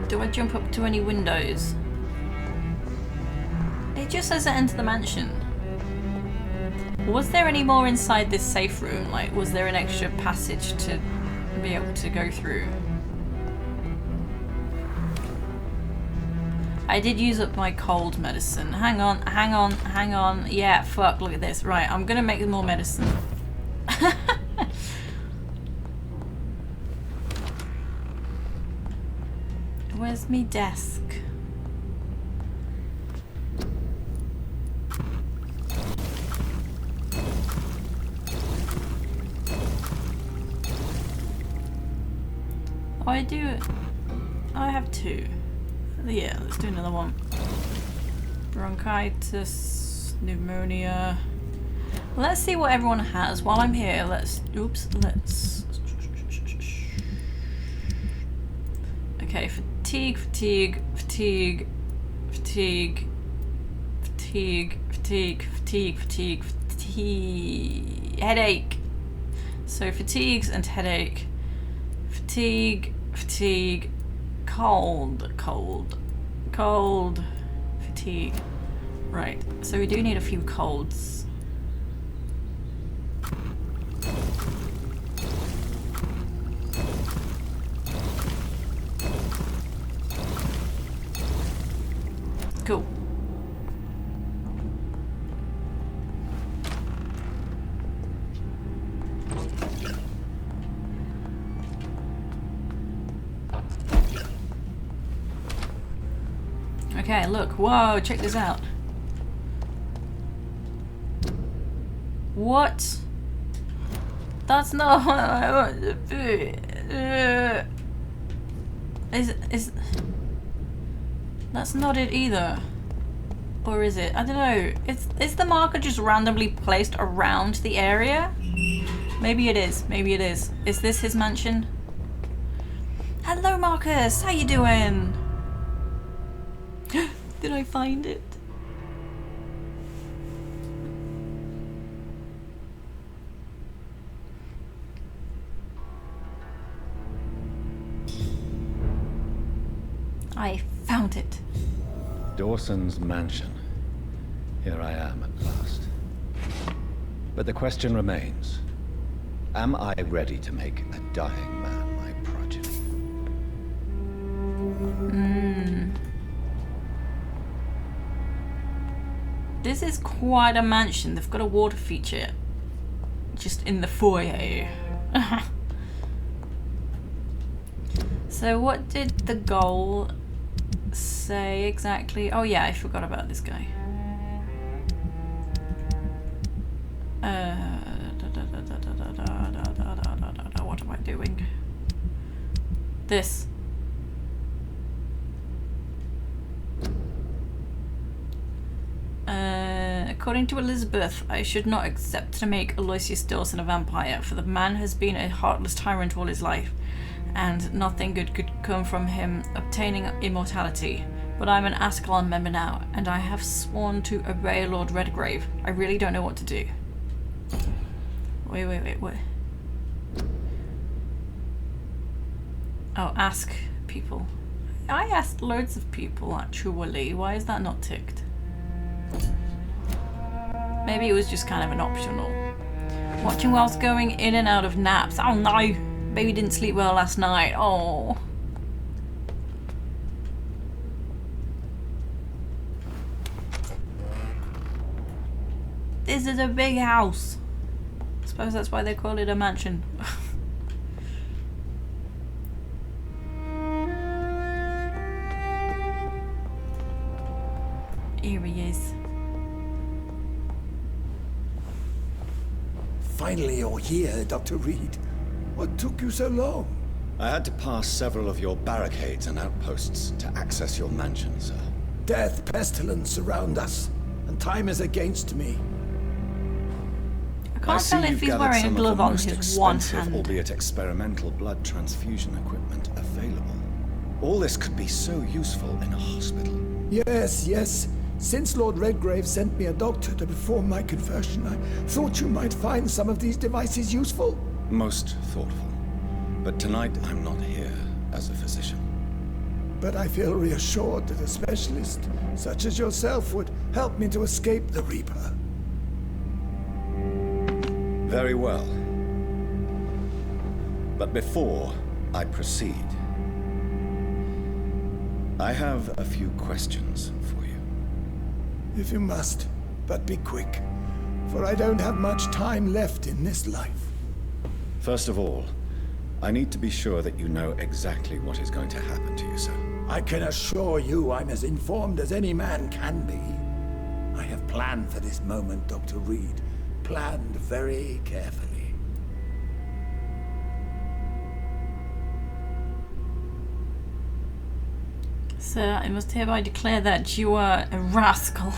Do I jump up to any windows? It just says enter the mansion. Was there any more inside this safe room? Like, was there an extra passage to be able to go through? I did use up my cold medicine. Hang on, hang on, hang on. Yeah, fuck, look at this. Right, I'm gonna make more medicine. Where's me desk? Oh, I have two. Yeah, let's do another one. Bronchitis, pneumonia. Let's see what everyone has. While I'm here, let's... Okay, fatigue, fatigue, fatigue, fatigue, fatigue, fatigue, fatigue, fatigue, fatigue, headache. So fatigues and headache. Fatigue, fatigue, cold, cold, cold, fatigue. Right, so we do need a few colds. Cool. Okay, look. Whoa, check this out. What? That's not what I want to be. That's not it either. Or is it? I don't know. Is the marker just randomly placed around the area? Maybe it is. Maybe it is. Is this his mansion? Hello, Marcus. How you doing? Did I find it? I found it. Dawson's mansion. Here I am at last. But the question remains. Am I ready to make a dying man my progeny? This is quite a mansion. They've got a water feature just in the foyer. So what did the goal say exactly? Oh yeah, I forgot about this guy. What am I doing? This. According to Elizabeth, I should not accept to make Aloysius Dawson a vampire, for the man has been a heartless tyrant all his life, and nothing good could come from him obtaining immortality. But I'm an Ascalon member now, and I have sworn to obey Lord Redgrave. I really don't know what to do. Wait. Oh, ask people. I asked loads of people, actually. Why is that not ticked? Maybe it was just kind of an optional. Watching whilst going in and out of naps. Oh no! Baby didn't sleep well last night. Oh. This is a big house. I suppose that's why they call it a mansion. Here he is. Finally you're here, Dr. Reed. What took you so long? I had to pass several of your barricades and outposts to access your mansion, sir. Death, pestilence surround us, and time is against me. I can't tell if he's wearing a glove on his one hand. Albeit experimental blood transfusion equipment available. All this could be so useful in a hospital. Yes. Since Lord Redgrave sent me a doctor to perform my conversion, I thought you might find some of these devices useful. Most thoughtful. But tonight I'm not here as a physician. But I feel reassured that a specialist such as yourself would help me to escape the Reaper. Very well. But before I proceed, I have a few questions for you. If you must, but be quick, for I don't have much time left in this life. First of all, I need to be sure that you know exactly what is going to happen to you, sir. I can assure you I'm as informed as any man can be. I have planned for this moment, Dr. Reed. Planned very carefully. Sir, I must hereby declare that you are a rascal.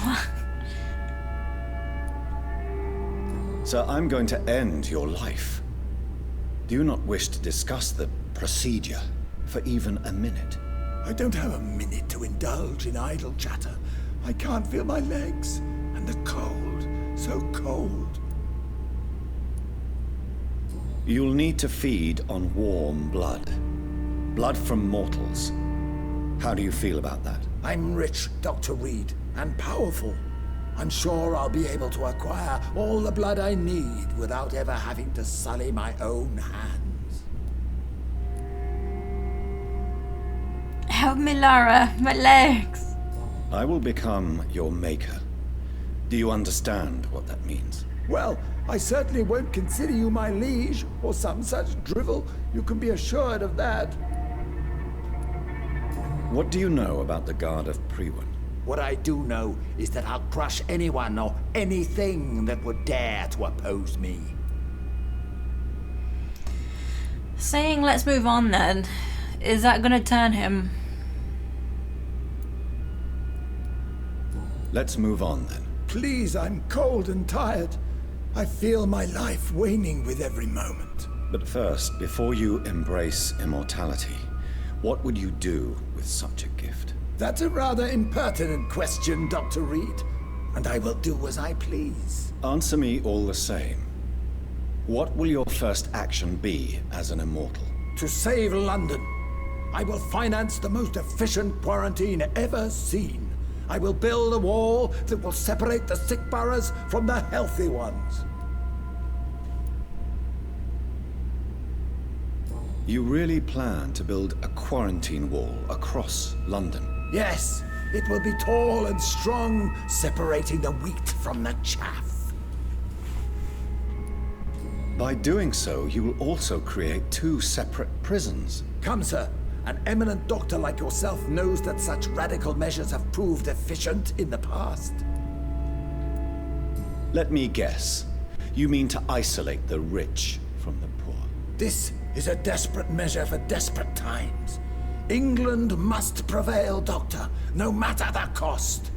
Sir, I'm going to end your life. Do you not wish to discuss the procedure for even a minute? I don't have a minute to indulge in idle chatter. I can't feel my legs, and the cold, so cold. You'll need to feed on warm blood. Blood from mortals. How do you feel about that? I'm rich, Dr. Reed, and powerful. I'm sure I'll be able to acquire all the blood I need without ever having to sully my own hands. Help me, Lara. My legs. I will become your maker. Do you understand what that means? Well, I certainly won't consider you my liege, or some such drivel. You can be assured of that. What do you know about the Guard of Priwen? What I do know is that I'll crush anyone or anything that would dare to oppose me. Saying let's move on then, is that gonna turn him? Let's move on then. Please, I'm cold and tired. I feel my life waning with every moment. But first, before you embrace immortality, what would you do with such a gift? That's a rather impertinent question, Dr. Reed, and I will do as I please. Answer me all the same. What will your first action be as an immortal? To save London. I will finance the most efficient quarantine ever seen. I will build a wall that will separate the sick boroughs from the healthy ones. You really plan to build a quarantine wall across London? Yes, it will be tall and strong, separating the wheat from the chaff. By doing so, you will also create 2 separate prisons. Come, sir. An eminent doctor like yourself knows that such radical measures have proved efficient in the past. Let me guess. You mean to isolate the rich from the poor? This is a desperate measure for desperate times. England must prevail, Doctor, no matter the cost.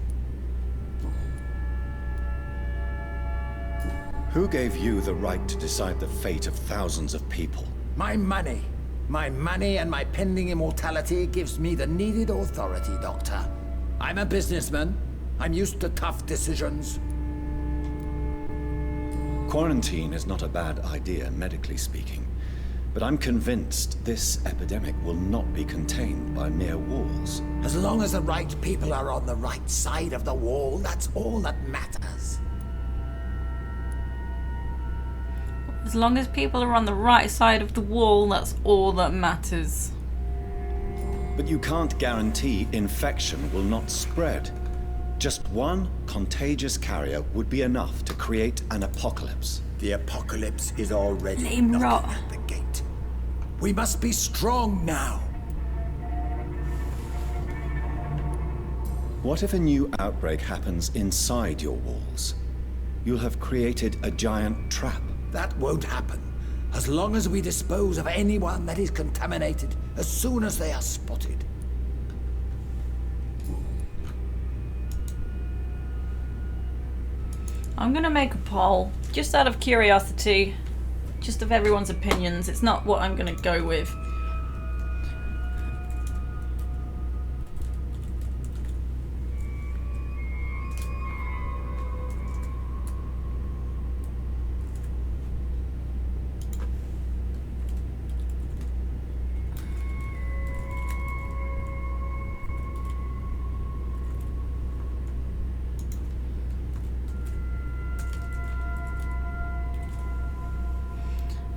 Who gave you the right to decide the fate of thousands of people? My money. My money and my pending immortality gives me the needed authority, Doctor. I'm a businessman. I'm used to tough decisions. Quarantine is not a bad idea, medically speaking. But I'm convinced this epidemic will not be contained by mere walls. As long as the right people are on the right side of the wall, that's all that matters. As long as people are on the right side of the wall, that's all that matters. But you can't guarantee infection will not spread. Just one contagious carrier would be enough to create an apocalypse. The apocalypse is already Name knocking rot. at the gate. We must be strong now. What if a new outbreak happens inside your walls? You'll have created a giant trap. That won't happen. As long as we dispose of anyone that is contaminated as soon as they are spotted. I'm gonna make a poll, just out of curiosity, just of everyone's opinions. It's not what I'm gonna go with.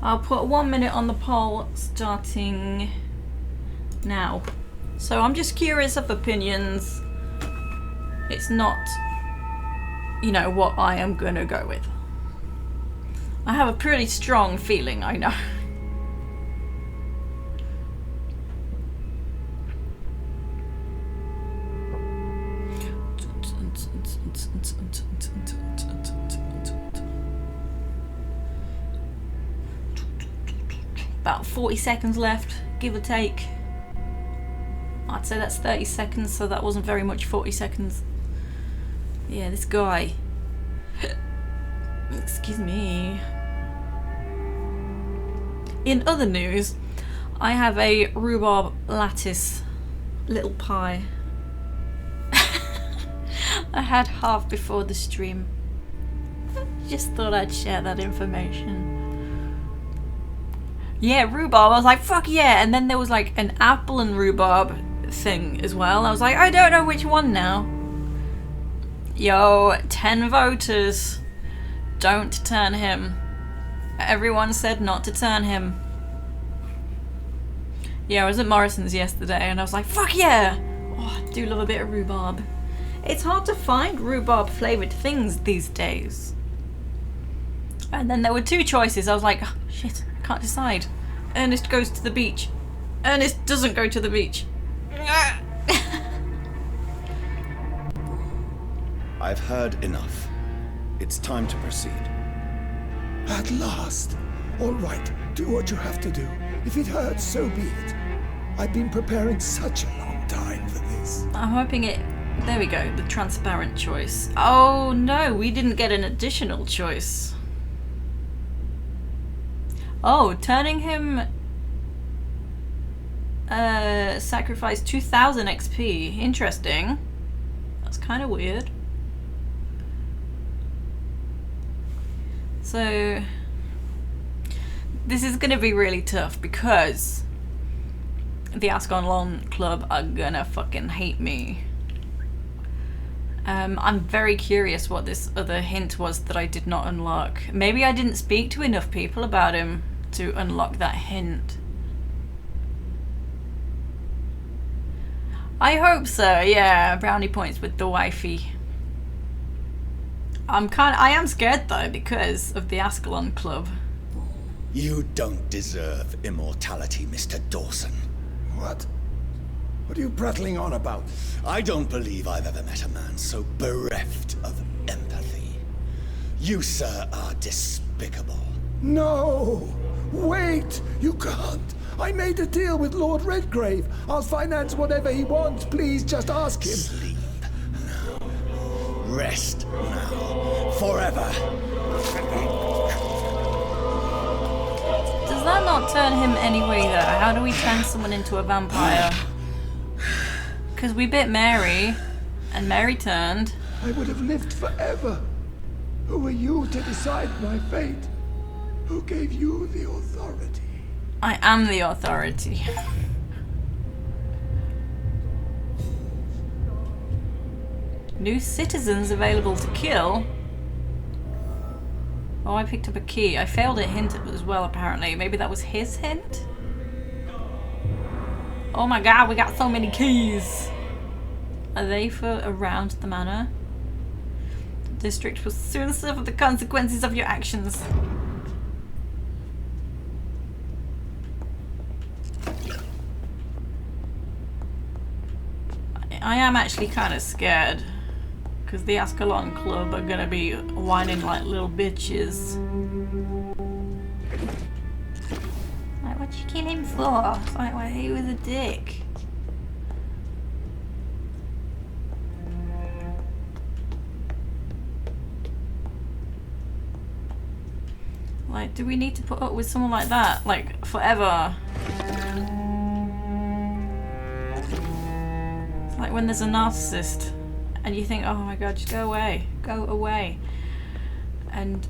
I'll put 1 minute on the poll starting now. So I'm just curious of opinions. It's not, you know, what I am gonna go with. I have a pretty strong feeling, I know. About 40 seconds left, give or take. I'd say that's 30 seconds, so that wasn't very much, 40 seconds. Yeah, this guy. Excuse me. In other news, I have a rhubarb lattice little pie. I had half before the stream. Just thought I'd share that information. Yeah, rhubarb. I was like, fuck yeah. And then there was like an apple and rhubarb thing as well. I was like, I don't know which one now. Yo, 10 voters. Don't turn him. Everyone said not to turn him. Yeah, I was at Morrison's yesterday and I was like, fuck yeah. Oh, I do love a bit of rhubarb. It's hard to find rhubarb flavoured things these days. And then there were two choices. I was like, oh, shit. Can't decide. Ernest goes to the beach. Ernest doesn't go to the beach. I've heard enough. It's time to proceed. At last. All right, do what you have to do. If it hurts, so be it. I've been preparing such a long time for this. I'm hoping it... There we go, the transparent choice. Oh no, we didn't get an additional choice. Oh, turning him sacrifice 2000 XP. Interesting. That's kind of weird. So this is going to be really tough because the Ascalon Club are gonna fucking hate me. I'm very curious what this other hint was that I did not unlock. Maybe I didn't speak to enough people about him to unlock that hint. I hope so, yeah. Brownie points with the wifey. I am scared though because of the Ascalon Club. You don't deserve immortality, Mr. Dawson. What? What are you prattling on about? I don't believe I've ever met a man so bereft of empathy. You, sir, are despicable. No! Wait! You can't! I made a deal with Lord Redgrave. I'll finance whatever he wants. Please, just ask him. Sleep now. Rest now. Forever. Does that not turn him anyway though? How do we turn someone into a vampire? Because we bit Mary. And Mary turned. I would have lived forever. Who are you to decide my fate? Who gave you the authority? I am the authority. New citizens available to kill. Oh, I picked up a key. I failed a hint as well, apparently. Maybe that was his hint? Oh my god, we got so many keys. Are they for around the manor? The district will soon suffer the consequences of your actions. I am actually kind of scared. Because the Ascalon Club are gonna be whining like little bitches. Like, what'd you kill him for? It's like, well, he was a dick. Like, do we need to put up with someone like that? Like, forever? It's like when there's a narcissist. And you think, oh my god, just go away. Go away. And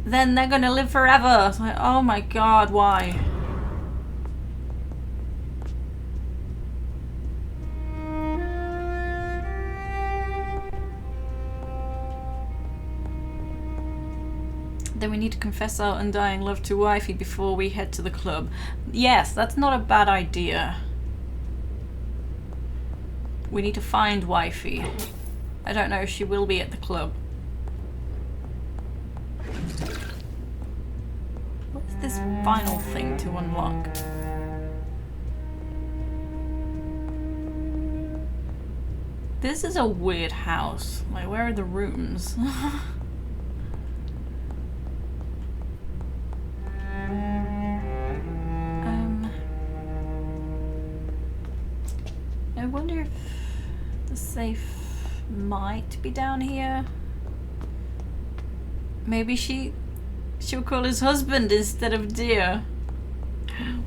then they're gonna live forever. It's like, oh my god, why? Then we need to confess our undying love to Wifey before we head to the club. Yes, that's not a bad idea. We need to find Wifey. I don't know if she will be at the club. What's this final thing to unlock? This is a weird house. Like, where are the rooms? I wonder if the safe might be down here. Maybe she'll call his husband instead of dear. Oh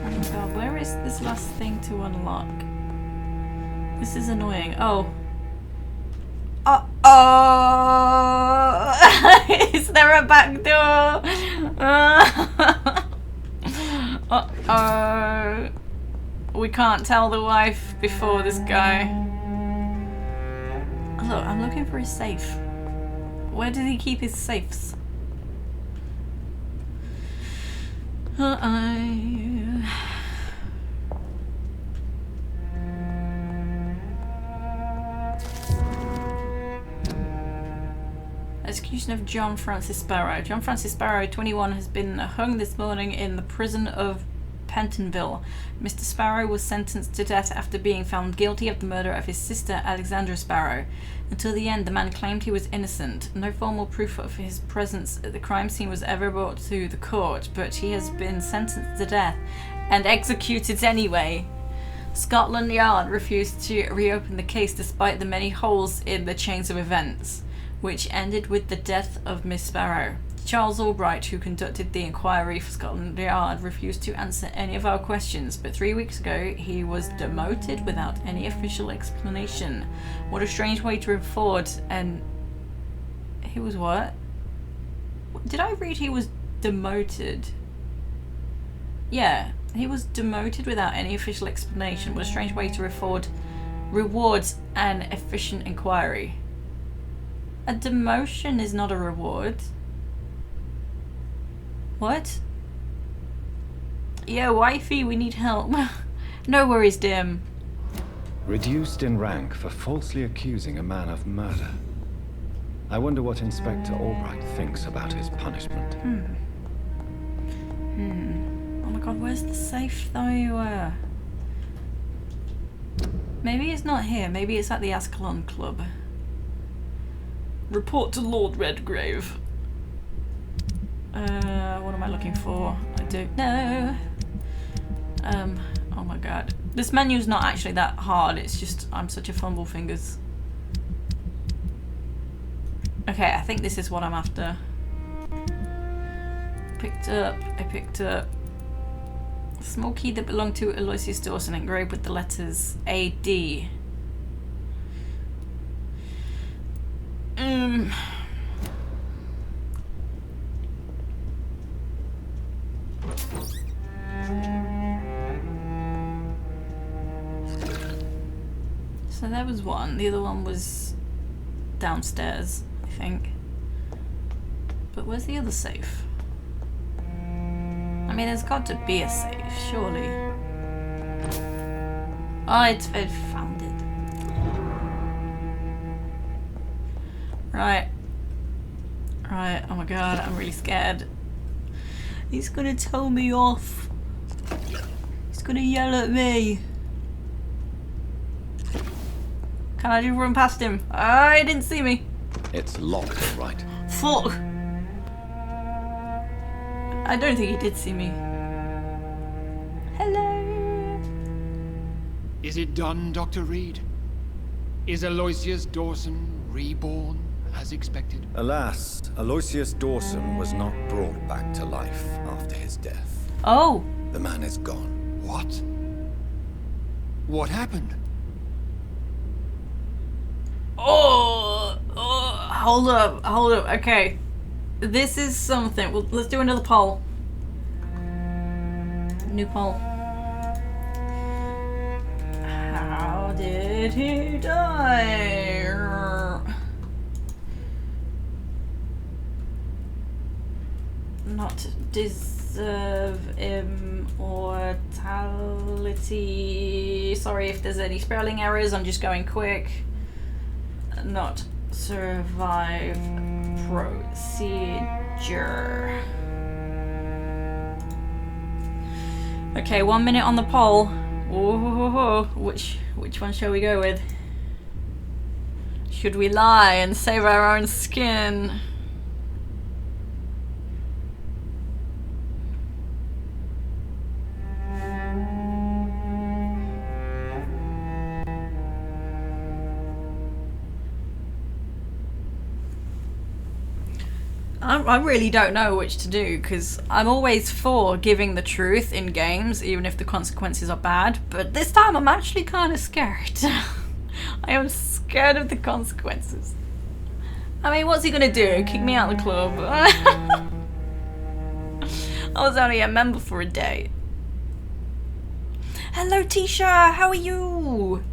my god, where is this last thing to unlock? This is annoying. Oh. Is there a back door? Uh-oh. We can't tell the wife before this guy. Look, I'm looking for his safe. Where does he keep his safes? Execution of John Francis Sparrow. John Francis Sparrow, 21, has been hung this morning in the prison of Pentonville. Mr. Sparrow was sentenced to death after being found guilty of the murder of his sister, Alexandra Sparrow. Until the end, the man claimed he was innocent. No formal proof of his presence at the crime scene was ever brought to the court, but he has been sentenced to death and executed anyway. Scotland Yard refused to reopen the case despite the many holes in the chains of events, which ended with the death of Miss Sparrow. Charles Albright, who conducted the inquiry for Scotland Yard, refused to answer any of our questions, but 3 weeks ago he was demoted without any official explanation. What a strange way to afford, and he was what? Did I read he was demoted? Yeah, he was demoted without any official explanation. What a strange way to afford rewards an efficient inquiry. A demotion is not a reward. What? Yo, wifey, we need help. No worries, Dim. Reduced in rank for falsely accusing a man of murder. I wonder what Inspector Albright thinks about his punishment. Oh my god, where's the safe though? Maybe it's not here. Maybe it's at the Ascalon Club. Report to Lord Redgrave. What am I looking for? I don't know. Oh my god. This menu's not actually that hard, it's just I'm such a fumble fingers. Okay, I think this is what I'm after. picked up a small key that belonged to Aloysius Dawson, engraved with the letters AD. So there was one. The other one was downstairs, I think. But where's the other safe? I mean, there's got to be a safe, surely. Oh, it found it. Right. Right, oh my god, I'm really scared. He's gonna tell me off. He's gonna yell at me. Can I just run past him? Oh, he didn't see me. It's locked, all right. Fuck. I don't think he did see me. Hello. Is it done, Dr. Reed? Is Aloysius Dawson reborn as expected? Alas, Aloysius Dawson was not brought back to life after his death. Oh. The man is gone. What? What happened? Oh, hold up, okay. This is something. Well, let's do another poll. New poll. How did he die? Not deserve immortality. Sorry if there's any spelling errors, I'm just going quick. Not survive procedure. Okay, 1 minute on the poll. Ooh, which one shall we go with? Should we lie and save our own skin? I really don't know which to do, because I'm always for giving the truth in games, even if the consequences are bad, but this time I'm actually kind of scared. I am scared of the consequences. I mean, what's he gonna do? Kick me out of the club? I was only a member for a day. Hello, Tisha, how are you?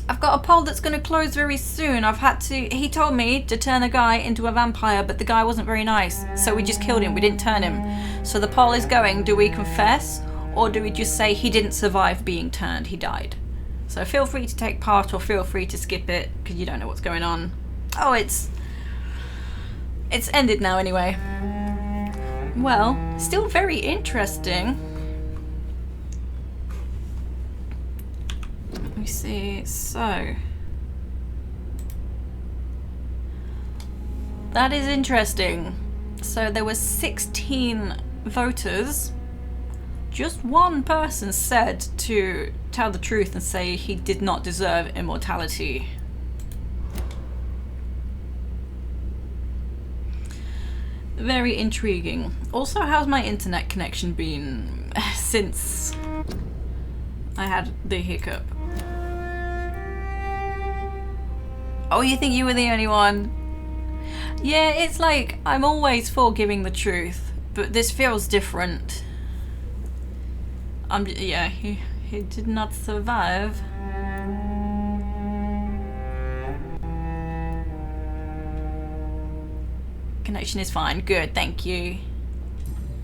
I've got a poll that's going to close very soon. He told me to turn the guy into a vampire, but the guy wasn't very nice, so we just killed him. We didn't turn him. So the poll is going, do we confess, or do we just say he didn't survive being turned, he died? So feel free to take part, or feel free to skip it, because you don't know what's going on. Oh, it's ended now anyway. Well, still very interesting. Let me see, so that is interesting. So there were 16 voters. Just one person said to tell the truth and say he did not deserve immortality. Very intriguing. Also, how's my internet connection been since I had the hiccup? Oh, you think you were the only one? Yeah, it's like, I'm always for giving the truth, but this feels different. Yeah, he did not survive. Connection is fine. Good, thank you.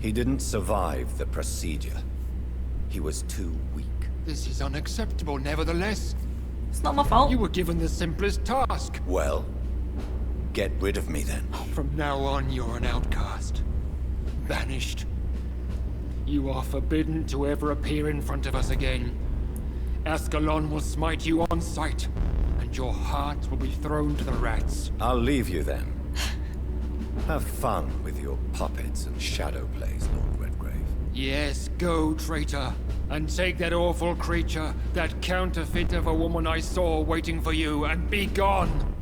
He didn't survive the procedure. He was too weak. This is unacceptable, nevertheless. It's not my fault. You were given the simplest task. Well, get rid of me then. From now on, you're an outcast. Banished. You are forbidden to ever appear in front of us again. Ascalon will smite you on sight, and your heart will be thrown to the rats. I'll leave you then. Have fun with your puppets and shadow plays, Lord Redgrave. Yes, go, traitor. And take that awful creature, that counterfeit of a woman I saw waiting for you, and be gone!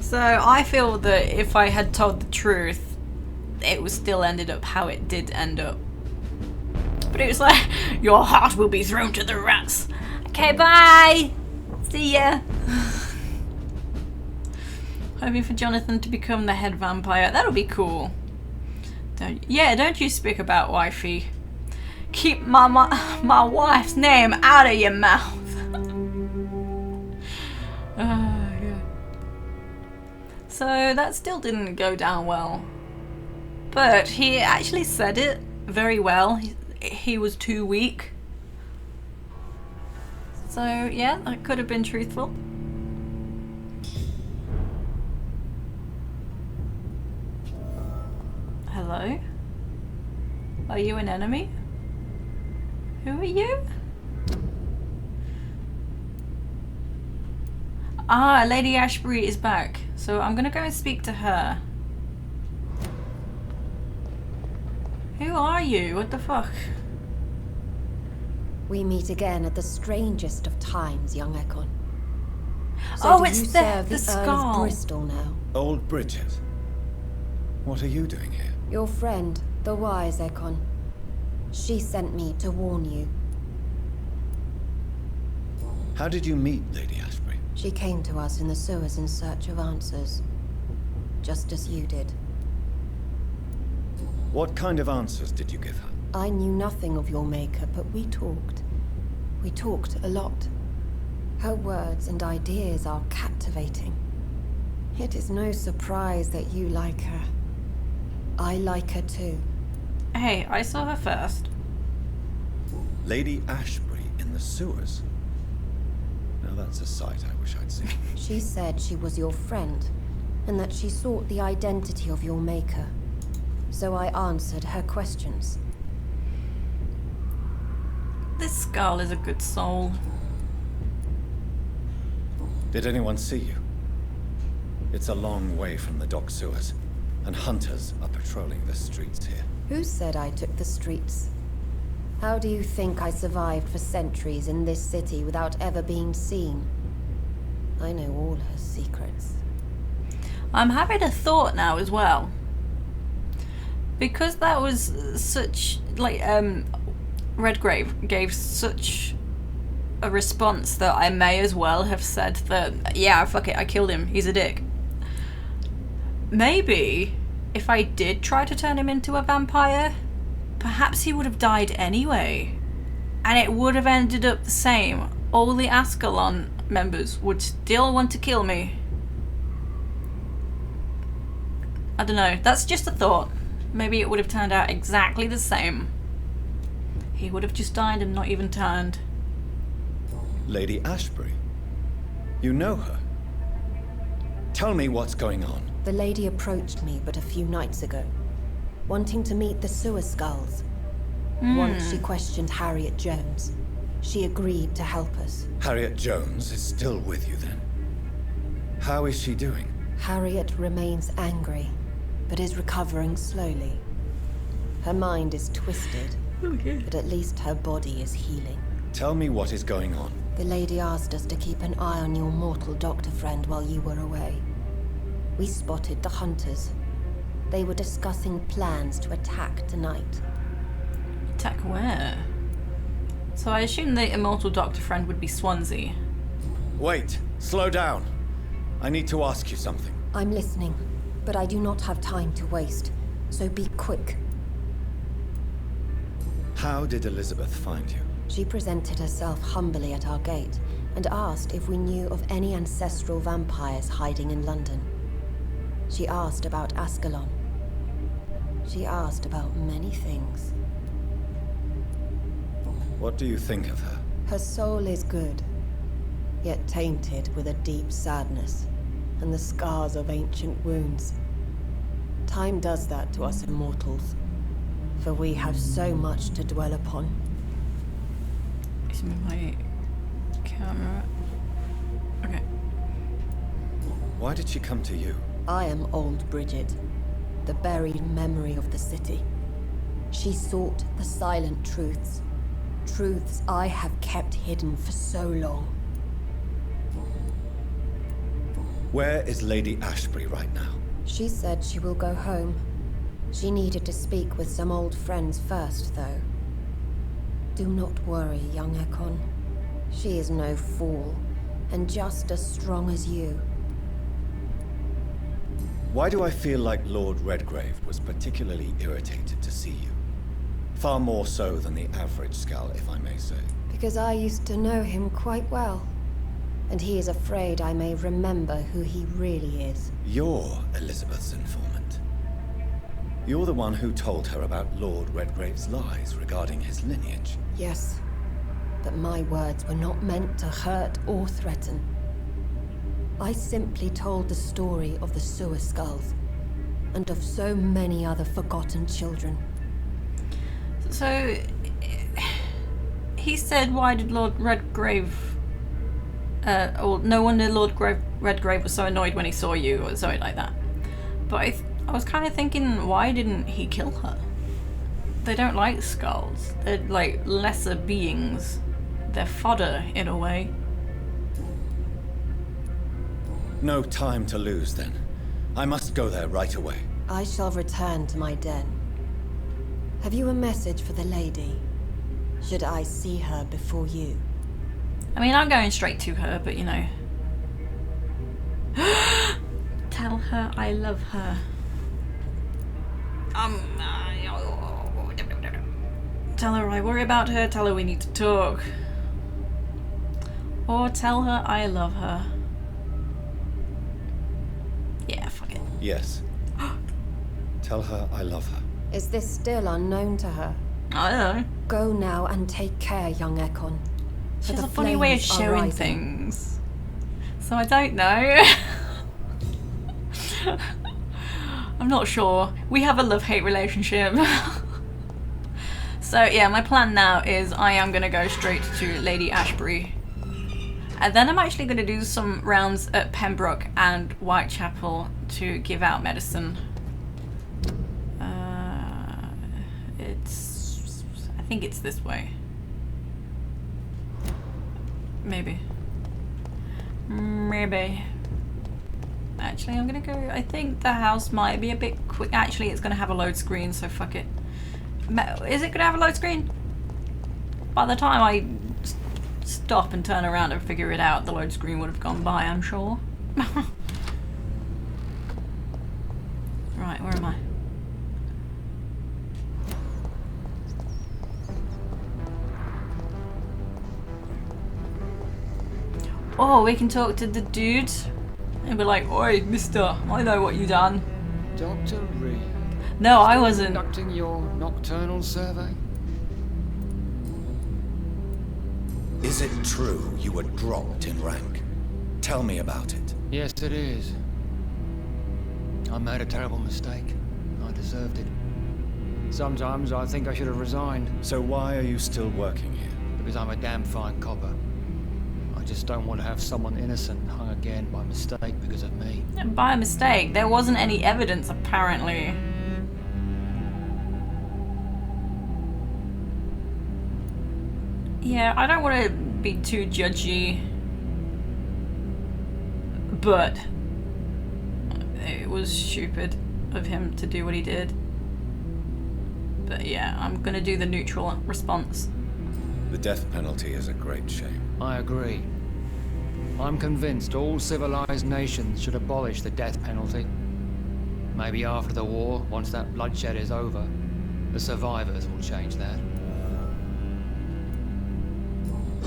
So I feel that if I had told the truth, it was still ended up how it did end up. But it was like, your heart will be thrown to the rats. Okay, bye! See ya! Hoping for Jonathan to become the head vampire. That'll be cool. Don't you speak about wifey. Keep my wife's name out of your mouth. Yeah. So that still didn't go down well. But he actually said it very well. He was too weak. So yeah, that could have been truthful. Hello? Are you an enemy? Who are you? Ah, Lady Ashbury is back. So I'm gonna go and speak to her. Who are you? What the fuck? We meet again at the strangest of times, young Ekon. So Oh, do it's you the serve the Earl skull. of Bristol now? Old Bridget. What are you doing here? Your friend, the wise Ekon. She sent me to warn you. How did you meet Lady Ashbury? She came to us in the sewers in search of answers. Just as you did. What kind of answers did you give her? I knew nothing of your maker, but we talked. We talked a lot. Her words and ideas are captivating. It is no surprise that you like her. I like her too. Hey, I saw her first. Lady Ashbury in the sewers? Now that's a sight I wish I'd seen. She said she was your friend, and that she sought the identity of your maker. So I answered her questions. This skull is a good soul. Did anyone see you? It's a long way from the dock sewers, and hunters are patrolling the streets here. Who said I took the streets? How do you think I survived for centuries in this city without ever being seen? I know all her secrets. I'm having a thought now as well. Because that was such, like, Redgrave gave such a response that I may as well have said that, yeah, fuck it, I killed him, he's a dick. Maybe if I did try to turn him into a vampire, perhaps he would have died anyway. And it would have ended up the same. All the Ascalon members would still want to kill me. I don't know, that's just a thought. Maybe it would have turned out exactly the same. He would have just died and not even turned. Lady Ashbury? You know her? Tell me what's going on. The lady approached me but a few nights ago, wanting to meet the sewer skulls. Once she questioned Harriet Jones. She agreed to help us. Harriet Jones is still with you then? How is she doing? Harriet remains angry, but is recovering slowly. Her mind is twisted, but at least her body is healing. Tell me what is going on. The lady asked us to keep an eye on your mortal doctor friend while you were away. We spotted the hunters. They were discussing plans to attack tonight. Attack where? So I assume the immortal doctor friend would be Swansea. Wait, slow down. I need to ask you something. I'm listening, but I do not have time to waste, so be quick. How did Elizabeth find you? She presented herself humbly at our gate and asked if we knew of any ancestral vampires hiding in London. She asked about Ascalon. She asked about many things. What do you think of her? Her soul is good, yet tainted with a deep sadness and the scars of ancient wounds. Time does that to us immortals, for we have so much to dwell upon. Is my camera? Okay. Why did she come to you? I am old Bridget, the buried memory of the city. She sought the silent truths. Truths I have kept hidden for so long. Where is Lady Ashbury right now? She said she will go home. She needed to speak with some old friends first, though. Do not worry, young Ekon. She is no fool, and just as strong as you. Why do I feel like Lord Redgrave was particularly irritated to see you? Far more so than the average Skull, if I may say. Because I used to know him quite well. And he is afraid I may remember who he really is. You're Elizabeth's informant. You're the one who told her about Lord Redgrave's lies regarding his lineage. Yes, but my words were not meant to hurt or threaten. I simply told the story of the Sewer Skulls, and of so many other forgotten children. So, he said, why did Lord Redgrave... or no wonder Lord Redgrave was so annoyed when he saw you, or something like that. But I was kind of thinking, why didn't he kill her? They don't like skulls. They're like lesser beings. They're fodder, in a way. No time to lose, then. I must go there right away. I shall return to my den. Have you a message for the lady? Should I see her before you? I mean, I'm going straight to her, but you know. Tell her I love her. Tell her I worry about her, tell her we need to talk. Or tell her I love her. Yeah, fuck it. Yes. Tell her I love her. Is this still unknown to her? I don't know. Go now and take care, young Ekon. She has a funny way of showing things. So I don't know. I'm not sure. We have a love-hate relationship. So yeah, my plan now is I am going to go straight to Lady Ashbury. And then I'm actually going to do some rounds at Pembroke and Whitechapel to give out medicine. I think it's this way. Maybe. Maybe. Actually, I'm gonna go. I think the house might be a bit quick. Actually, it's gonna have a load screen, so fuck it. Is it gonna have a load screen? By the time I stop and turn around and figure it out, the load screen would have gone by, I'm sure. Right, where am I? Oh, we can talk to the dude and be like, "Oi, mister, I know what you done." Dr. Reed. No, I wasn't. Conducting your nocturnal survey? Is it true you were dropped in rank? Tell me about it. Yes, it is. I made a terrible mistake. I deserved it. Sometimes I think I should have resigned. So why are you still working here? Because I'm a damn fine copper. I just don't want to have someone innocent hung again by mistake because of me. By mistake? There wasn't any evidence, apparently. Yeah, I don't want to be too judgy, but it was stupid of him to do what he did. But yeah, I'm gonna do the neutral response. The death penalty is a great shame. I agree. I'm convinced all civilized nations should abolish the death penalty. Maybe after the war, once that bloodshed is over, the survivors will change that.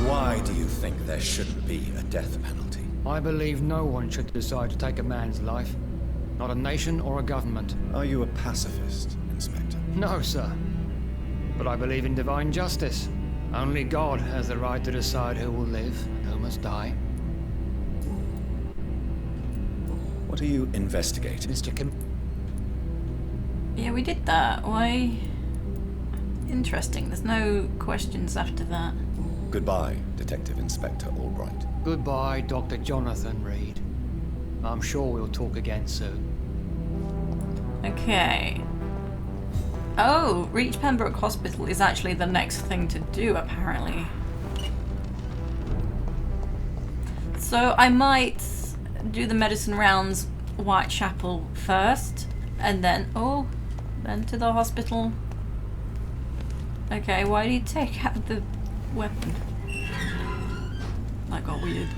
Why do you think there shouldn't be a death penalty? I believe no one should decide to take a man's life. Not a nation or a government. Are you a pacifist, Inspector? No, sir. But I believe in divine justice. Only God has the right to decide who will live and who must die. What are you investigating? Mr. Kim. Yeah, we did that. Why? Interesting. There's no questions after that. Goodbye, Detective Inspector Albright. Goodbye, Dr. Jonathan Reed. I'm sure we'll talk again soon. Okay. Oh, reach Pembroke Hospital is actually the next thing to do, apparently. So I might do the medicine rounds Whitechapel first, and then... Oh, Then to the hospital. Okay, why did he take out the weapon? That got weird.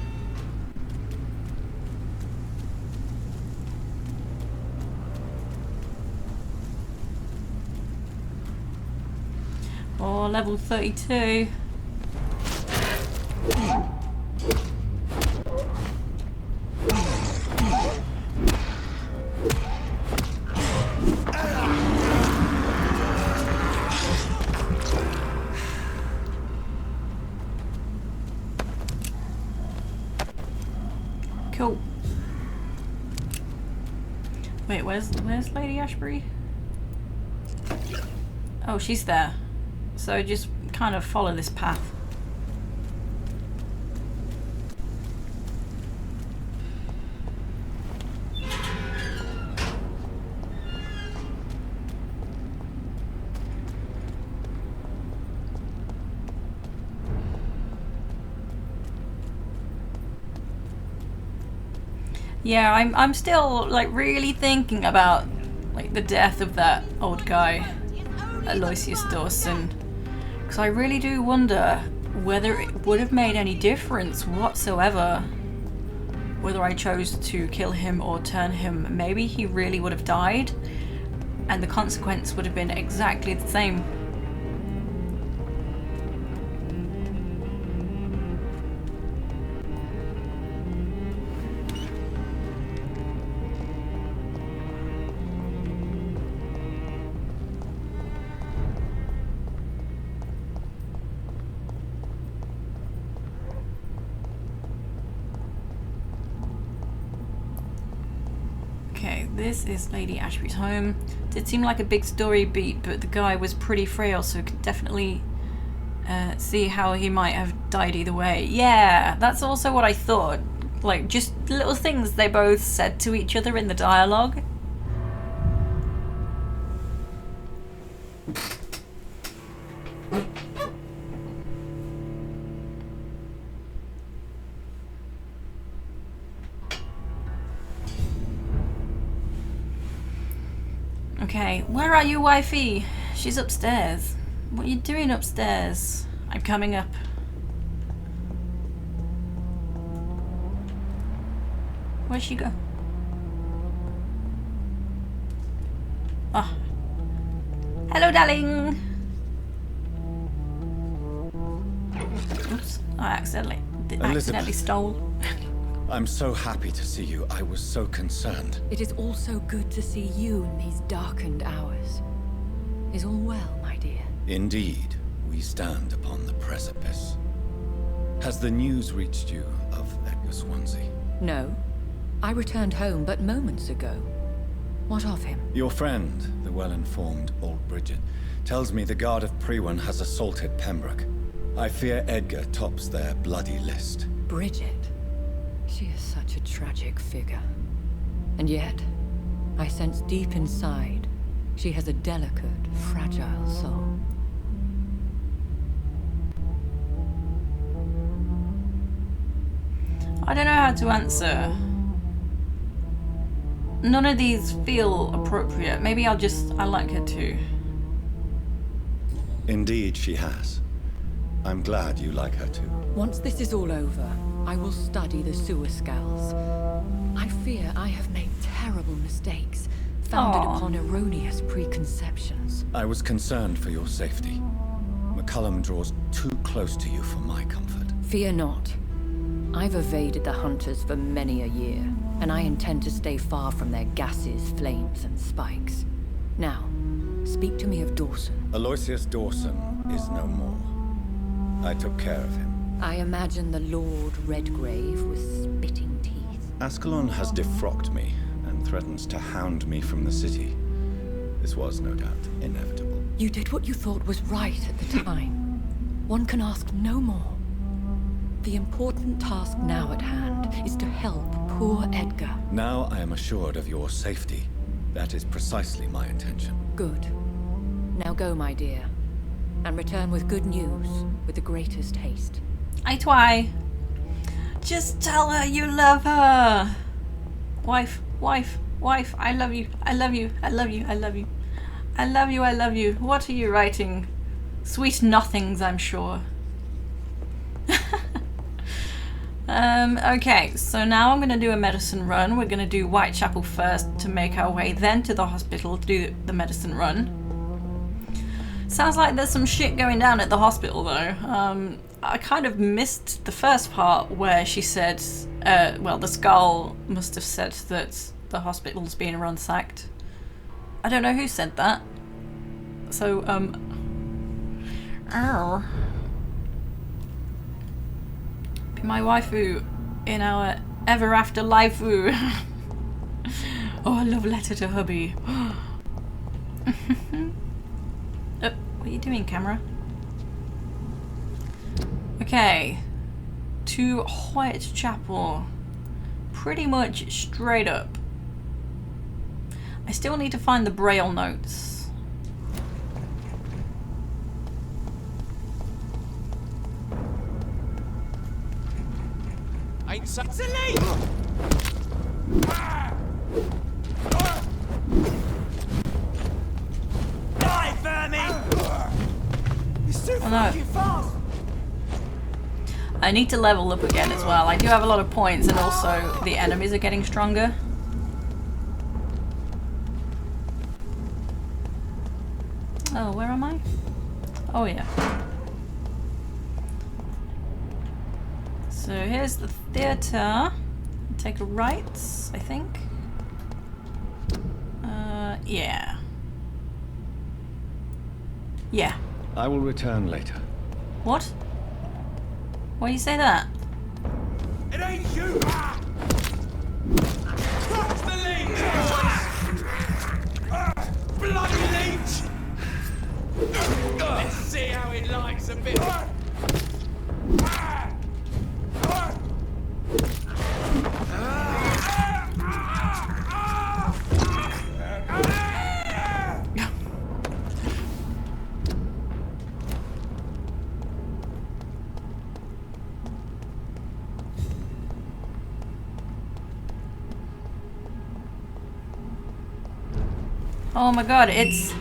Oh, level 32. Cool. Wait, where's Lady Ashbury? Oh, she's there. So just kind of follow this path. Yeah, I'm still like really thinking about like the death of that old guy, Aloysius Dawson, because I really do wonder whether it would have made any difference whatsoever whether I chose to kill him or turn him. Maybe he really would have died and the consequence would have been exactly the same. This is Lady Ashbury's home. Did seem like a big story beat, but the guy was pretty frail, so could definitely see how he might have died either way. Yeah, that's also what I thought. Like, just little things they both said to each other in the dialogue. Okay, where are you, wifey? She's upstairs. What are you doing upstairs? I'm coming up. Where'd she go? Oh. Hello, darling. Oops, I accidentally stole. I'm so happy to see you. I was so concerned. It is also good to see you in these darkened hours. Is all well, my dear? Indeed, we stand upon the precipice. Has the news reached you of Edgar Swansea? No. I returned home but moments ago. What of him? Your friend, the well-informed old Bridget, tells me the Guard of Priwen has assaulted Pembroke. I fear Edgar tops their bloody list. Bridget? She is such a tragic figure. And yet, I sense deep inside, she has a delicate, fragile soul. I don't know how to answer. None of these feel appropriate. Maybe I like her too. Indeed, she has. I'm glad you like her too. Once this is all over, I will study the sewer skulls. I fear I have made terrible mistakes, founded upon erroneous preconceptions. I was concerned for your safety. McCullum draws too close to you for my comfort. Fear not. I've evaded the hunters for many a year, and I intend to stay far from their gases, flames, and spikes. Now, speak to me of Dawson. Aloysius Dawson is no more. I took care of him. I imagine the Lord Redgrave was spitting teeth. Ascalon has defrocked me and threatens to hound me from the city. This was, no doubt, inevitable. You did what you thought was right at the time. One can ask no more. The important task now at hand is to help poor Edgar. Now I am assured of your safety. That is precisely my intention. Good. Now go, my dear, and return with good news with the greatest haste. Aye twy. Just tell her you love her. Wife, wife, wife, I love you, I love you, I love you, I love you. I love you, I love you. What are you writing? Sweet nothings, I'm sure. Okay, so now I'm going to do a medicine run. We're going to do Whitechapel first to make our way then to the hospital to do the medicine run. Sounds like there's some shit going down at the hospital though. I kind of missed the first part where she said, well, the skull must have said that the hospital's being ransacked. I don't know who said that. So, be my waifu in our ever after lifeu. Oh, a love letter to hubby. Oh, what are you doing, camera? Okay, to Whitechapel. Pretty much straight up. I still need to find the Braille notes. Ain't so Die, vermin! He's too fucking fast! I need to level up again as well. I do have a lot of points and also the enemies are getting stronger. Oh, where am I? Oh yeah. So here's the theatre. Take a right, I think. Yeah. Yeah. I will return later. What? Why do you say that? It ain't you! It's the leech! Bloody leech! Let's see how it likes a bit. Oh my god, it's...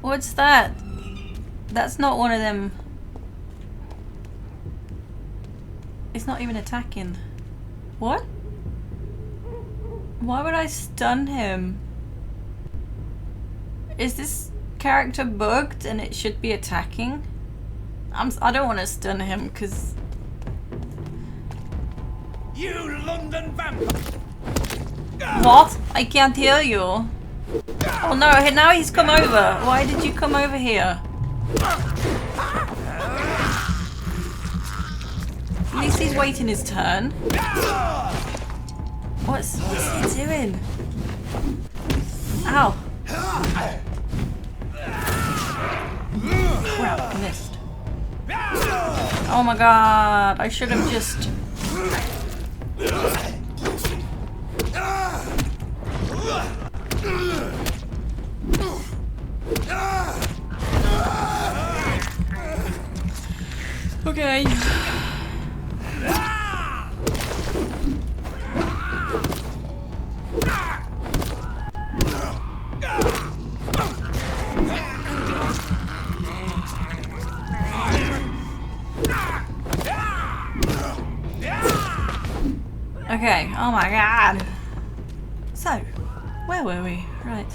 What's that? That's not one of them. It's not even attacking. What? Why would I stun him? Is this character bugged and it should be attacking? I don't want to stun him because... You London vampire! What? I can't hear you. Oh no, now he's come over. Why did you come over here? At least he's waiting his turn. What's he doing? Ow. Crap, I missed. Oh my god, I should have just... Okay. Okay, oh my god. So, where were we? Right.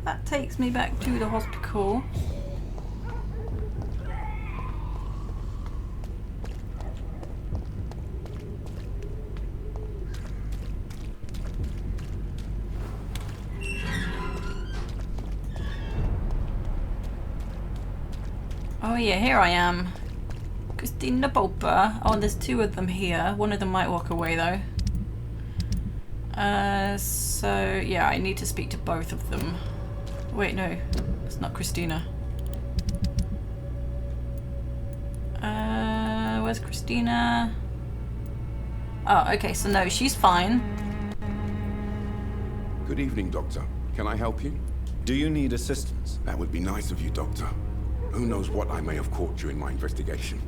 That takes me back to the hospital. Oh yeah, here I am. Christina Popper. Oh, there's two of them here. One of them might walk away though. So yeah, I need to speak to both of them. Wait, no, it's not Christina. Where's Christina? Oh, okay, so no, she's fine. Good evening, Doctor. Can I help you? Do you need assistance? That would be nice of you, Doctor. Who knows what I may have caught during my investigation.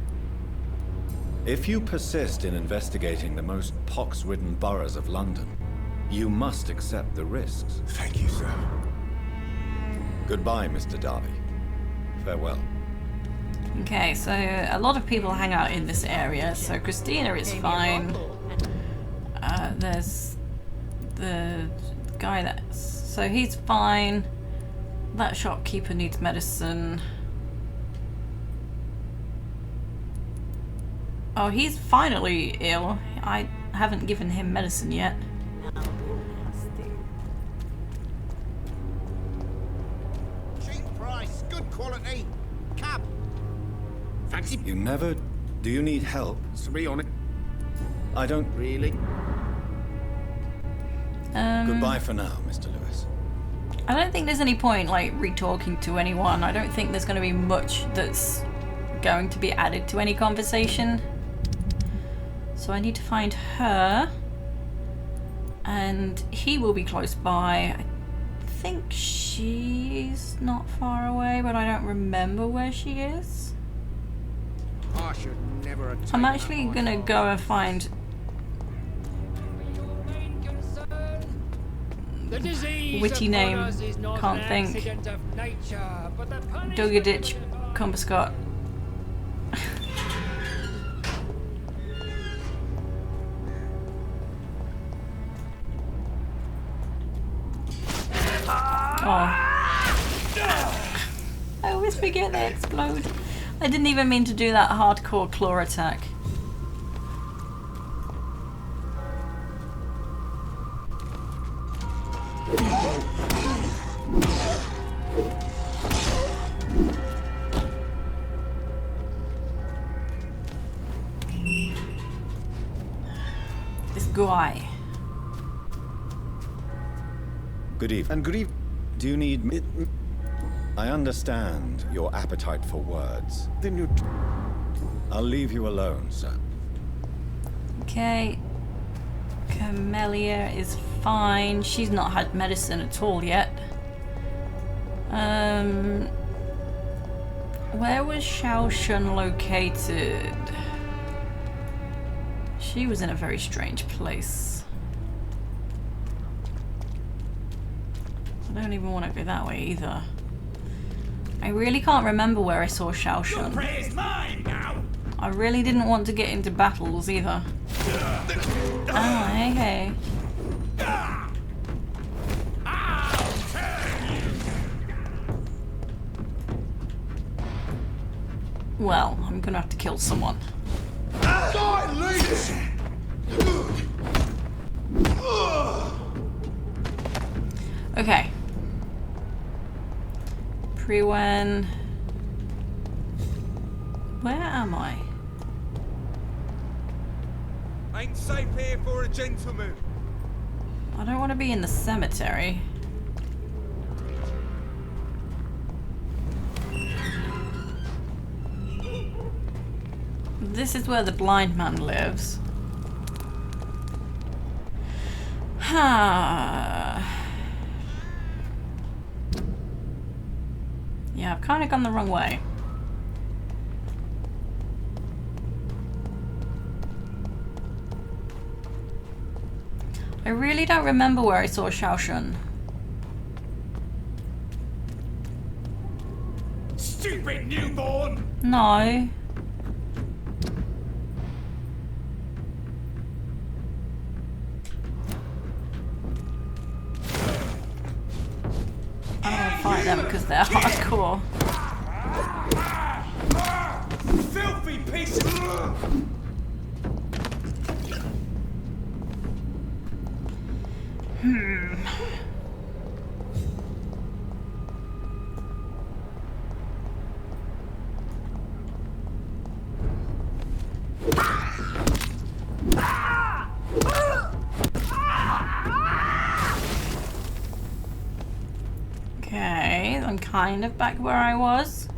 If you persist in investigating the most pox-ridden boroughs of London, You must accept the risks. Thank you, sir. Goodbye, Mr. Darby. Farewell. Okay, so a lot of people hang out in this area, so Christina is fine. There's the guy that's... So he's fine. That shopkeeper needs medicine. Oh, he's finally ill. I haven't given him medicine yet. Cheap price, good quality. Cab. Fancy. You never... Do you need help? To be honest. I don't... Really? Goodbye for now, Mr. Lewis. I don't think there's any point, like, re-talking to anyone. I don't think there's going to be much that's going to be added to any conversation. So I need to find her. And he will be close by. I think she's not far away, but I don't remember where she is. I should never have I'm actually going to go and find... The disease witty name, is not can't an think. accident of nature, but the Dugaditch Cumberscott. Oh. I always forget they explode. I didn't even mean to do that hardcore claw attack. This guy. Good evening. And good evening. Do you need me? I understand your appetite for words. Then you... I'll leave you alone, sir. Okay. Camellia is fine. She's not had medicine at all yet. Where was Xiaoshun located? She was in a very strange place. I don't even want to go that way either. I really can't remember where I saw Xiaoshun. I really didn't want to get into battles either. Oh, hey. Well, I'm gonna have to kill someone. Okay. Pre-wen. Where am I? Ain't safe here for a gentleman. I don't want to be in the cemetery. This is where the blind man lives. Yeah, I've kind of gone the wrong way. I really don't remember where I saw Xiaoshun. Stupid newborn! No. I don't want to fight them because they're hardcore. Filthy piece of... Okay, I'm kind of back where I was.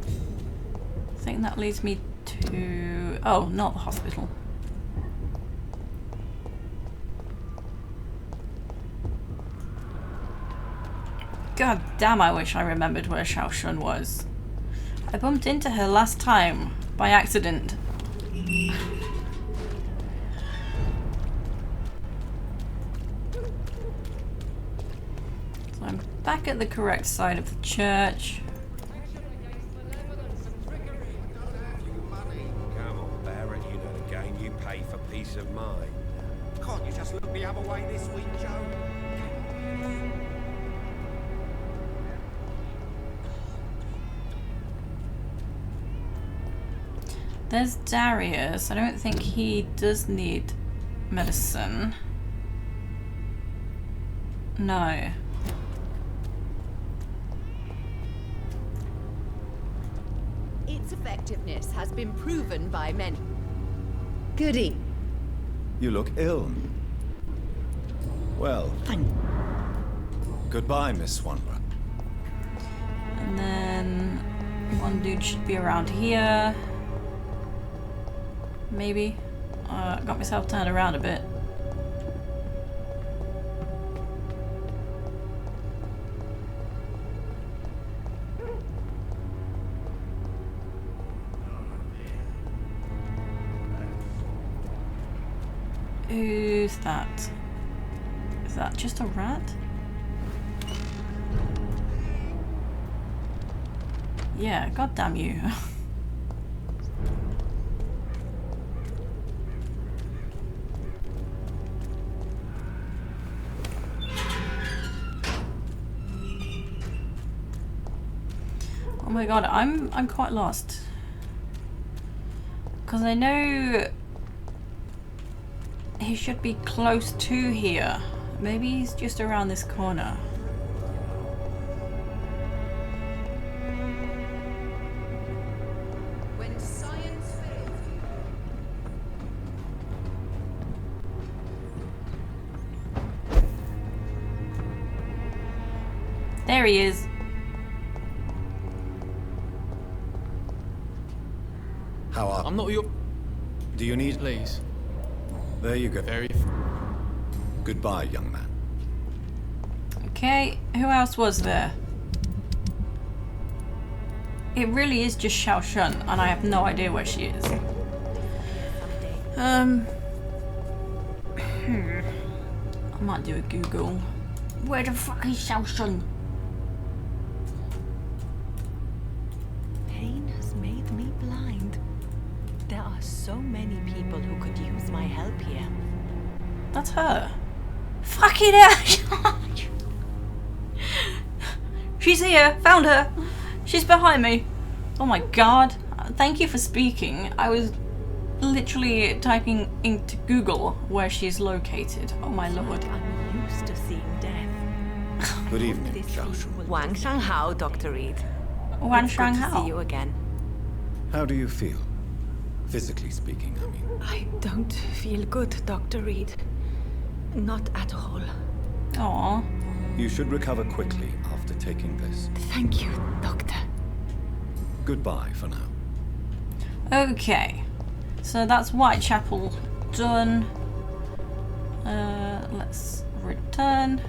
I think that leads me to... Oh, not the hospital. God damn, I wish I remembered where Xiaoshun was. I bumped into her last time, by accident. back at the correct side of the church. Come on, Barrett, you know the game. You pay for peace of mind. Can't you just look the other way this week, Joe? There's Darius. I don't think he does need medicine. No. Its effectiveness has been proven by many. Goody. You look ill. Well, goodbye, Miss Swanborough. And then one dude should be around here. Maybe. Got myself turned around a bit. Who's that? Is that just a rat? Yeah, god damn you. Oh my god, I'm quite lost. Because I know he should be close to here. Maybe he's just around this corner. When science fails you. There he is. How are... I'm not your... Do you need... Please. There you go. Very... Goodbye, young man. Okay, who else was there? It really is just Xiao Shun, and I have no idea where she is. I might do a Google. Where the fuck is Xiao Shun? Pain has made me blind. There are so many people who could use my help here. That's her. Fucking hell! She's here! Found her! She's behind me! Oh my god. Thank you for speaking. I was literally typing into Google where she's located. Oh my lord. I'm used to seeing death. Good evening, Xiao Shun. Wang Shanghao, Dr. Reed. Wang It's good Shanghao. to see you again. How do you feel? Physically speaking, I mean. I don't feel good, Dr. Reed. Not at all. Aww. You should recover quickly after taking this. Thank you, Doctor. Goodbye for now. Okay. So that's Whitechapel done. Let's return.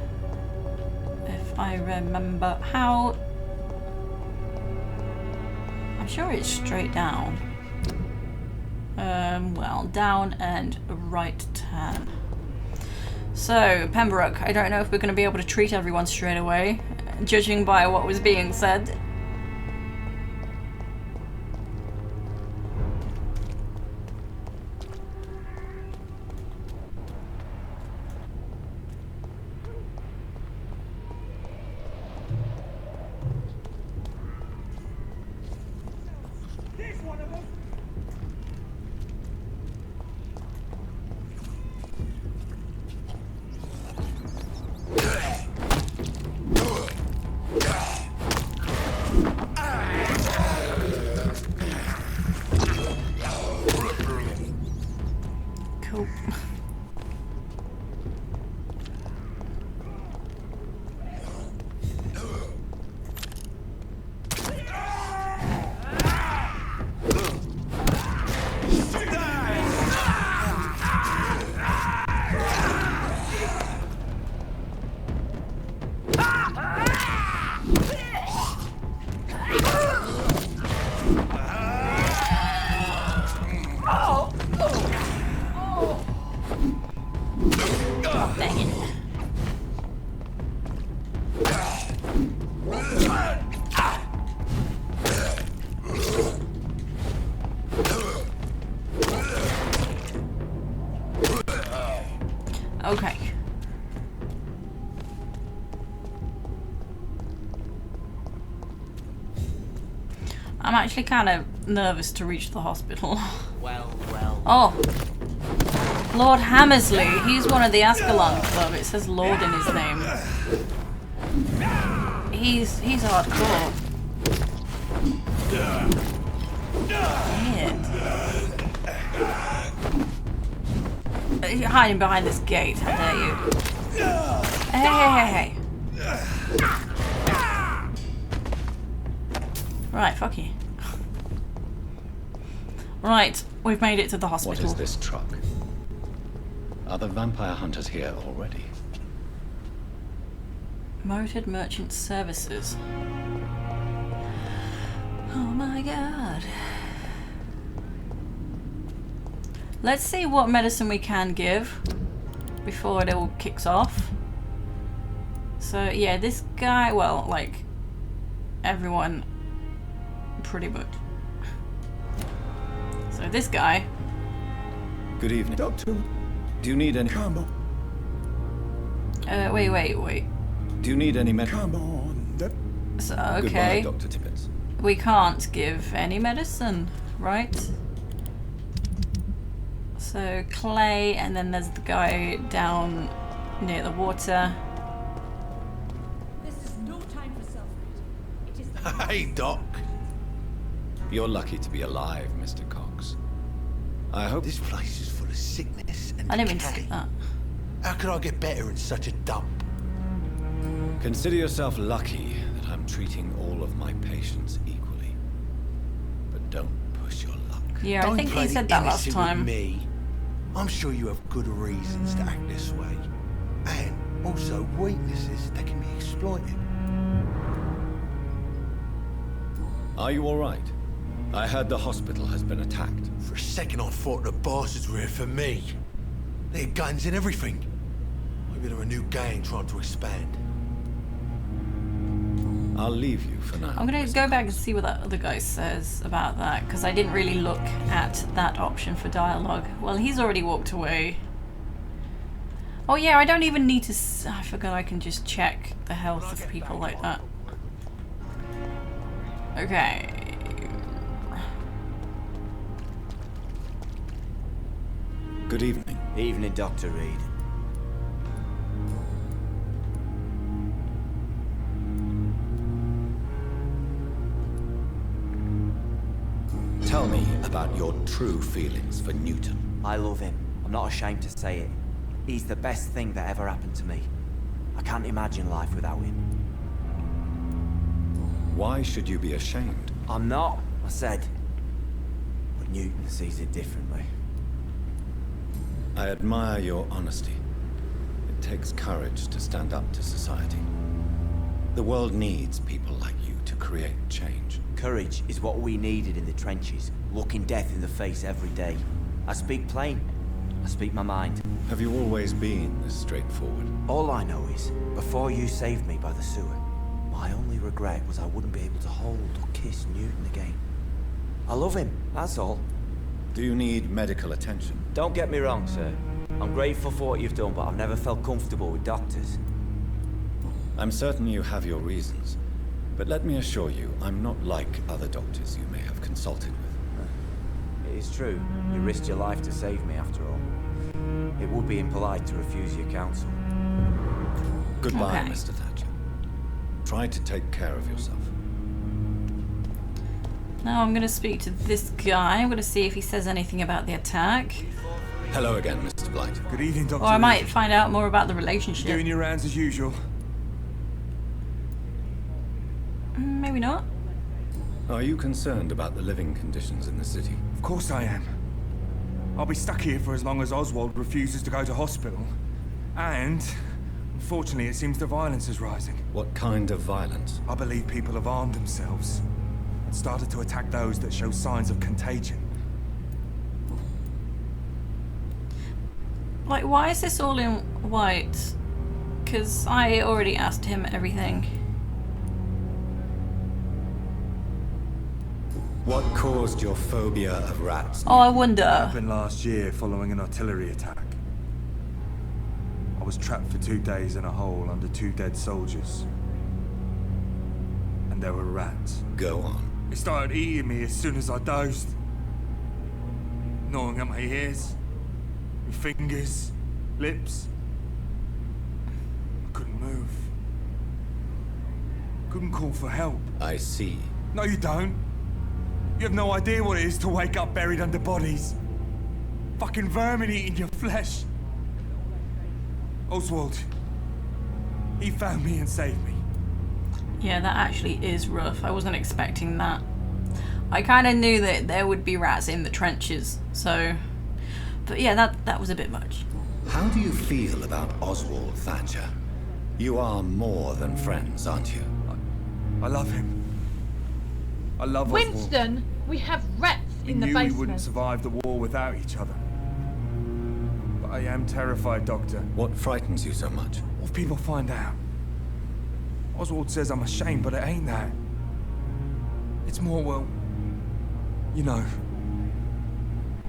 If I remember how. I'm sure it's straight down. Well, down and right turn. So, Pembroke, I don't know if we're going to be able to treat everyone straight away, judging by what was being said. Cool. Okay. I'm actually kind of nervous to reach the hospital. Well. Oh. Lord Hammersley. He's one of the Ascalon Club. It says Lord in his name. He's hardcore. Shit. You're hiding behind this gate. How dare you? Hey. Right, fuck you. Right, we've made it to the hospital. What is this truck? Are the vampire hunters here already? Motored Merchant Services. Oh my god. Let's see what medicine we can give before it all kicks off. So yeah, this guy, well, like everyone pretty much. So this guy. Good evening. Doctor. Do you need any... Come on. Wait. Do you need any medicine? Come on. So, Goodbye, okay. Dr. Tippett. We can't give any medicine, right? So Clay, and then there's the guy down near the water. This is no time for self-read. It is. Hey, Doc. You're lucky to be alive, Mr. Cox. I hope this place is full of sickness and I didn't mean to decay. say that. How could I get better in such a dump? Consider yourself lucky that I'm treating all of my patients equally. But don't push your luck. Yeah, I think he said that last time. Me. I'm sure you have good reasons to act this way. And also weaknesses that can be exploited. Are you alright? I heard the hospital has been attacked. For a second I thought the bastards were here for me. They had guns and everything. Maybe they're a new gang trying to expand. I'll leave you for now. I'm gonna go back and see what that other guy says about that, because I didn't really look at that option for dialogue. Well, he's already walked away. Oh yeah, I don't even need to... I forgot I can just check the health of people like that. Okay. Good evening. Evening, Dr. Reed. Tell me about your true feelings for Newton. I love him. I'm not ashamed to say it. He's the best thing that ever happened to me. I can't imagine life without him. Why should you be ashamed? I'm not, I said. But Newton sees it differently. I admire your honesty. It takes courage to stand up to society. The world needs people like you to create change. Courage is what we needed in the trenches, looking death in the face every day. I speak plain. I speak my mind. Have you always been this straightforward? All I know is, before you saved me by the sewer, my only regret was I wouldn't be able to hold or kiss Newton again. I love him, that's all. Do you need medical attention? Don't get me wrong, sir. I'm grateful for what you've done, but I've never felt comfortable with doctors. I'm certain you have your reasons. But let me assure you, I'm not like other doctors you may have consulted with. It is true. You risked your life to save me, after all. It would be impolite to refuse your counsel. Goodbye, Okay. Mr. Thatcher. Try to take care of yourself. Now I'm going to speak to this guy. I'm going to see if he says anything about the attack. Hello again, Mr. Blight. Good evening, Dr. Or I might Reed. find out more about the relationship. Doing your rounds as usual. Maybe not. Are you concerned about the living conditions in the city? Of course I am. I'll be stuck here for as long as Oswald refuses to go to hospital. And, unfortunately, it seems the violence is rising. What kind of violence? I believe people have armed themselves and started to attack those that show signs of contagion. Like, why is this all in white? Because I already asked him everything. What caused your phobia of rats? Oh, I wonder. It happened last year following an artillery attack. was trapped for 2 days in a hole under 2 dead soldiers. And there were rats. Go on. They started eating me as soon as I dozed. Gnawing at my ears, my fingers, lips. I couldn't move. Couldn't call for help. I see. No, you don't. You have no idea what it is to wake up buried under bodies. Fucking vermin eating your flesh. Oswald, he found me and saved me. Yeah, that actually is rough. I wasn't expecting that. I kind of knew that there would be rats in the trenches, so... But yeah, that was a bit much. How do you feel about Oswald Thatcher? You are more than friends, aren't you? I love him. I love Oswald. Winston, we have rats We in the knew basement. we wouldn't survive the war without each other. But I am terrified, Doctor. What frightens you so much? What if people find out? Oswald says I'm ashamed, but it ain't that. It's more, well, you know,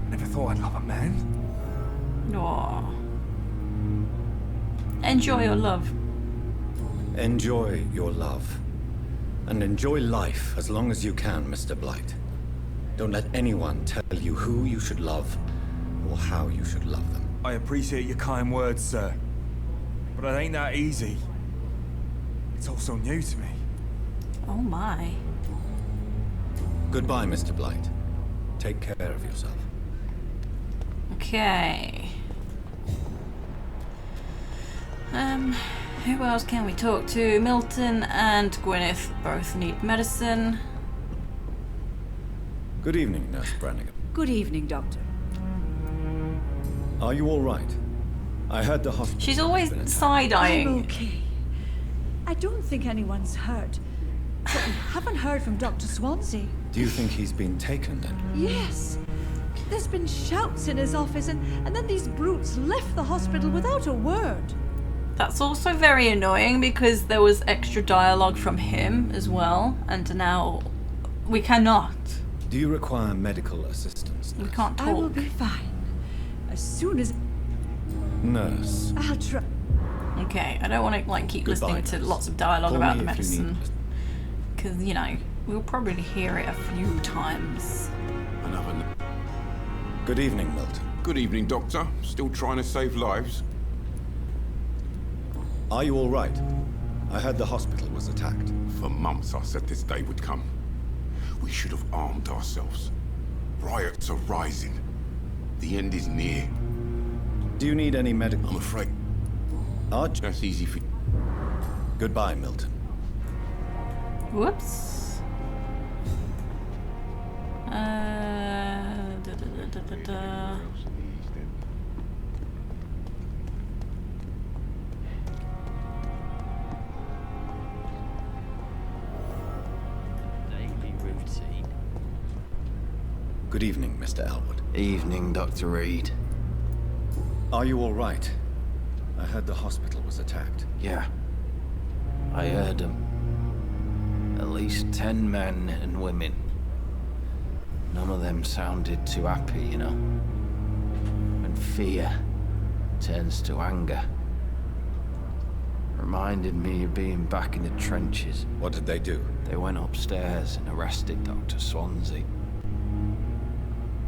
I never thought I'd love a man. Aww. Enjoy your love. Enjoy your love. And enjoy life as long as you can, Mr. Blight. Don't let anyone tell you who you should love or how you should love them. I appreciate your kind words, sir. But it ain't that easy. It's all so new to me. Oh my. Goodbye, Mr. Blight. Take care of yourself. Okay. Who else can we talk to? Milton and Gwyneth both need medicine. Good evening, Nurse Brannigan. Good evening, Doctor. Are you all right? I heard the hospital. She's always side-eyeing. I'm okay. I don't think anyone's hurt. But we haven't heard from Dr. Swansea. Do you think he's been taken then? Yes. There's been shouts in his office and then these brutes left the hospital without a word. That's also very annoying because there was extra dialogue from him as well, and now we cannot. Do you require medical assistance? We can't talk. I will be fine. As soon as... Nurse. I'll try... Okay, I don't want to like keep Goodbye, listening to nurse. lots of dialogue Call about me the if you need medicine. Because, you know, we'll probably hear it a few times. Another. Good evening, Milton. Good evening, Doctor. Still trying to save lives? Are you all right? I heard the hospital was attacked. For months I said this day would come. We should have armed ourselves. Riots are rising. The end is near. Do you need any medical? I'm afraid. That's easy for you. Goodbye, Milton. Whoops. Daily routine. Good evening, Mr. Elwood. Evening, Dr. Reed. Are you all right? I heard the hospital was attacked. Yeah. I heard them. At least 10 men and women. None of them sounded too happy, you know. When fear turns to anger. Reminded me of being back in the trenches. What did they do? They went upstairs and arrested Dr. Swansea.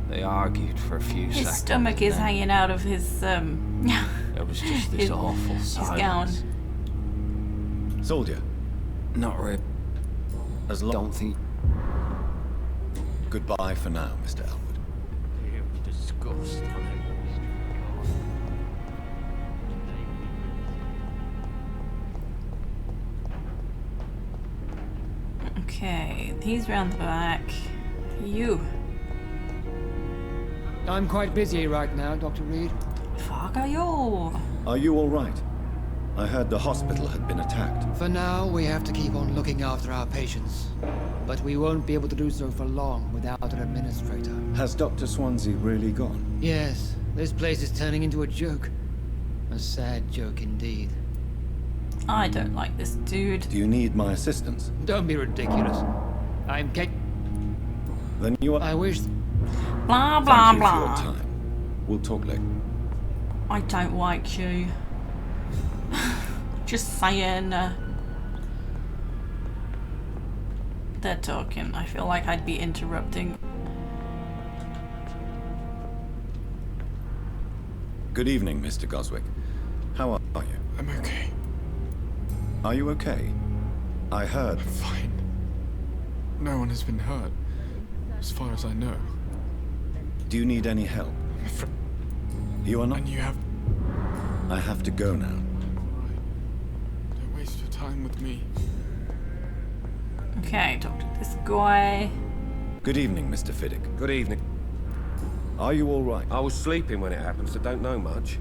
They argued for a few seconds. His stomach is hanging out of his, There was just this awful silence. Gown. Soldier. Not really. As long. Don't think. Goodbye for now, Mr. Elwood. Disgust. Okay, he's round the back. You. I'm quite busy right now, Dr. Reed. Fuck are you? Are you all right? I heard the hospital had been attacked. For now, we have to keep on looking after our patients. But we won't be able to do so for long without an administrator. Has Dr. Swansea really gone? Yes, this place is turning into a joke. A sad joke indeed. I don't like this dude. Do you need my assistance? Don't be ridiculous. I'm Then you are... I wish... Blah, blah, Thank you blah. for your time. We'll talk later. I don't like you. Just saying. They're talking. I feel like I'd be interrupting. Good evening, Mr. Goswick. How are you? I'm okay. Are you okay? I heard. I'm fine. No one has been hurt, as far as I know. Do you need any help? You are not. And you have. I have to go now. Don't waste your time with me. Okay, talk to this guy. Good evening, Mr. Fiddick. Good evening. Are you all right? I was sleeping when it happened, so don't know much.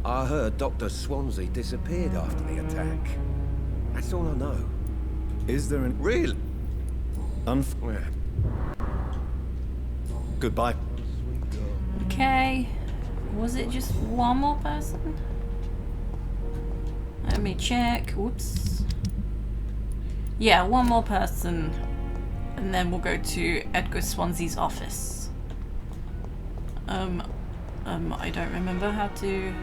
I heard Dr. Swansea disappeared after the attack. That's all I know. Is there an... Really? Yeah. Goodbye. Okay. Was it just one more person? Let me check. Whoops. Yeah, one more person. And then we'll go to Edgar Swansea's office. I don't remember how to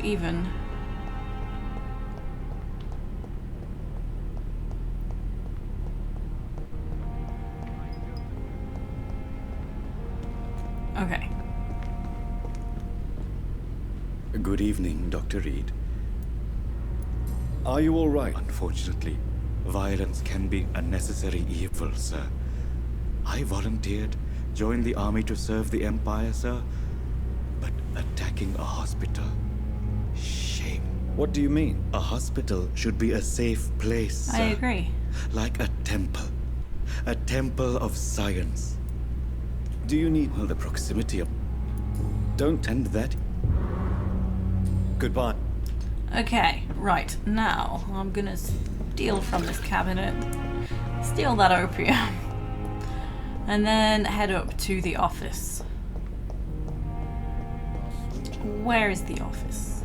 even. Okay. Good evening, Dr. Reed. Are you all right? Unfortunately, violence can be a necessary evil, sir. I volunteered, joined the army to serve the Empire, sir. But attacking a hospital? Shame. What do you mean? A hospital should be a safe place, sir. I agree. Like a temple. A temple of science. Do you need... Well, the proximity of... Don't end that. Goodbye. Okay, right. Now, I'm gonna steal from this cabinet. Steal that opium. And then head up to the office. Where is the office?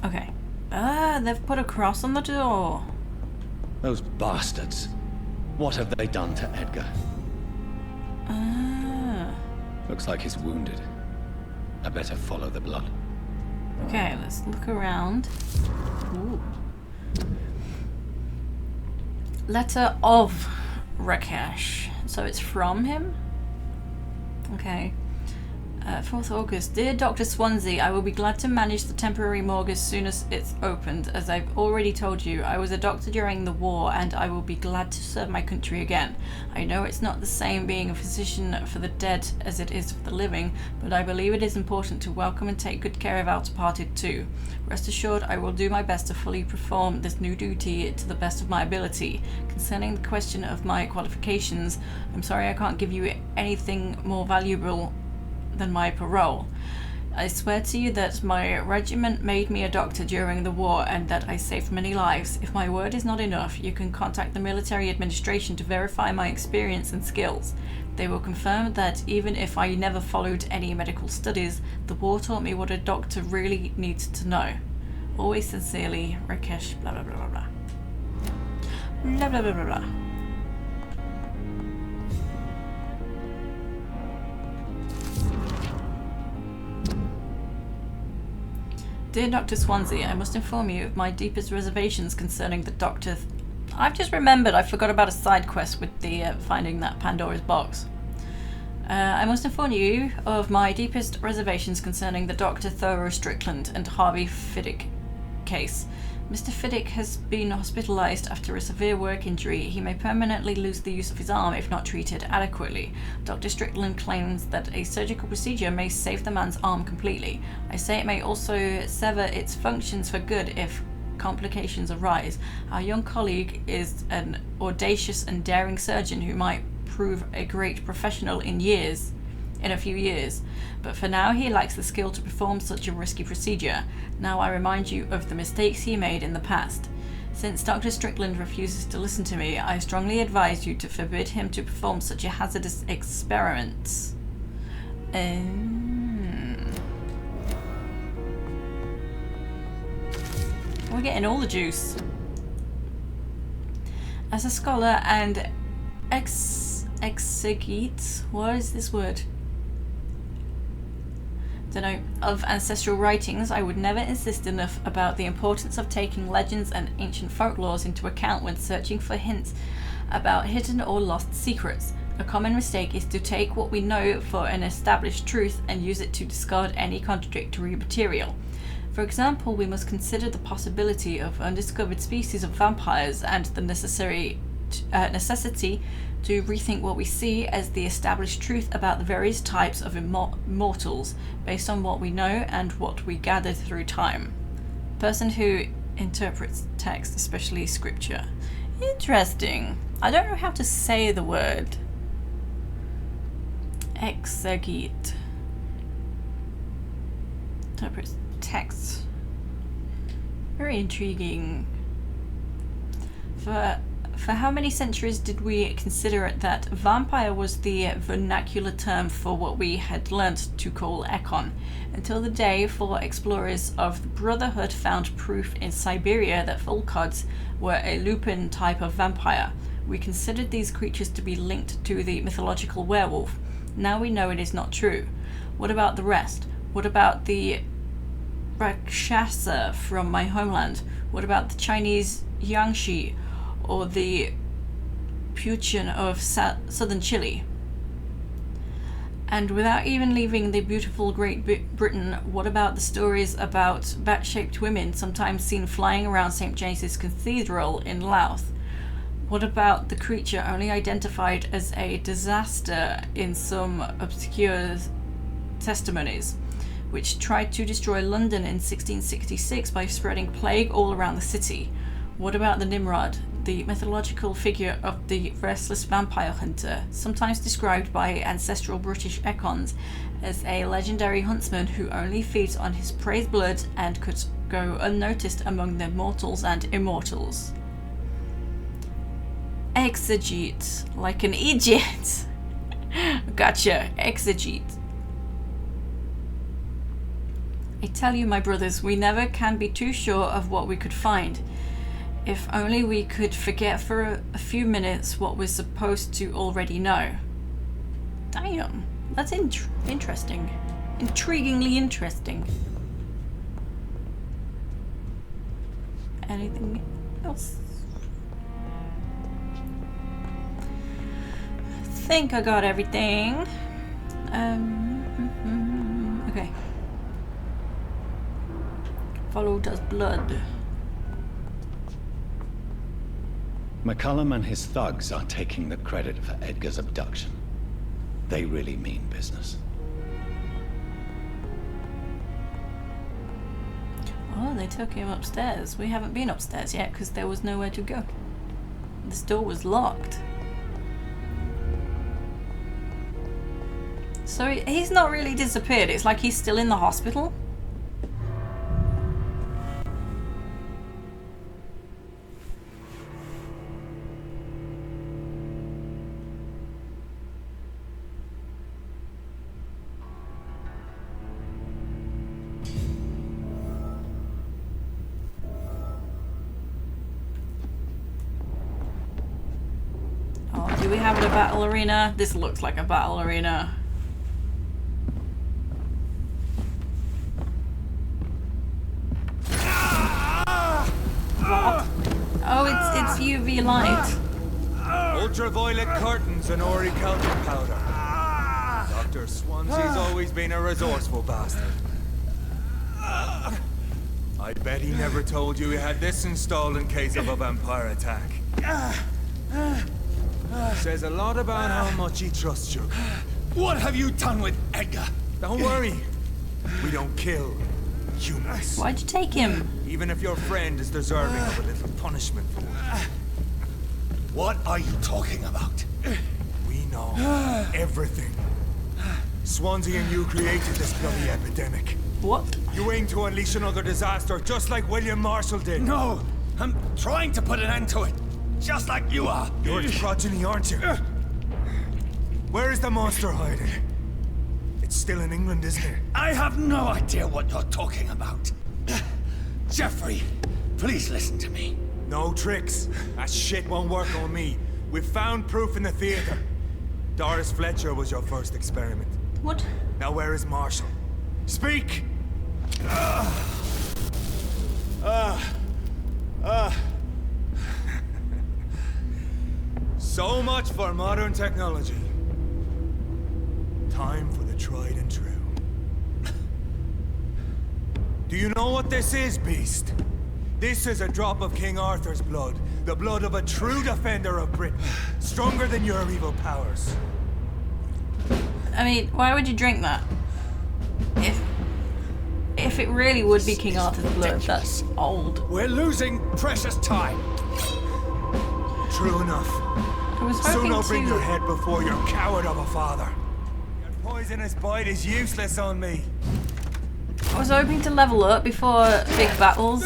Okay. They've put a cross on the door. Those bastards. What have they done to Edgar? Looks like he's wounded. I better follow the blood. Okay, let's look around. Ooh. Letter of Rakesh. So it's from him? Okay. 4th August. Dear Dr. Swansea, I will be glad to manage the temporary morgue as soon as it's opened. As I've already told you, I was a doctor during the war and I will be glad to serve my country again. I know it's not the same being a physician for the dead as it is for the living, but I believe it is important to welcome and take good care of our departed too. Rest assured, I will do my best to fully perform this new duty to the best of my ability. Concerning the question of my qualifications, I'm sorry I can't give you anything more valuable than my parole. I swear to you that my regiment made me a doctor during the war and that I saved many lives. If my word is not enough, you can contact the military administration to verify my experience and skills. They will confirm that even if I never followed any medical studies, the war taught me what a doctor really needs to know. Always sincerely, Rakesh, blah blah blah blah blah. Blah blah blah blah blah. Dear Dr. Swansea, I must inform you of my deepest reservations concerning the Doctor... I've just remembered I forgot about a side quest with the finding that Pandora's box. I must inform you of my deepest reservations concerning the Dr. Thoreau Strickland and Harvey Fiddick case. Mr. Fiddick has been hospitalized after a severe work injury. He may permanently lose the use of his arm if not treated adequately. Dr. Strickland claims that a surgical procedure may save the man's arm completely. I say it may also sever its functions for good if complications arise. Our young colleague is an audacious and daring surgeon who might prove a great professional in a few years, but for now he lacks the skill to perform such a risky procedure. Now I remind you of the mistakes he made in the past. Since Dr. Strickland refuses to listen to me, I strongly advise you to forbid him to perform such a hazardous experiment. We're getting all the juice. As a scholar and exegete, what is this word? Don't know, of ancestral writings, I would never insist enough about the importance of taking legends and ancient folklores into account when searching for hints about hidden or lost secrets. A common mistake is to take what we know for an established truth and use it to discard any contradictory material. For example, we must consider the possibility of undiscovered species of vampires and the necessity to rethink what we see as the established truth about the various types of immortals based on what we know and what we gathered through time. Person who interprets text, especially scripture. Interesting. I don't know how to say the word. Exegete. Interprets text. Very intriguing. For how many centuries did we consider that vampire was the vernacular term for what we had learnt to call Ekon, until the day four explorers of the Brotherhood found proof in Siberia that Volkods were a lupin type of vampire. We considered these creatures to be linked to the mythological werewolf. Now we know it is not true. What about the rest? What about the Rakshasa from my homeland? What about the Chinese Yangshi? Or the Puchin of southern Chile? And without even leaving the beautiful Great Britain, what about the stories about bat-shaped women sometimes seen flying around St. James's Cathedral in Louth? What about the creature only identified as a disaster in some obscure testimonies, which tried to destroy London in 1666 by spreading plague all around the city? What about the Nimrod, the mythological figure of the restless vampire hunter, sometimes described by ancestral British Ekons as a legendary huntsman who only feeds on his prey's blood and could go unnoticed among the mortals and immortals? Exegete, like an Egypt. Gotcha, exegete. I tell you, my brothers, we never can be too sure of what we could find. If only we could forget for a few minutes what we're supposed to already know. Damn, that's interesting. Intriguingly interesting. Anything else? I think I got everything. Okay. Follow does blood. McCullum and his thugs are taking the credit for Edgar's abduction. They really mean business. Oh, they took him upstairs. We haven't been upstairs yet because there was nowhere to go. This door was locked. So he's not really disappeared. It's like he's still in the hospital. Do we have a battle arena? This looks like a battle arena. What? Oh, it's UV light. Ultraviolet curtains and orichalcum powder. Dr. Swansea's always been a resourceful bastard. I bet he never told you he had this installed in case of a vampire attack. Says a lot about how much he trusts you. What have you done with Edgar? Don't worry. We don't kill humans. Why'd you take him? Even if your friend is deserving of a little punishment for it. What are you talking about? We know everything. Swansea and you created this bloody epidemic. What? You aim to unleash another disaster, just like William Marshall did. No, I'm trying to put an end to it. Just like you are. You're its progeny, aren't you? Where is the monster hiding? It's still in England, isn't it? I have no idea what you're talking about. Jeffrey, please listen to me. No tricks. That shit won't work on me. We've found proof in the theater. Doris Fletcher was your first experiment. What? Now where is Marshall? Speak! So much for modern technology. Time for the tried and true. Do you know what this is, Beast? This is a drop of King Arthur's blood. The blood of a true defender of Britain. Stronger than your evil powers. I mean, why would you drink that? If it really would be King Arthur's blood, that's old. We're losing precious time. True enough. I was Soon hoping I'll bring to... your head before your coward of a father. Your poisonous bite is useless on me. I was hoping to level up before big battles.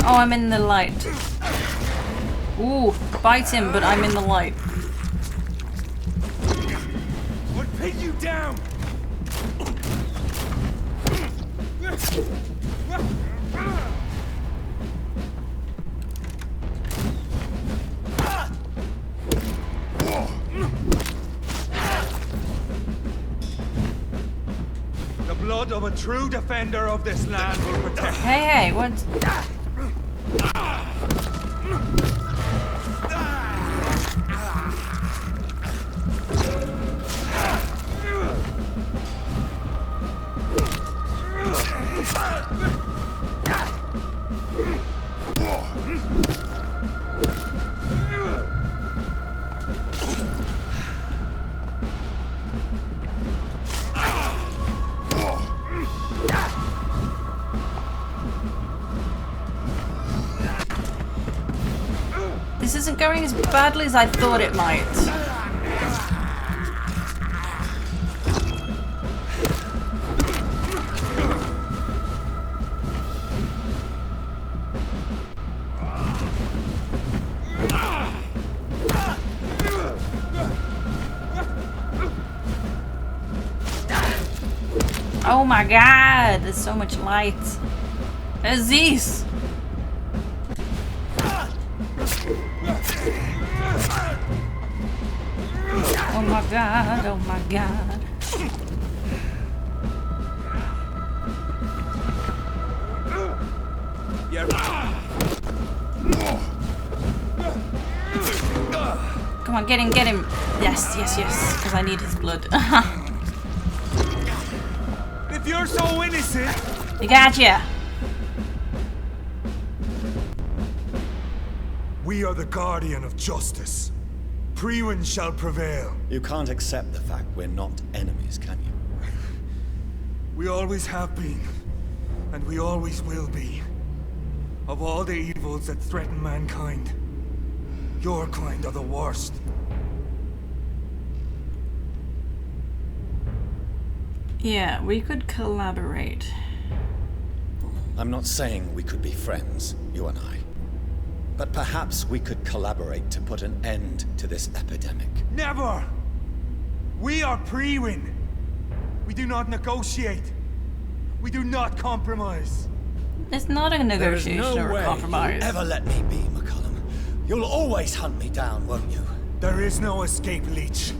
Oh, I'm in the light. Ooh, bite him, but I'm in the light. What pin you down? The blood of a true defender of this land will protect. Hey, what? This isn't going as badly as I thought it might. Oh my god, there's so much light. Aziz! Oh my god, oh my god. Come on, get him, get him. Yes, yes, yes, because I need his blood. If you're so innocent, I gotcha. we are the guardian of justice. Priwen shall prevail. You can't accept the fact we're not enemies, can you? We always have been, and we always will be. Of all the evils that threaten mankind, your kind are the worst. Yeah, we could collaborate. I'm not saying we could be friends, you and I. But perhaps we could collaborate to put an end to this epidemic. Never! We are Priwen. We do not negotiate. We do not compromise. It's not a negotiation or a compromise. You'll ever let me be, McCullum. You'll always hunt me down, won't you? There is no escape, Leech.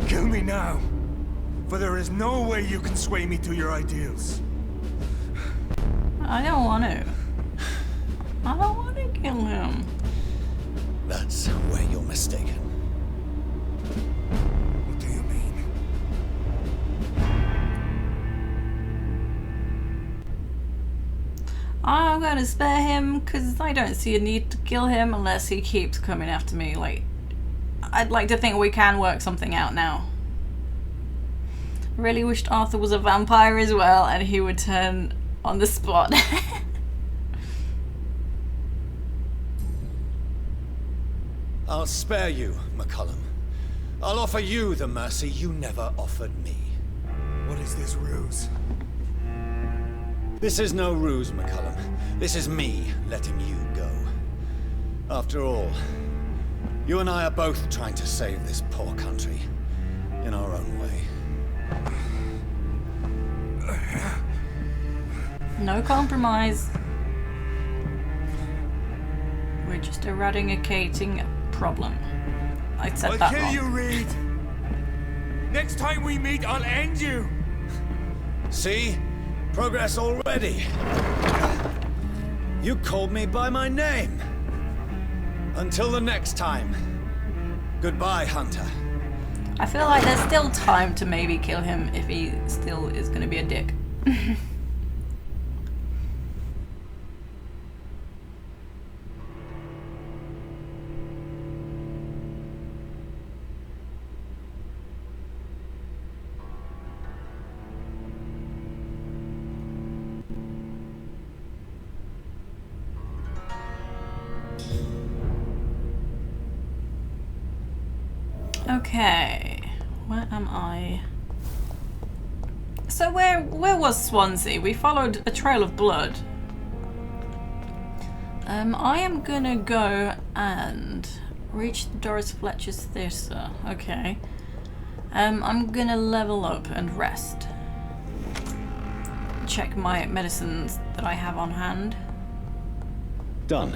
Kill me now. For there is no way you can sway me to your ideals. I don't want to. I don't want to kill him. That's where you're mistaken. What do you mean? I'm gonna spare him because I don't see a need to kill him unless he keeps coming after me. Like, I'd like to think we can work something out now. Really wished Arthur was a vampire as well and he would turn on the spot. I'll spare you, McCullum. I'll offer you the mercy you never offered me. What is this ruse? This is no ruse, McCullum. This is me letting you go. After all, You and I are both trying to save this poor country in our own way. No compromise. We're just eradicating a problem. I said that wrong. I'll kill you, Reed. Next time we meet, I'll end you. See? Progress already. You called me by my name. Until the next time. Goodbye, Hunter. I feel like there's still time to maybe kill him if he still is going to be a dick. Okay, where am I? So where was Swansea? We followed a trail of blood. I am gonna go and reach Doris Fletcher's theatre. Okay. I'm gonna level up and rest. Check my medicines that I have on hand. Done.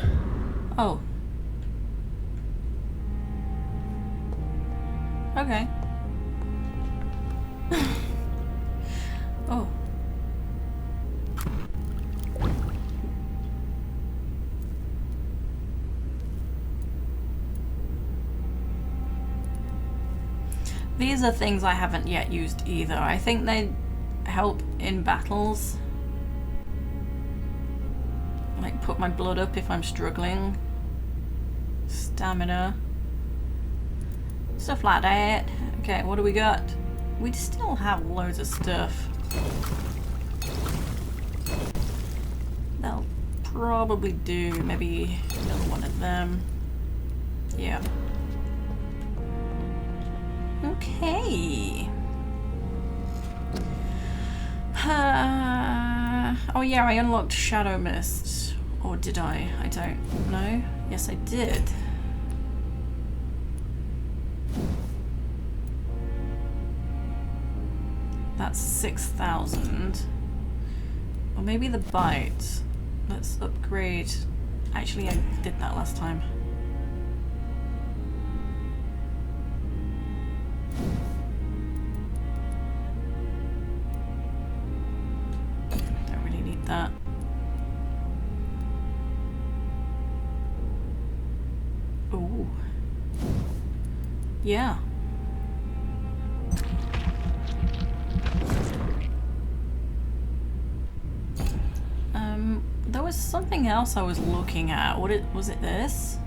Oh. Okay. Oh. These are things I haven't yet used either. I think they help in battles. Like put my blood up if I'm struggling. Stamina. Stuff like that. Okay, what do we got? We still have loads of stuff. That'll probably do. Maybe another one of them. Yeah. Okay. Oh yeah, I unlocked Shadow Mist. Or did I? I don't know. Yes, I did. That's 6,000. Or maybe the bite. Let's upgrade. Actually, I did that last time. Don't really need that. Ooh. Yeah. There was something else I was looking at. Was it this?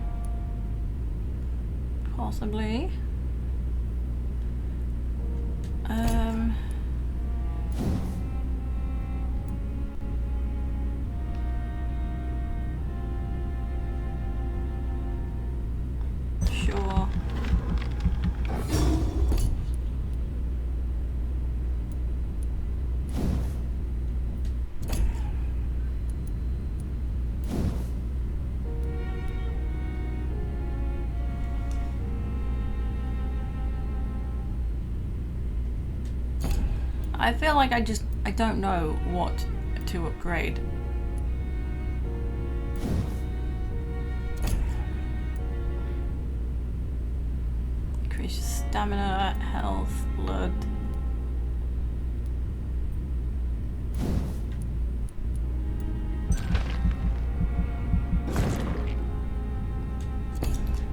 Possibly. Sure. I feel like I don't know what to upgrade. Increase stamina, health, blood.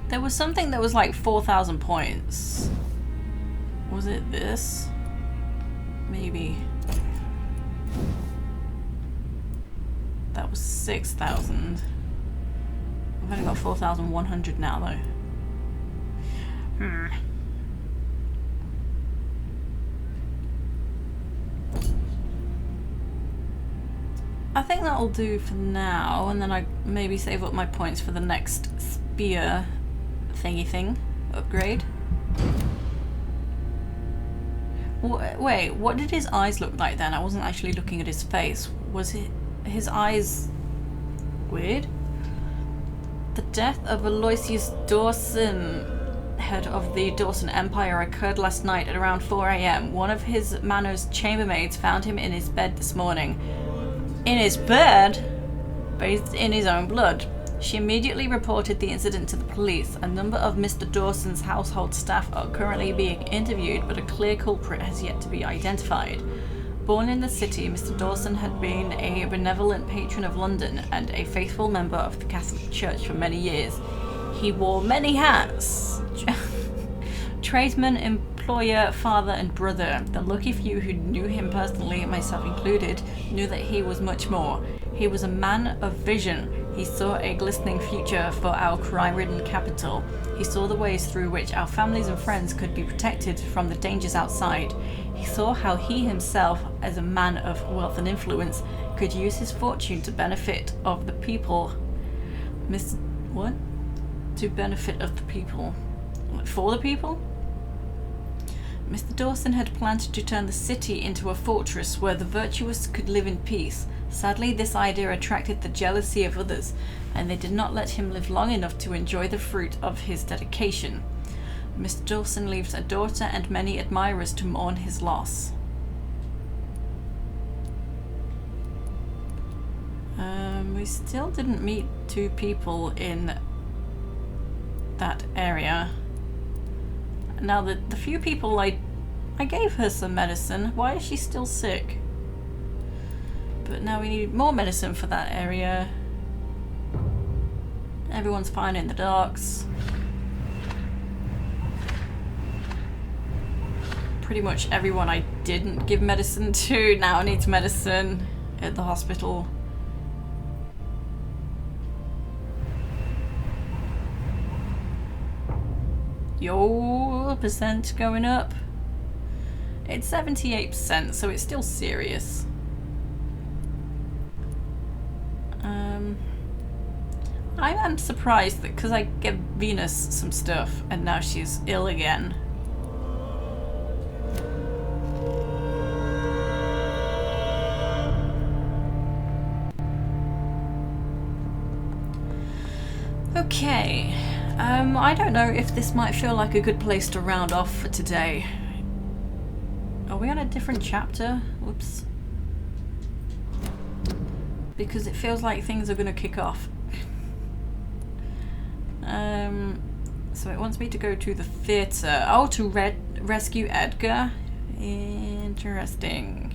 There was something that was like 4,000 points. Was it this? Maybe. That was 6,000. I've only got 4,100 now though. I think that'll do for now, and then I maybe save up my points for the next spear thingy thing upgrade. Wait, what did his eyes look like then? I wasn't actually looking at his face. Was it his eyes weird? The death of Aloysius Dawson, head of the Dawson Empire, occurred last night at around 4 a.m. One of his manor's chambermaids found him in his bed this morning. In his bed? Bathed in his own blood. She immediately reported the incident to the police. A number of Mr. Dawson's household staff are currently being interviewed, but a clear culprit has yet to be identified. Born in the city, Mr. Dawson had been a benevolent patron of London and a faithful member of the Catholic Church for many years. He wore many hats. Tradesman, employer, father and brother. The lucky few who knew him personally, myself included, knew that he was much more. He was a man of vision. He saw a glistening future for our crime-ridden capital. He saw the ways through which our families and friends could be protected from the dangers outside. He saw how he himself, as a man of wealth and influence, could use his fortune to benefit of the people. To benefit of the people. For the people? Mr. Dawson had planned to turn the city into a fortress where the virtuous could live in peace. Sadly, this idea attracted the jealousy of others, and they did not let him live long enough to enjoy the fruit of his dedication. Mr. Dawson leaves a daughter and many admirers to mourn his loss. We still didn't meet two people in that area. Now, the few people I gave her some medicine. Why is she still sick? But now we need more medicine for that area. Everyone's fine in the docks. Pretty much everyone I didn't give medicine to now needs medicine at the hospital. Yo, percent going up. It's 78%, so it's still serious. I am surprised that because I gave Venus some stuff and now she's ill again. Okay. I don't know if this might feel like a good place to round off for today. Are we on a different chapter? Whoops. Because it feels like things are going to kick off. So it wants me to go to the theatre. Oh, to rescue Edgar? Interesting.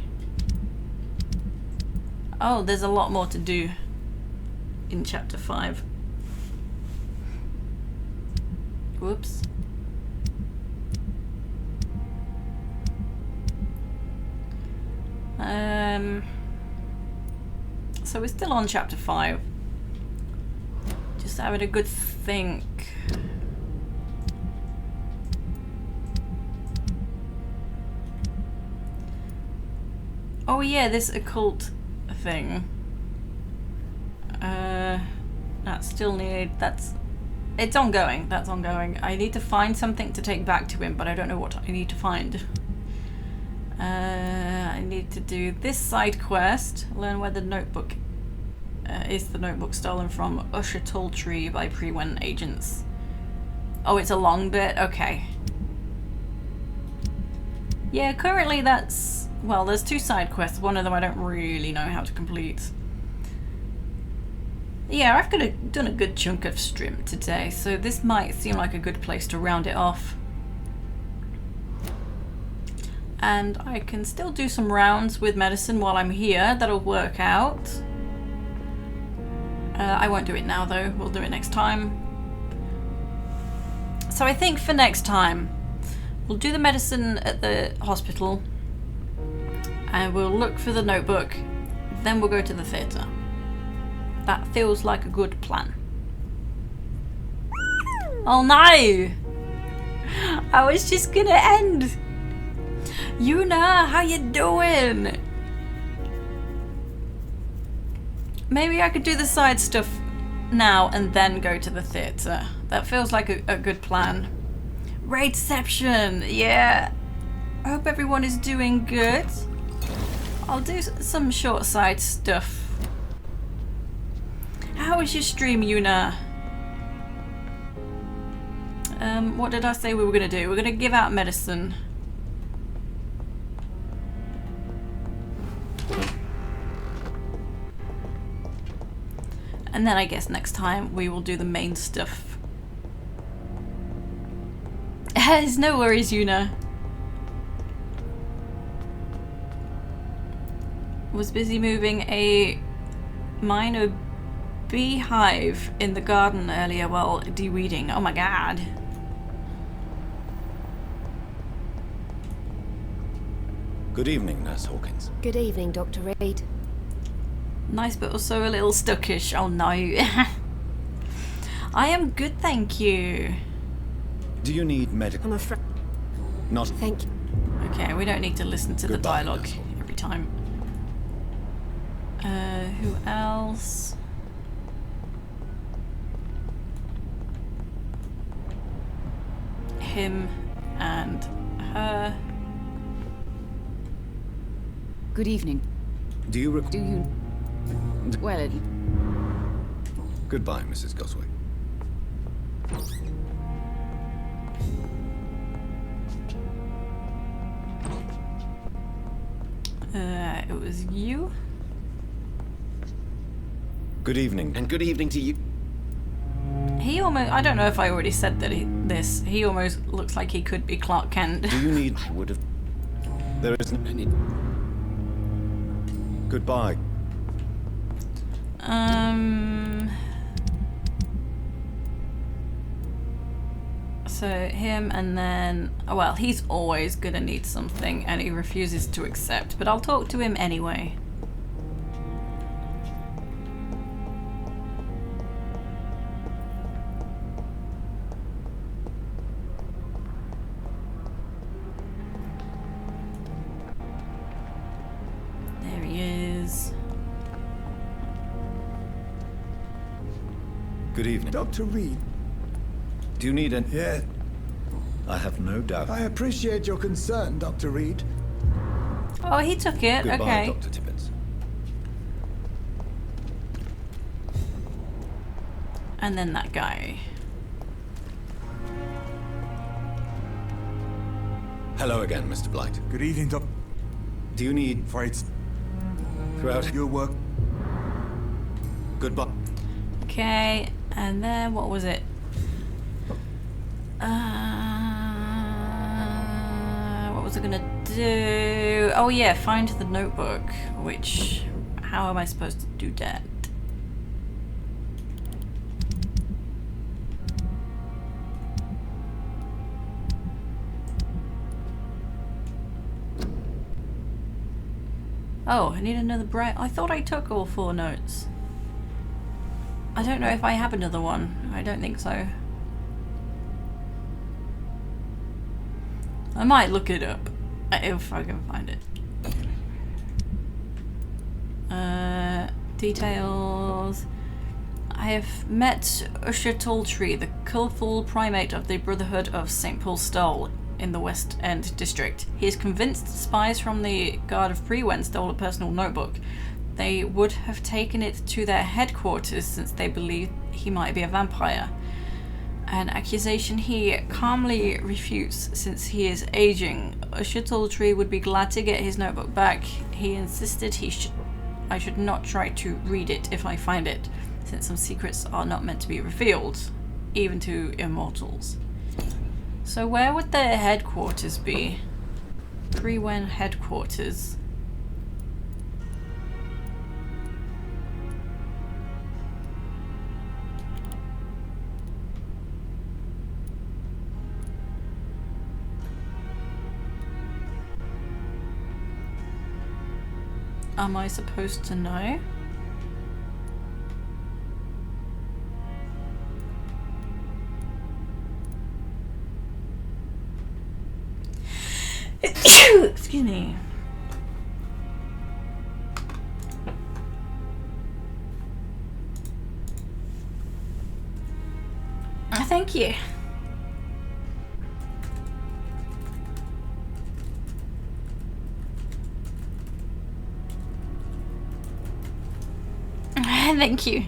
Oh, there's a lot more to do in chapter 5. Whoops. So we're still on chapter 5. Just having a good think. Oh yeah, this occult thing. That's still needed. It's ongoing. That's ongoing. I need to find something to take back to him, but I don't know what I need to find. I need to do this side quest. Learn where the notebook is the notebook stolen from Usher Talltree by Pre-Wen agents. Oh, it's a long bit? Okay. Yeah, currently that's... Well, there's 2 side quests. One of them I don't really know how to complete. Yeah, I've done a good chunk of Strim today, so this might seem like a good place to round it off. And I can still do some rounds with medicine while I'm here. That'll work out. I won't do it now though, we'll do it next time. So I think for next time, we'll do the medicine at the hospital, and we'll look for the notebook, then we'll go to the theatre. That feels like a good plan. Oh no! I was just gonna end! Yuna, how you doing? Maybe I could do the side stuff now and then go to the theatre. That feels like a good plan. Raidception, yeah. I hope everyone is doing good. I'll do some short side stuff. How was your stream, Yuna? What did I say we were going to do? We're going to give out medicine. And then I guess next time we will do the main stuff. There's no worries, Yuna. Was busy moving a minor beehive in the garden earlier while de-weeding. Oh my god. Good evening, Nurse Hawkins. Good evening, Dr. Reed. Nice, but also a little stuckish. Oh no. I am good, thank you. Do you need medical? I'm afraid. Not. Thank you. Okay, we don't need to listen to Goodbye, the dialogue every time. Who else? Him and her. Good evening. Do you Well, Goodbye, Mrs. Goswick. It was you. Good evening. And good evening to you. He almost, I don't know if I already said that he almost looks like he could be Clark Kent. Do you need... I would have... There isn't any... Goodbye. So him, and then, well, he's always gonna need something and he refuses to accept, but I'll talk to him anyway. There he is. Good evening. Dr. Reed. Do you need an... Yeah. I have no doubt. I appreciate your concern, Dr. Reed. Oh, he took it. Goodbye, okay. Dr. Tibbets. And then that guy. Hello again, Mr. Blight. Good evening, Doc. Do you need... Fights. Throughout your work. Goodbye. Okay, and then what was it? What was I gonna do? Oh yeah, find the notebook, which, how am I supposed to do that? Oh, I need another bright. I thought I took all 4 notes. I don't know if I have another one. I don't think so. I might look it up if I can find it. Details. I have met Usher Talltree, the colourful primate of the Brotherhood of St. Paul's Stole in the West End district. He is convinced spies from the Guard of Prewen stole a personal notebook. They would have taken it to their headquarters since they believed he might be a vampire. An accusation he calmly refutes since he is aging. Usher Talltree would be glad to get his notebook back. He insisted I should not try to read it if I find it, since some secrets are not meant to be revealed, even to immortals. So where would their headquarters be? Prewen headquarters. Am I supposed to know? Excuse me. Thank you. Thank you.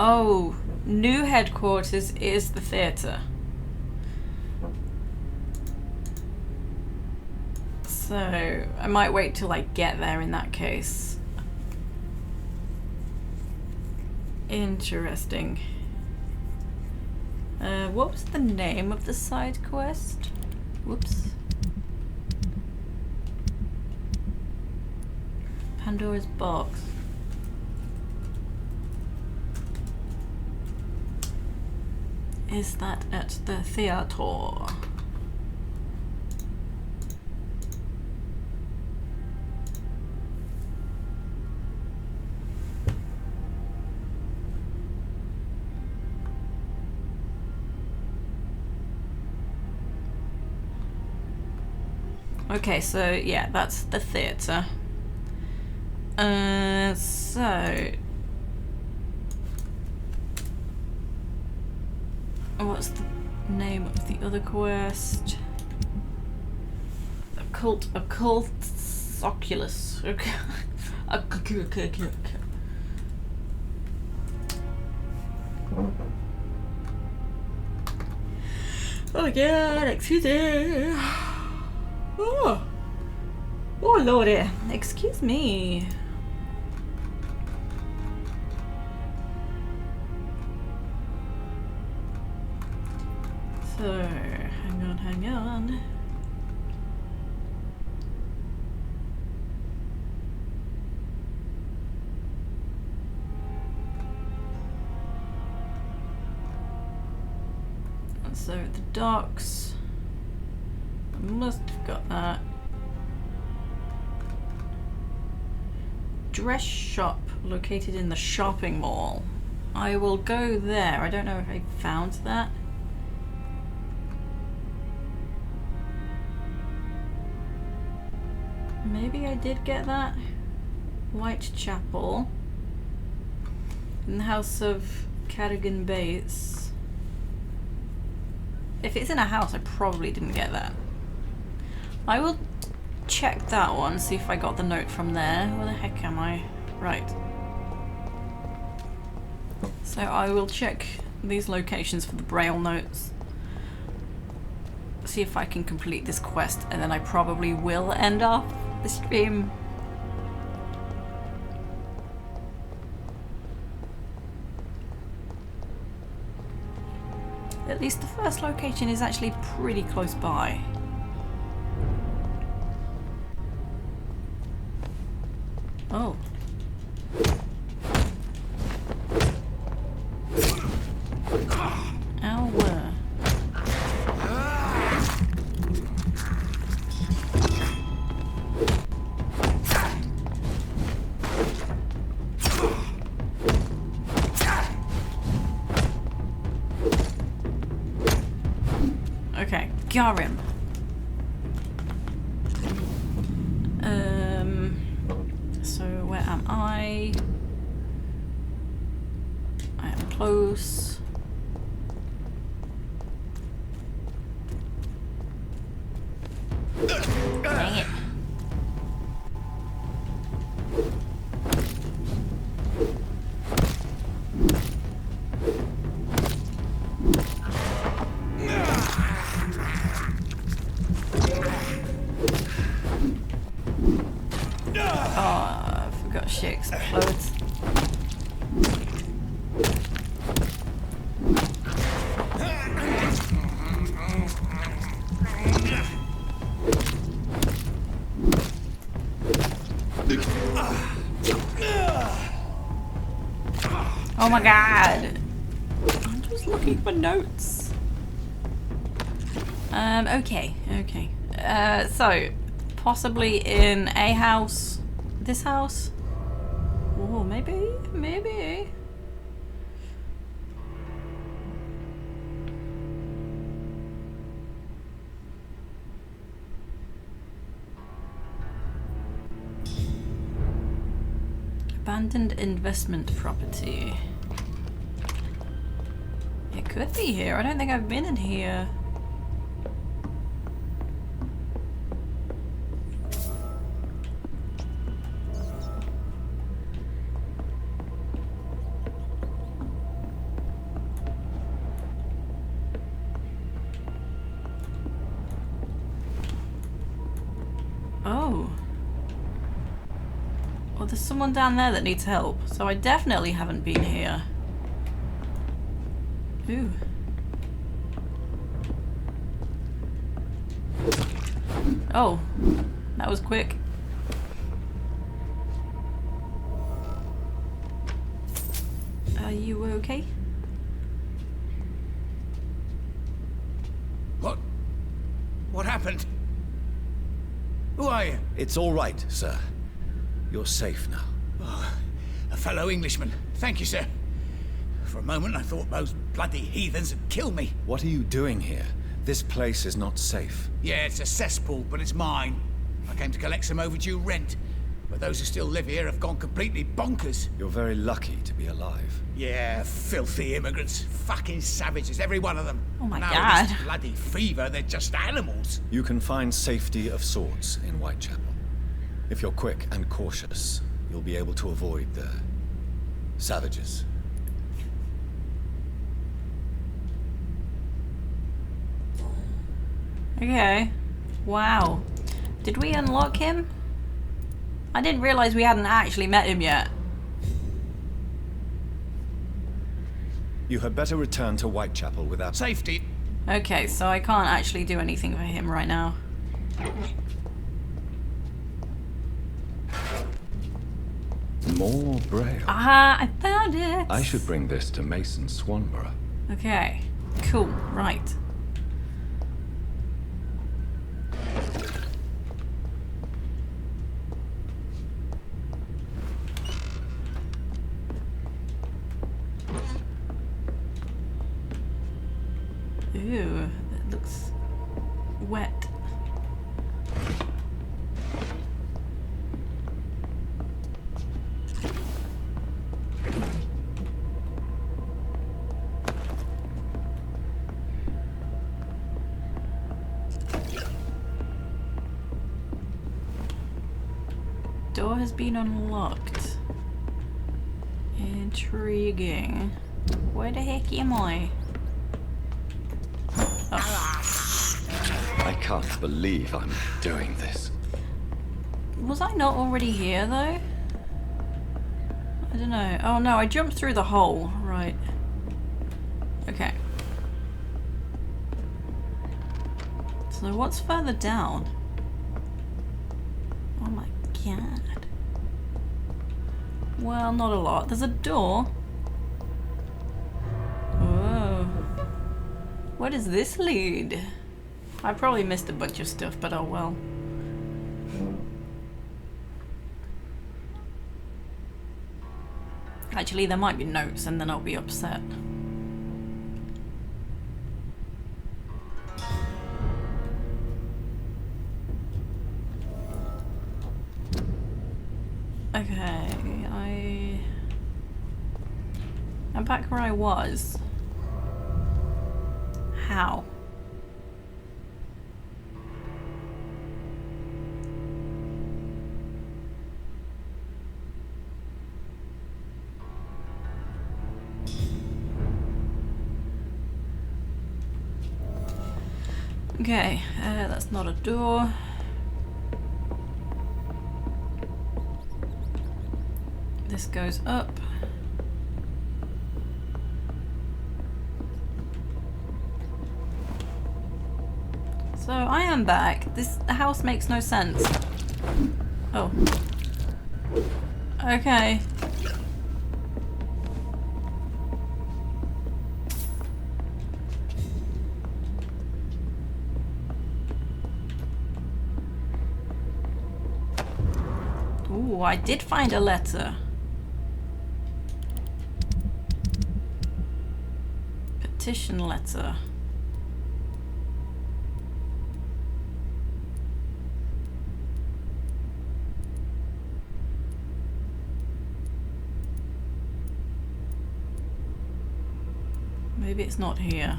Oh, new headquarters is the theatre. So, I might wait till I get there in that case. Interesting. What was the name of the side quest? Whoops. Pandora's box. Is that at the theater? Okay, so yeah, that's the theatre. So what's the name of the other quest? Occult Oculus. Okay. Oh god, excuse me. Oh lordy, excuse me. So, hang on. So, the docks. I must have got that. Dress shop located in the shopping mall. I will go there. I don't know if I found that. Maybe I did get that. Whitechapel. In the house of Carrigan Bates. If it's in a house, I probably didn't get that. I will check that one, see if I got the note from there. Where the heck am I? Right. So I will check these locations for the braille notes. See if I can complete this quest, and then I probably will end off the stream. At least the first location is actually pretty close by. Oh. Ow. Okay, got him. So where am I? I am close. Dang it. Shit explodes. Oh my god. I'm just looking for notes. Okay. So possibly in a house. This house? Oh, maybe. Abandoned investment property. It could be here. I don't think I've been in here. there's someone down there that needs help. So I definitely haven't been here. Ooh. Oh, that was quick. Are you okay? What happened? Who are you? It's all right, sir. You're safe now. Oh, a fellow Englishman. Thank you, sir. For a moment, I thought those bloody heathens had killed me. What are you doing here? This place is not safe. Yeah, it's a cesspool, but it's mine. I came to collect some overdue rent. But those who still live here have gone completely bonkers. You're very lucky to be alive. Yeah, filthy immigrants. Fucking savages, every one of them. Oh my now, God. This bloody fever, they're just animals. You can find safety of sorts in Whitechapel. If you're quick and cautious, you'll be able to avoid the savages. Okay. Wow. Did we unlock him? I didn't realize we hadn't actually met him yet. You had better return to Whitechapel without safety. Okay, so I can't actually do anything for him right now. More braille. Aha, I found it! I should bring this to Mason Swanborough. Okay, cool, right. Ew, that looks wet. Door has been unlocked. Intriguing. Where the heck am I? I can't believe I'm doing this. Was I not already here though? I don't know. Oh no, I jumped through the hole. Right. Okay. So what's further down? Oh my god. Well, not a lot. There's a door. Whoa. Where does this lead? I probably missed a bunch of stuff, but oh well. Actually, there might be notes and then I'll be upset. Okay, I'm back where I was. How? Okay, that's not a door. This goes up. So I am back. This house makes no sense. Oh. Okay. Ooh, I did find a letter. Petition letter. Maybe it's not here.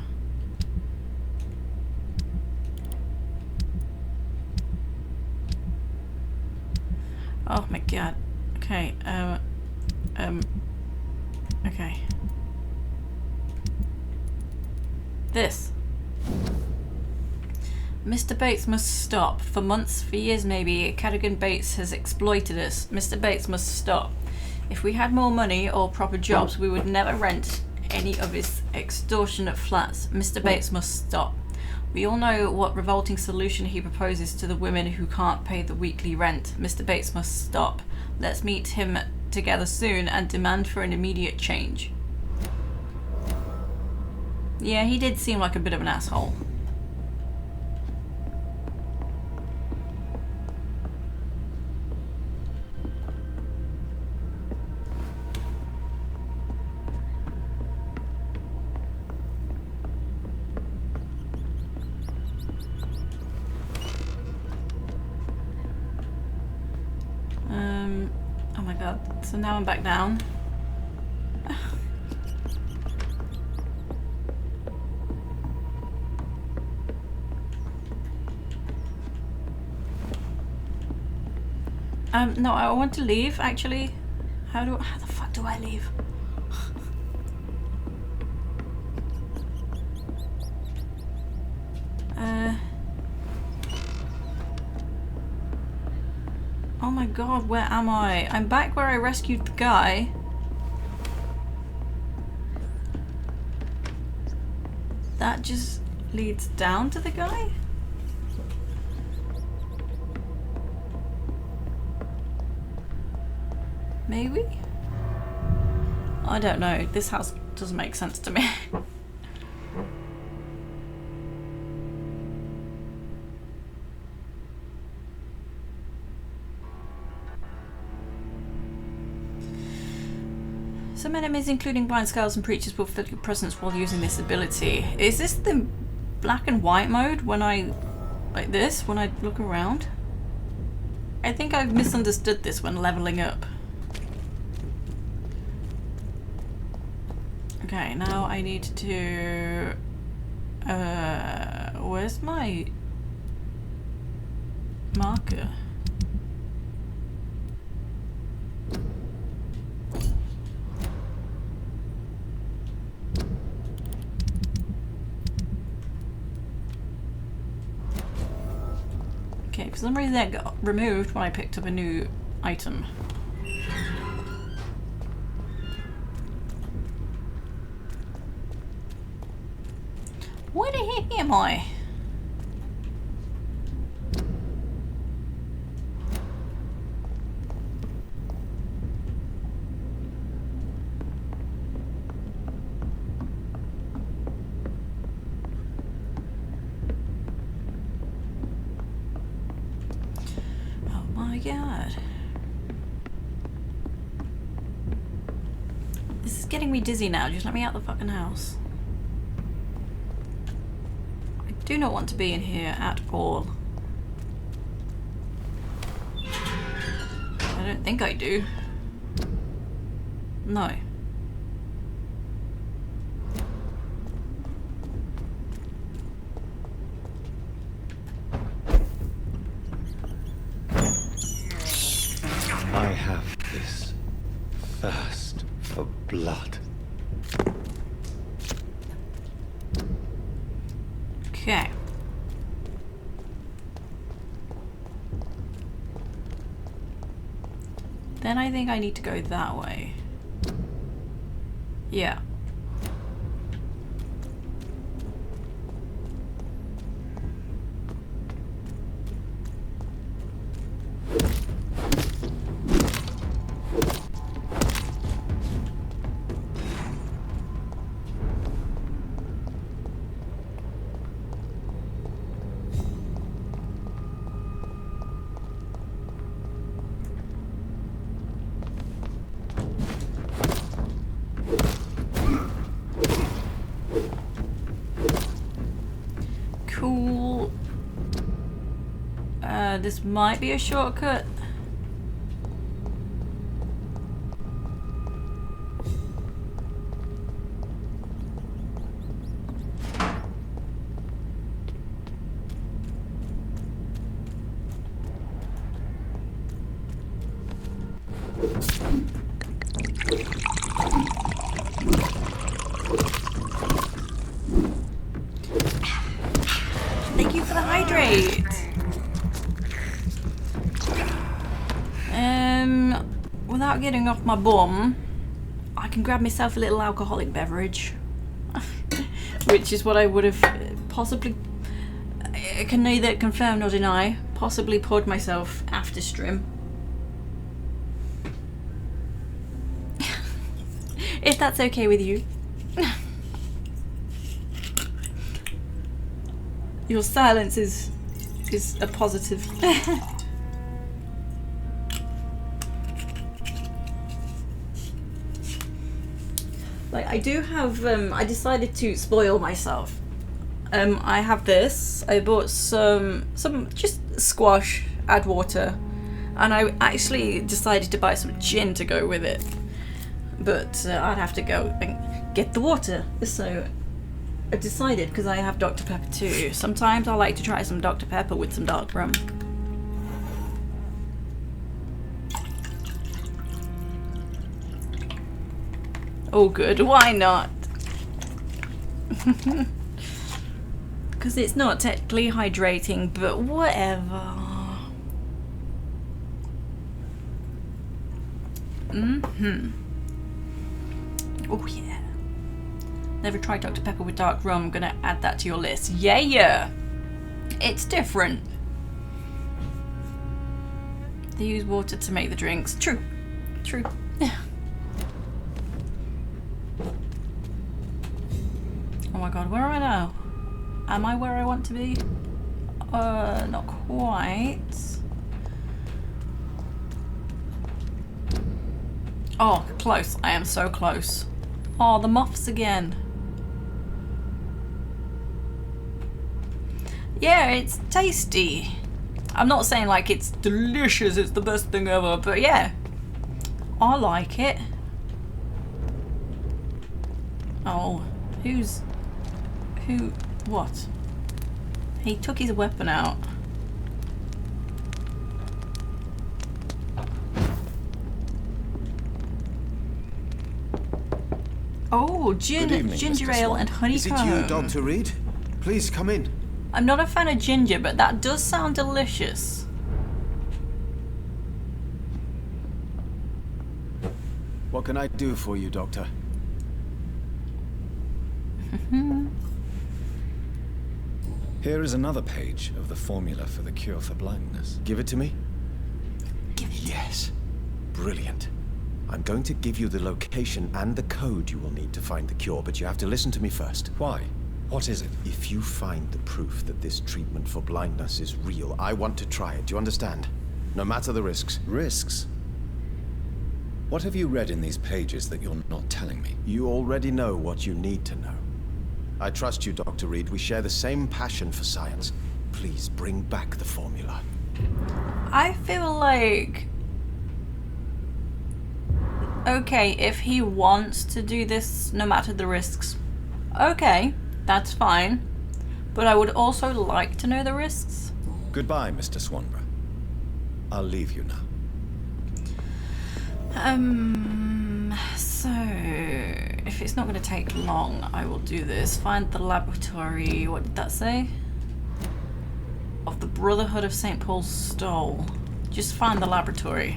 Oh my god. Okay, okay. Mr. Bates must stop. For months, for years maybe, Cadogan Bates has exploited us. Mr. Bates must stop. If we had more money or proper jobs, we would never rent any of his extortionate flats. Mr. Bates must stop. We all know what revolting solution he proposes to the women who can't pay the weekly rent. Mr. Bates must stop. Let's meet him together soon and demand for an immediate change. Yeah, he did seem like a bit of an asshole. Oh my god, so now I'm back down. No, I want to leave, actually. How the fuck do I leave? Oh my god, where am I? I'm back where I rescued the guy. That just leads down to the guy? Maybe? I don't know. This house doesn't make sense to me. Some enemies, including blind skulls and preachers, will feel your presence while using this ability. Is this the black and white mode when I... like this? When I look around? I think I've misunderstood this when leveling up. Okay, now I need to... where's my marker? Okay, for some reason that got removed when I picked up a new item. Where the heck am I? Oh my god. This is getting me dizzy now. Just let me out the fucking house. I do not want to be in here at all. I don't think I do. No. I have this thirst for blood. Okay. Then I think I need to go that way. Yeah. Cool. This might be a shortcut. Thank you for the hydrate. getting off my bum, I can grab myself a little alcoholic beverage. Which is what I would have possibly, I can neither confirm nor deny, possibly poured myself after stream. If that's okay with you. Your silence is a positive. Like, I do have, I decided to spoil myself. I have this. I bought some just squash, add water, and I actually decided to buy some gin to go with it. But I'd have to go and get the water. So I decided, because I have Dr. Pepper too, sometimes I like to try some Dr. Pepper with some dark rum. Oh good, why not? Because it's not technically hydrating, but whatever. Oh yeah. Never tried Dr. Pepper with dark rum. I'm gonna add that to your list. Yeah. It's different. They use water to make the drinks. True. Oh my god, where am I now? Am I where I want to be? Not quite. Oh, close. I am so close. Oh, the moths again. Yeah, it's tasty. I'm not saying like it's delicious, it's the best thing ever, but yeah. I like it. Oh, what? He took his weapon out. Oh, ginger ale and honeycomb. Is it you, Dr. Reed? Please come in. I'm not a fan of ginger, but that does sound delicious. What can I do for you, Doctor? Here is another page of the formula for the cure for blindness. Give it to me? Yes. Brilliant. I'm going to give you the location and the code you will need to find the cure, but you have to listen to me first. Why? What is it? If you find the proof that this treatment for blindness is real, I want to try it. Do you understand? No matter the risks. Risks? What have you read in these pages that you're not telling me? You already know what you need to know. I trust you, Dr. Reed. We share the same passion for science. Please bring back the formula. I feel like... Okay, if he wants to do this, no matter the risks, okay, that's fine. But I would also like to know the risks. Goodbye, Mr. Swanborough. I'll leave you now. So, if it's not going to take long, I will do this. Find the laboratory, what did that say? Of the Brotherhood of St. Paul's Stole. Just find the laboratory.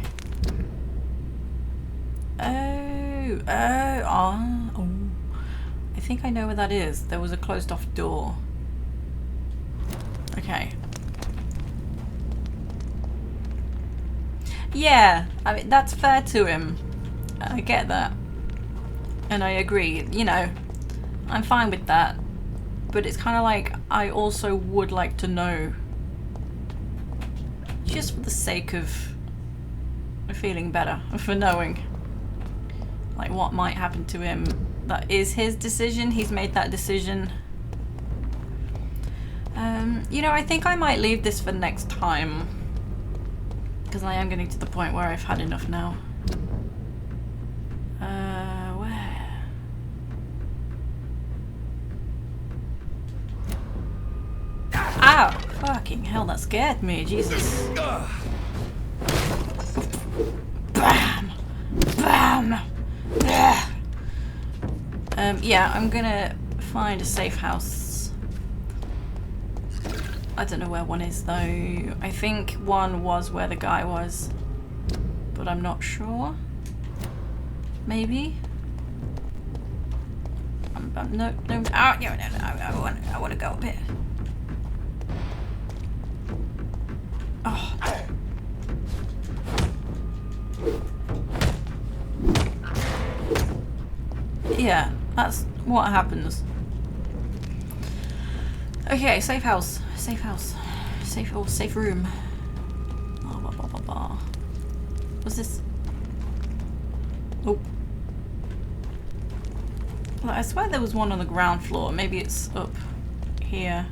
Oh. I think I know where that is. There was a closed off door. Okay. Yeah, I mean, that's fair to him. I get that. And I agree, you know, I'm fine with that. But it's kind of like, I also would like to know. Just for the sake of feeling better, for knowing. Like what might happen to him. That is his decision, he's made that decision. You know, I think I might leave this for next time. Because I am getting to the point where I've had enough now. Where? Ow! Fucking hell, that scared me, Jesus. Bam! Bam! Yeah, I'm gonna find a safe house. I don't know where one is though. I think one was where the guy was, but I'm not sure. maybe? No, no, oh, no, I want to go up here. Oh. Yeah, that's what happens. Okay, safe house. Safe house. Safe room. Oh, blah, blah, blah, blah. What's this? Oh. Well, I swear there was one on the ground floor. Maybe it's up here.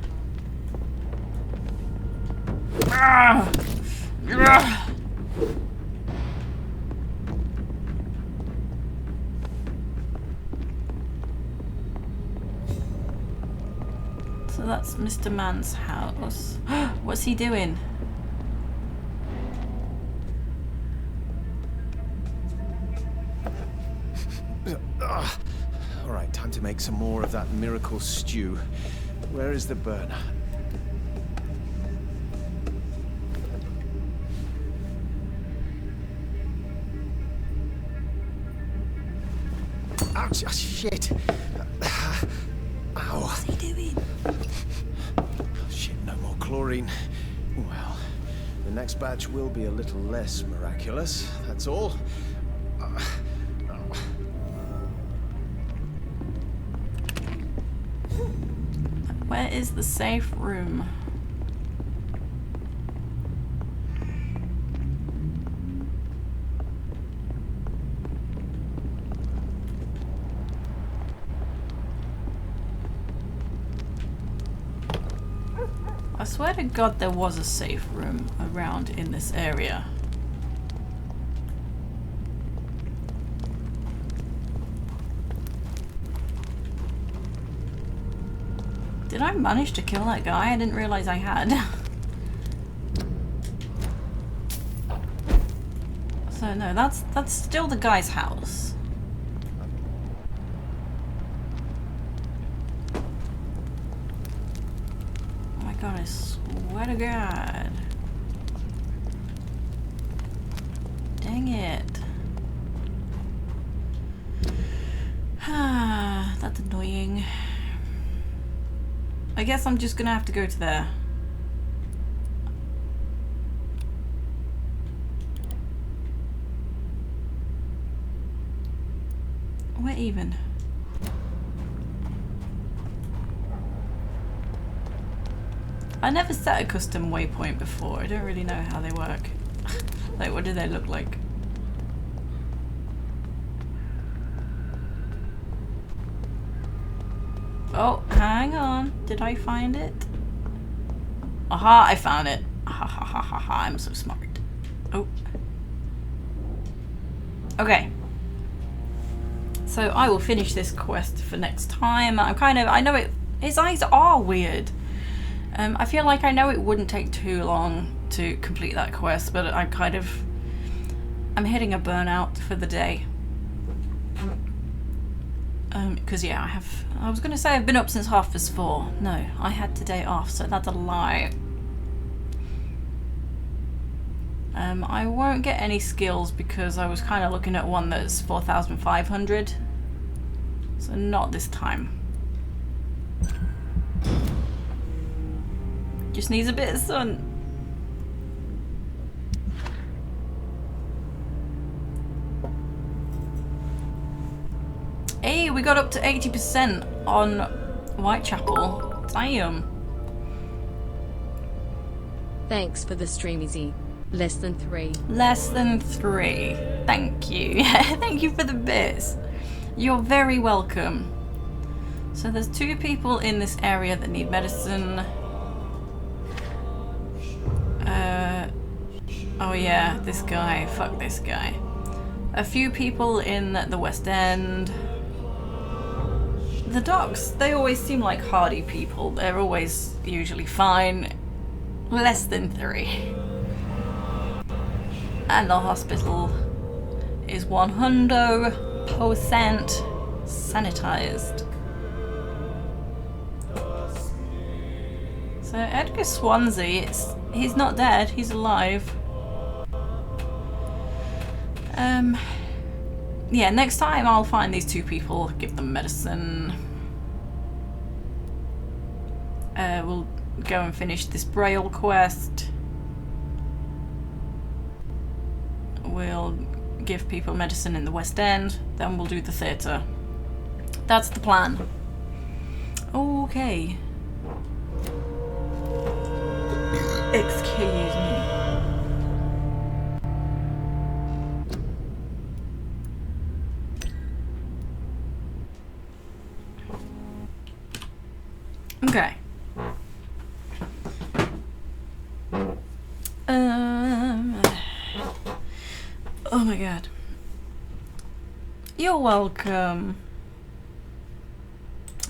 Ah! Ah! So that's Mr. Mann's house. What's he doing? Alright, time to make some more of that miracle stew. Where is the burner? Ouch! Oh, shit! Ow! What's he doing? Oh, shit, no more chlorine. Well, the next batch will be a little less miraculous, that's all. Where is the safe room? I swear to God there was a safe room around in this area. Did I manage to kill that guy? I didn't realize I had. So no, that's still the guy's house. Oh my God, I swear to God. Dang it. Ah, that's annoying. I guess I'm just gonna have to go to there. Where even? I never set a custom waypoint before. I don't really know how they work. Like, what do they look like? Oh, hang on. Did I find it? Aha, I found it. Ha ha ha ha ha, I'm so smart. Oh. Okay. So I will finish this quest for next time. I know his eyes are weird. I feel like I know it wouldn't take too long to complete that quest, but I'm hitting a burnout for the day. Because yeah, I was gonna say I've been up since 4:30. No, I had today off, so that's a lie. I won't get any skills because I was kind of looking at one that's 4,500. So not this time. Just needs a bit of sun. Hey, we got up to 80% on Whitechapel. Damn. Thanks for the stream, Easy. Less than 3. Less than 3. Thank you. Thank you for the bits. You're very welcome. So there's 2 people in this area that need medicine. Oh yeah, this guy. Fuck this guy. A few people in the West End. The docs, they always seem like hardy people. They're always usually fine. Less than 3. And the hospital is 100% sanitized. So Edgar Swansea, he's not dead, he's alive. yeah, next time I'll find these 2 people, give them medicine. We'll go and finish this Braille quest. We'll give people medicine in the West End, then we'll do the theatre. That's the plan. Okay. Excuse me. Okay. Oh my god. You're welcome.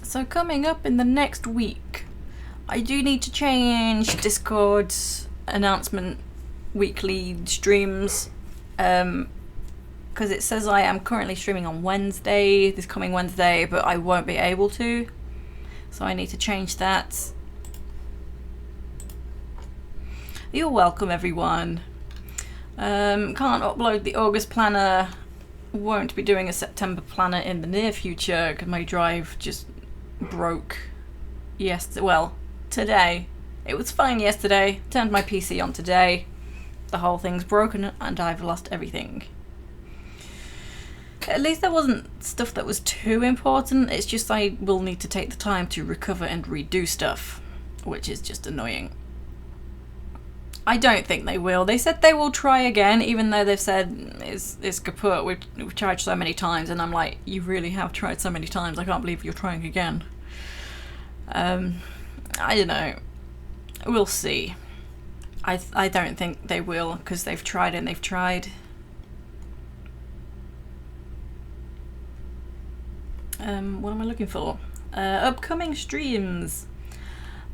So coming up in the next week, I do need to change Discord's announcement weekly streams, because it says I am currently streaming on Wednesday, this coming Wednesday, but I won't be able to. So I need to change that. You're welcome, everyone. Can't upload the August planner. Won't be doing a September planner in the near future because my drive just broke today. It was fine yesterday. Turned my PC on today. The whole thing's broken and I've lost everything. At least there wasn't stuff that was too important. It's just I will need to take the time to recover and redo stuff, which is just annoying. I don't think they will. They said they will try again, even though they've said it's kaput. We've tried so many times, and I'm like, you really have tried so many times. I can't believe you're trying again. I don't know. We'll see. I don't think they will, because they've tried and they've tried. What am I looking for? Upcoming streams.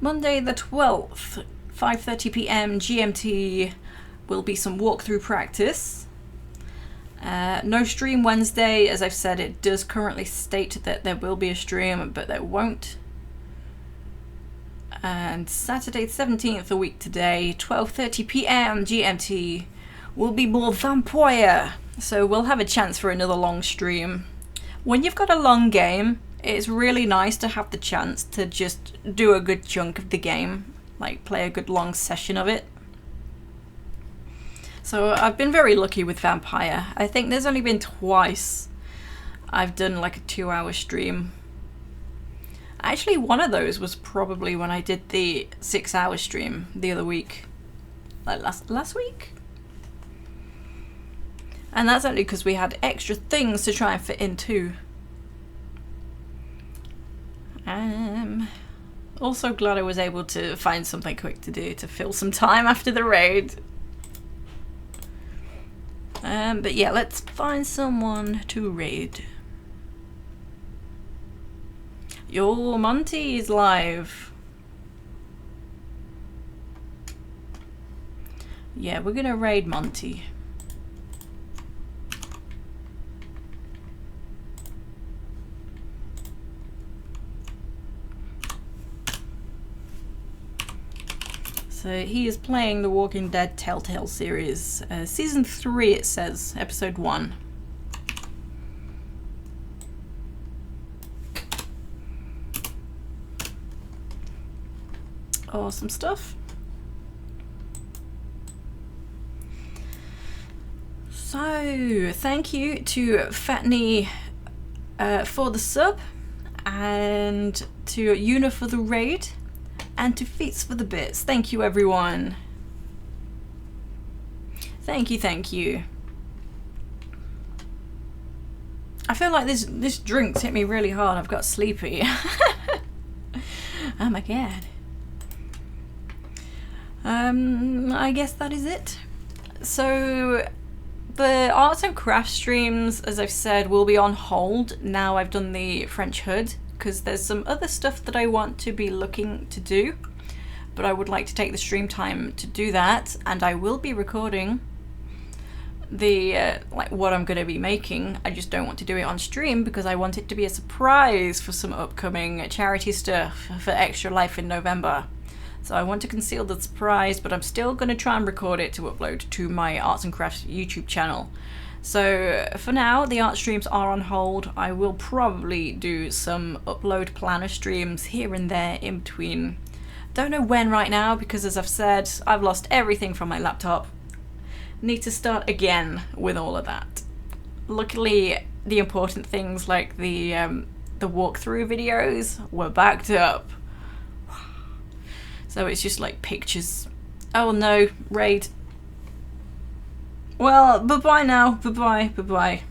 Monday the 12th, 5:30 PM GMT will be some walkthrough practice. No stream Wednesday. As I've said, it does currently state that there will be a stream, but there won't. And Saturday the 17th, a week today, 12:30 PM GMT, will be more Vampyr. So we'll have a chance for another long stream. When you've got a long game, it's really nice to have the chance to just do a good chunk of the game, like play a good long session of it. So I've been very lucky with Vampyr. I think there's only been twice I've done like a 2-hour stream. Actually, one of those was probably when I did the 6-hour stream the other week, like last week. And that's only because we had extra things to try and fit in too. Also glad I was able to find something quick to do to fill some time after the raid. But yeah, let's find someone to raid. Yo, Monty is live. Yeah, we're gonna raid Monty. So he is playing the Walking Dead Telltale series. Season 3 it says, episode 1. Awesome stuff. So, thank you to Fatney for the sub, and to Una for the raid, and to Feats for the bits. Thank you, everyone. Thank you, thank you. I feel like this drink's hit me really hard. I've got sleepy. Oh my god. I guess that is it. So the arts and crafts streams, as I've said, will be on hold now I've done the French Hood, because there's some other stuff that I want to be looking to do, but I would like to take the stream time to do that, and I will be recording the like what I'm going to be making. I just don't want to do it on stream because I want it to be a surprise for some upcoming charity stuff for Extra Life in November. So I want to conceal the surprise, but I'm still going to try and record it to upload to my Arts and Crafts YouTube channel. So for now, the art streams are on hold. I will probably do some upload planner streams here and there in between. Don't know when right now, because as I've said, I've lost everything from my laptop. Need to start again with all of that. Luckily, the important things like the walkthrough videos were backed up. So it's just like pictures. Oh no, raid. Well, bye-bye now. Bye-bye, bye-bye.